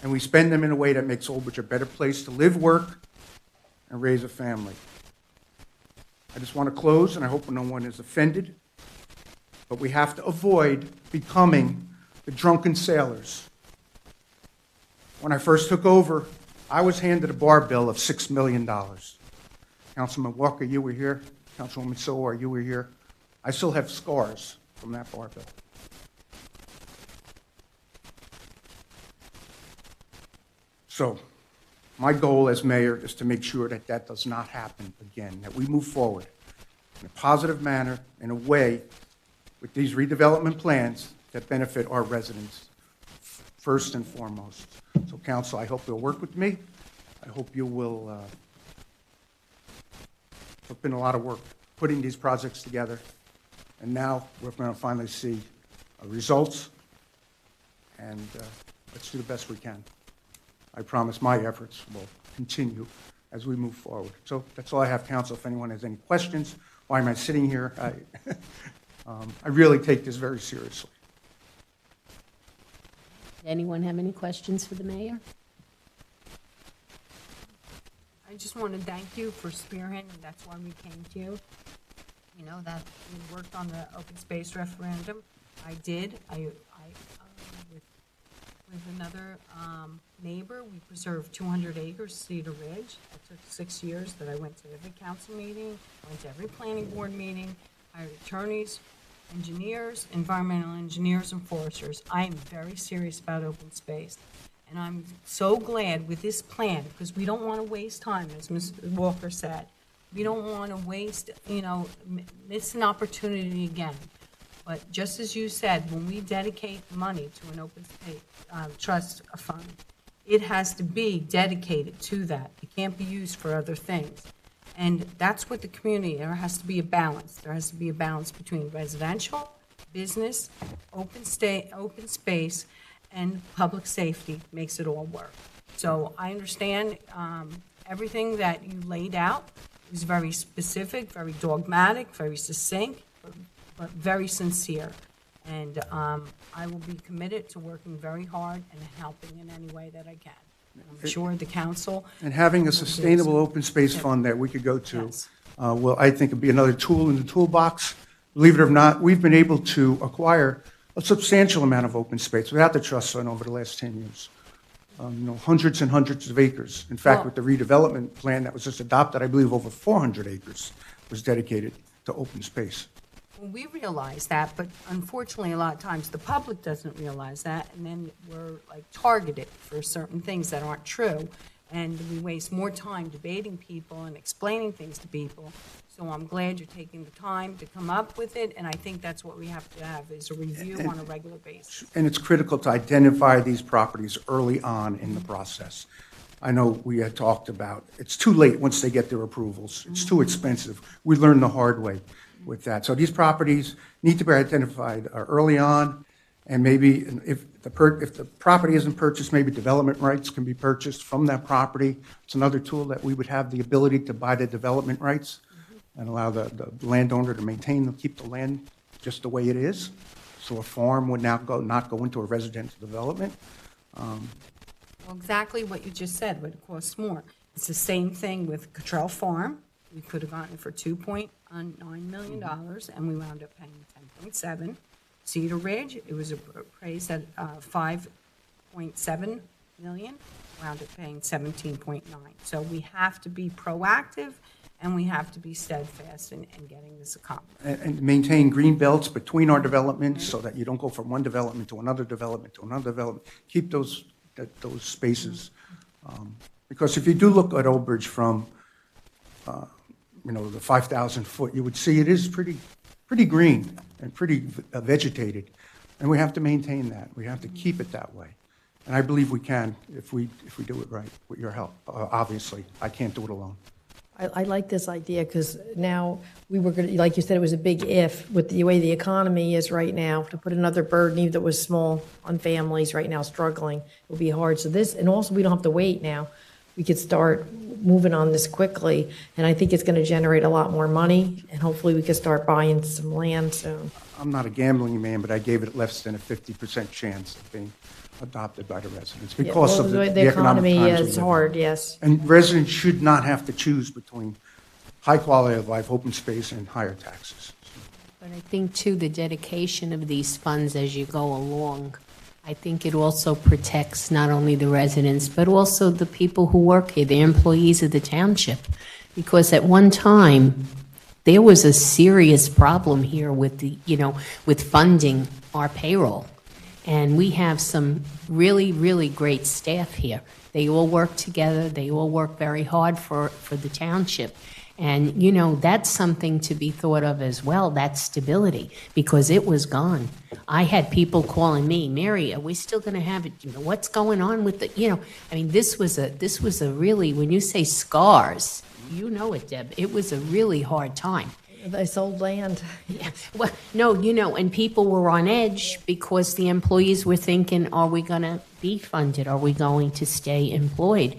and we spend them in a way that makes Albridge a better place to live, work, and raise a family. I just want to close, and I hope no one is offended, but we have to avoid becoming the drunken sailors. When I first took over, I was handed a bar bill of $6 million. Councilman Walker, you were here. Councilwoman Sowar, you were here. I still have scars from that bar bill. So, my goal as mayor is to make sure that that does not happen again, that we move forward in a positive manner, in a way, with these redevelopment plans that benefit our residents first and foremost. So, council, I hope you'll work with me. I hope you will put in a lot of work putting these projects together. And now we're going to finally see results, and let's do the best we can. I promise my efforts will continue as we move forward. So that's all I have, council. If anyone has any questions, why am I sitting here? I really take this very seriously. Anyone have any questions for the mayor? I just want to thank you for spearheading, that's why we came to you. You know, that we worked on the open space referendum. I did. With another neighbor, we preserved 200 acres, Cedar Ridge. It took 6 years that I went to every council meeting, went to every planning board meeting, hired attorneys, engineers, environmental engineers, and foresters. I am very serious about open space. And I'm so glad with this plan, because we don't want to waste time, as Ms. Walker said. We don't want to waste, miss an opportunity again. But just as you said, when we dedicate money to an open space trust fund, it has to be dedicated to that. It can't be used for other things. And that's what the community, there has to be a balance. There has to be a balance between residential, business, open space, and public safety makes it all work. So I understand everything that you laid out is very specific, very dogmatic, very succinct, but very sincere. And I will be committed to working very hard and helping in any way that I can. I'm sure the council. And having a sustainable open space fund that we could go to, Yes. will, I think, be another tool in the toolbox. Believe it or not, we've been able to acquire a substantial amount of open space without the trust fund over the last 10 years. Hundreds and hundreds of acres. In fact, with the redevelopment plan that was just adopted, I believe over 400 acres was dedicated to open space. Well, we realize that, but unfortunately, a lot of times the public doesn't realize that, and then we're like targeted for certain things that aren't true, and we waste more time debating people and explaining things to people. So I'm glad you're taking the time to come up with it, and I think that's what we have to have, is a review on a regular basis. And it's critical to identify these properties early on in the process. I know we had talked about, it's too late once they get their approvals. It's too expensive. We learned the hard way with that. So these properties need to be identified early on, and maybe if the property isn't purchased, maybe development rights can be purchased from that property. It's another tool that we would have the ability to buy the development rights and allow the landowner to maintain, keep the land just the way it is. So a farm would not go into a residential development. Well, exactly what you just said, but it costs more. It's the same thing with Cottrell Farm. We could have gotten it for $2.9 million, and we wound up paying 10.7. Cedar Ridge, it was appraised at 5.7 million, wound up paying 17.9. So we have to be proactive, and we have to be steadfast in getting this accomplished. And maintain green belts between our developments so that you don't go from one development to another development to another development. Keep those spaces. Because if you do look at Albridge from the 5,000 foot, you would see it is pretty green and pretty vegetated, and we have to maintain that. We have to keep it that way, and I believe we can if we do it right with your help. Obviously, I can't do it alone. I like this idea because now we were going to, like you said, it was a big if with the way the economy is right now. To put another burden, even if it was small, on families right now struggling, it will be hard. So this, and also we don't have to wait now. We could start moving on this quickly, and I think it's going to generate a lot more money, and hopefully we can start buying some land soon. I'm not a gambling man, but I gave it less than a 50% chance of being adopted by the residents because of the economic economy times we is live in. hard, yes. And residents should not have to choose between high quality of life, open space, and higher taxes. But I think, too, the dedication of these funds as you go along, I think it also protects not only the residents, but also the people who work here, the employees of the township. Because at one time, there was a serious problem here with with funding our payroll. And we have some really, really great staff here. They all work together. They all work very hard for the township. And, that's something to be thought of as well, that stability, because it was gone. I had people calling me, Mary, are we still going to have it? What's going on with this was a really, when you say scars, you know it, Deb, it was a really hard time. They sold land. Yeah. Well, no, and people were on edge because the employees were thinking, are we going to be funded? Are we going to stay employed?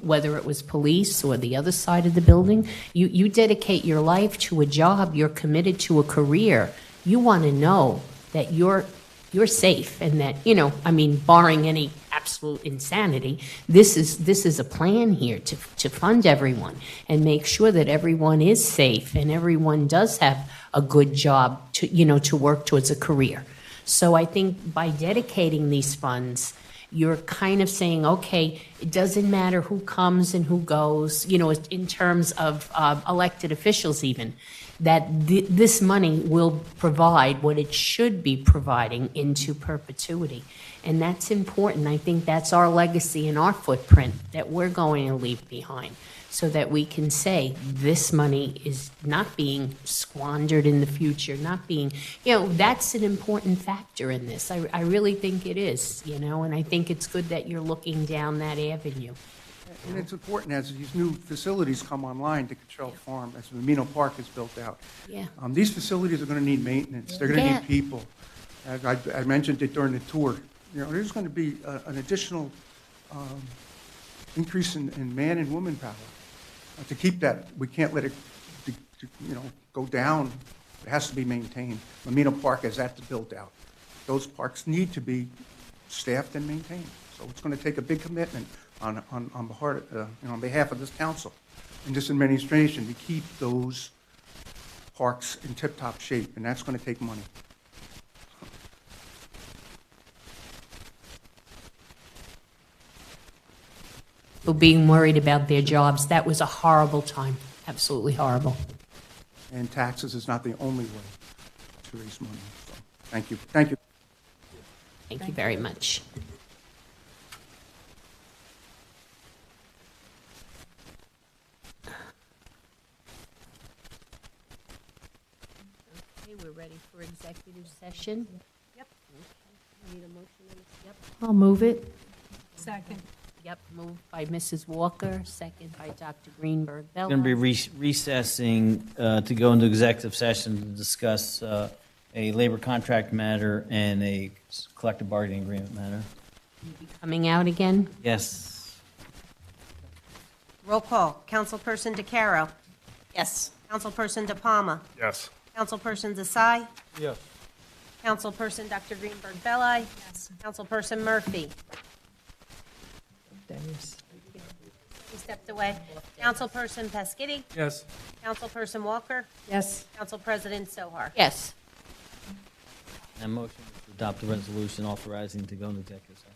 Whether it was police or the other side of the building, you dedicate your life to a job, you're committed to a career. You want to know that you're safe and that, barring any absolute insanity, this is a plan here to fund everyone and make sure that everyone is safe and everyone does have a good job to work towards a career. So I think by dedicating these funds, you're kind of saying, okay, it doesn't matter who comes and who goes, in terms of elected officials even, that this money will provide what it should be providing into perpetuity. And that's important. I think that's our legacy and our footprint that we're going to leave behind, so that we can say this money is not being squandered in the future, not being, that's an important factor in this. I really think it is, and I think it's good that you're looking down that avenue. And it's important as these new facilities come online to Cottrell Farm, as Mimino Park is built out. Yeah. These facilities are going to need maintenance. They're going to Yeah. need people. As I mentioned it during the tour. There's going to be an additional increase in man and woman power. To keep that, we can't let it, go down. It has to be maintained. Mimino Park has that to build out. Those parks need to be staffed and maintained. So it's going to take a big commitment on behalf of this council and this administration to keep those parks in tip-top shape, and that's going to take money. People being worried about their jobs, that was a horrible time, absolutely horrible. And taxes is not the only way to raise money. So, thank you. Thank you. Thank you very much. Okay, we're ready for executive session. Yep. Okay. Need a motion on this? Yep. I'll move it. Second. Yep, moved by Mrs. Walker, second by Dr. Greenberg. We're going to be recessing to go into executive session to discuss a labor contract matter and a collective bargaining agreement matter. Coming out again? Yes. Roll call. Councilperson DeCaro. Yes. Councilperson De Palma. Yes. Councilperson Desai. Yes. Councilperson Dr. Greenberg Belli. Yes. Councilperson Murphy. He stepped away. Councilperson Pescitti. Yes. Councilperson Walker. Yes. Council President Sohar. Yes. And motion to adopt a resolution authorizing to go into executive session.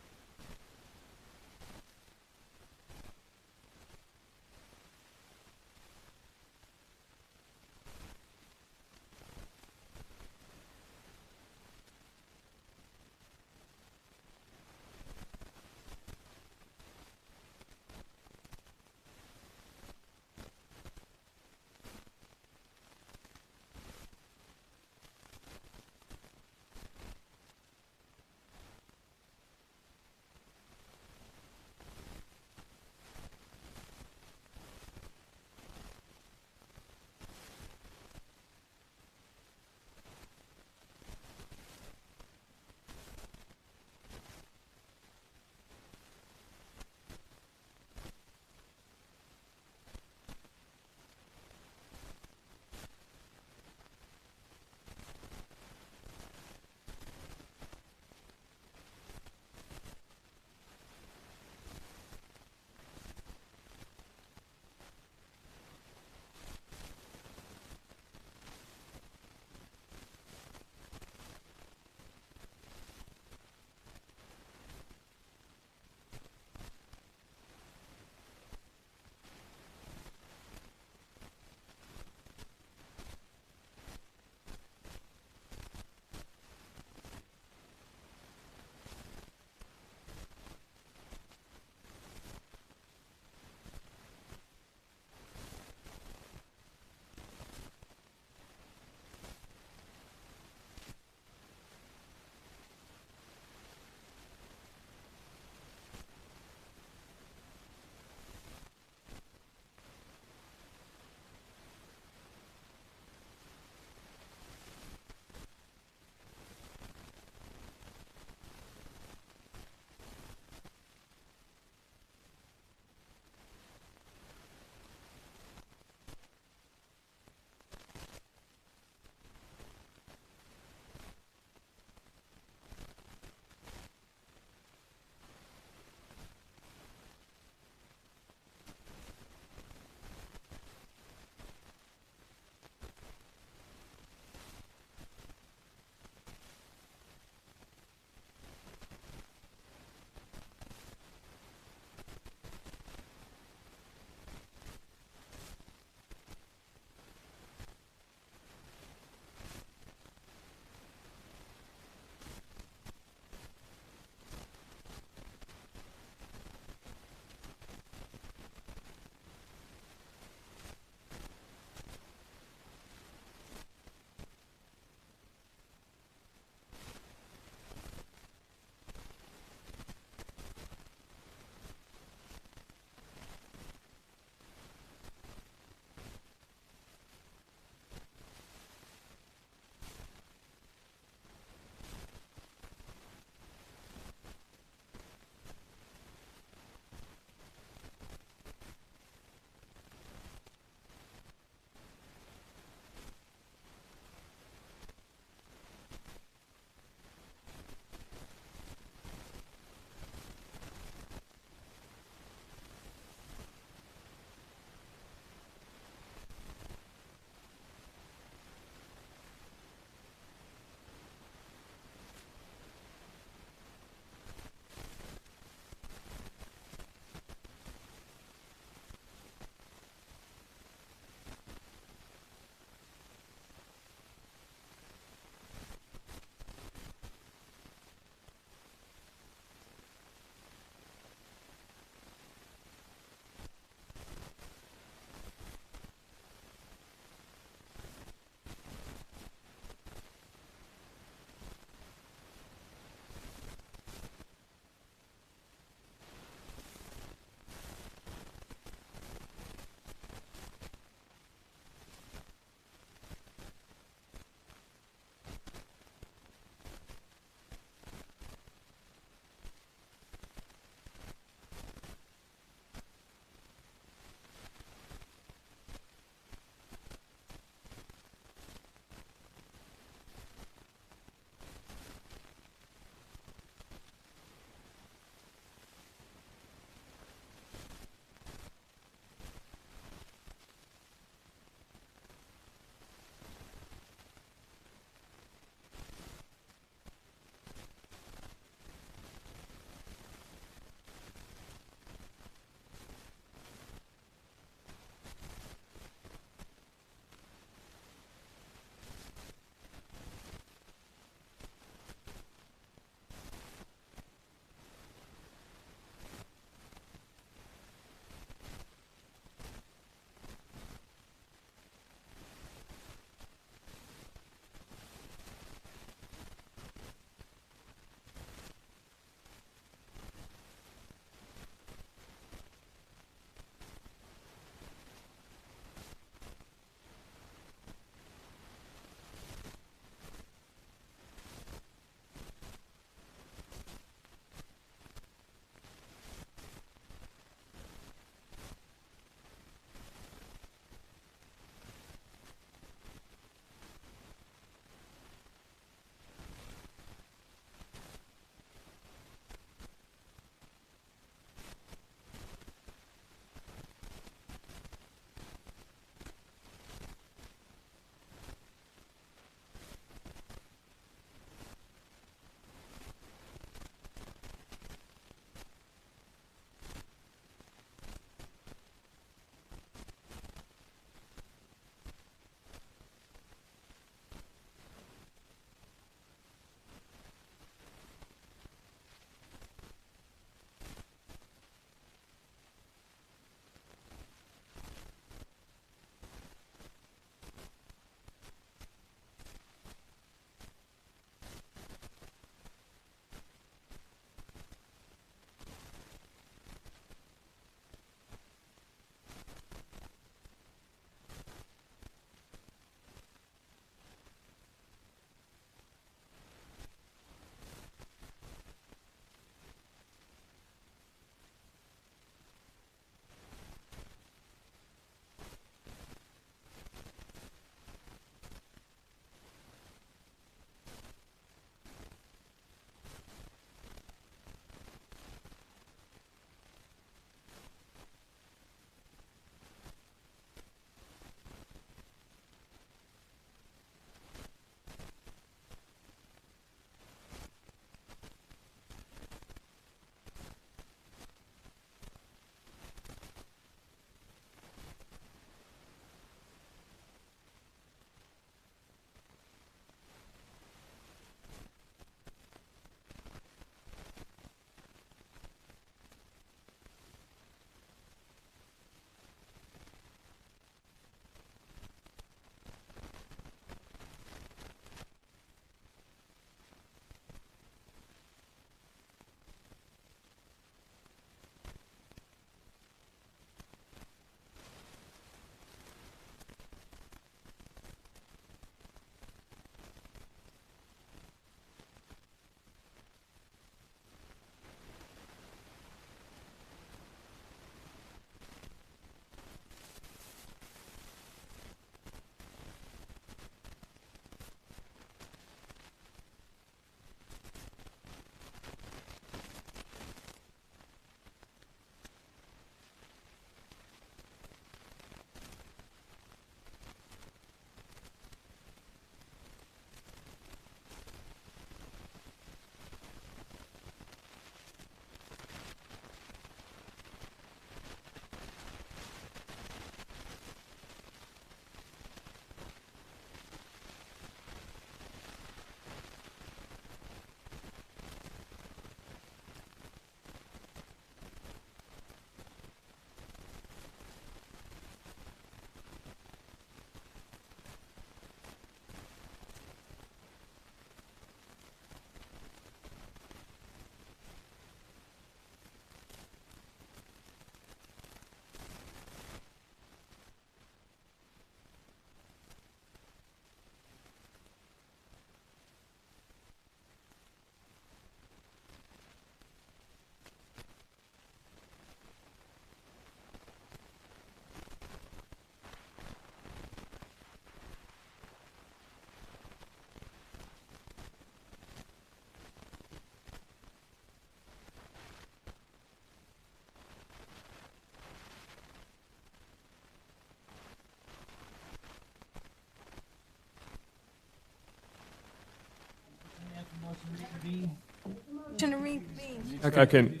Motion to reconvene. Second.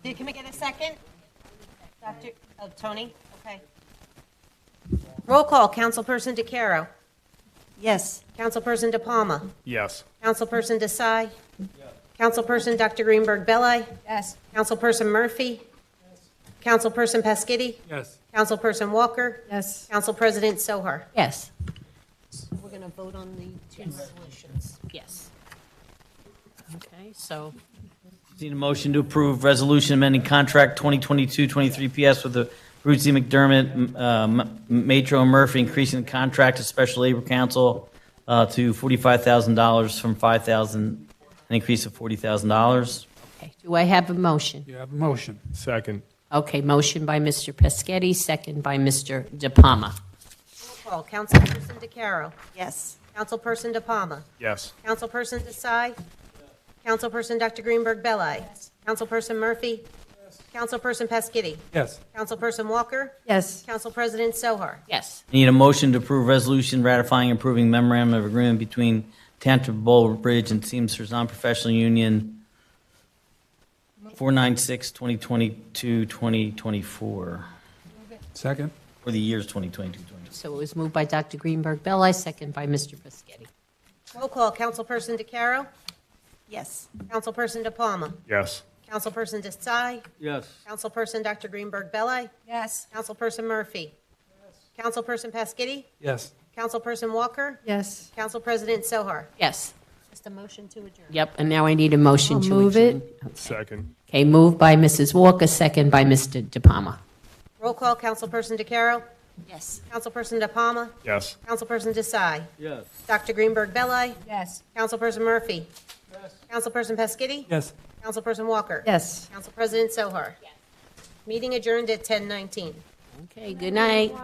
Can we get a second? Dr., Tony? Okay. Roll call, Councilperson DeCaro. Yes. Councilperson DePalma. Yes. Councilperson Desai. Councilperson Dr. Greenberg Belli. Yes. Councilperson Murphy. Councilperson Paschetti. Yes. Councilperson Walker. Yes. Council President Sohar. Yes. We're going to vote on the two resolutions. Yes. Okay, so Need a motion to approve resolution amending contract 2022-23 PS with the Bruce Z. McDermott, Matro and Murphy, increasing the contract to Special Labor Council to $45,000 from $5,000, an increase of $40,000. okay, do I have a motion? You have a motion. Second. Okay, motion by Mr. Paschetti, second by Mr. DePalma. Roll call, Councilperson DeCaro. Yes. Councilperson DePalma. Yes. Councilperson Desai. Councilperson Dr. Greenberg Belli. Councilperson Murphy. Councilperson Paschetti. Yes. Councilperson Walker. Yes. Council President Sohar. Yes. Need a motion to approve resolution ratifying and approving memorandum of agreement between Township of Albridge and Teamsters Non-Professional Union 496-2022-2024 Second. for the years 2022-2024. So it was moved by Dr. Greenberg Belli, second by Mr. Paschetti. Roll call, Councilperson DeCaro. Yes. Councilperson DePalma. Yes. Councilperson Desai. Yes. Councilperson Dr. Greenberg Belli. Yes. Councilperson Murphy. Councilperson Paschetti. Yes. Councilperson Walker. Yes. Council President Sohar. Yes. Just a motion to adjourn. Yep, and now I need a motion I'll to move adjourn. it. Second. Okay, moved by Mrs. Walker, second by Mr. DePalma. Roll call, Councilperson DeCaro. Yes. Councilperson DePalma. Yes. Councilperson Desai. Yes. Dr. Greenberg Belli. Yes. Councilperson Murphy. Councilperson Paschetti. Yes. Councilperson Walker. Yes. Council President Sohar. Meeting adjourned at 10:19. Okay, good night.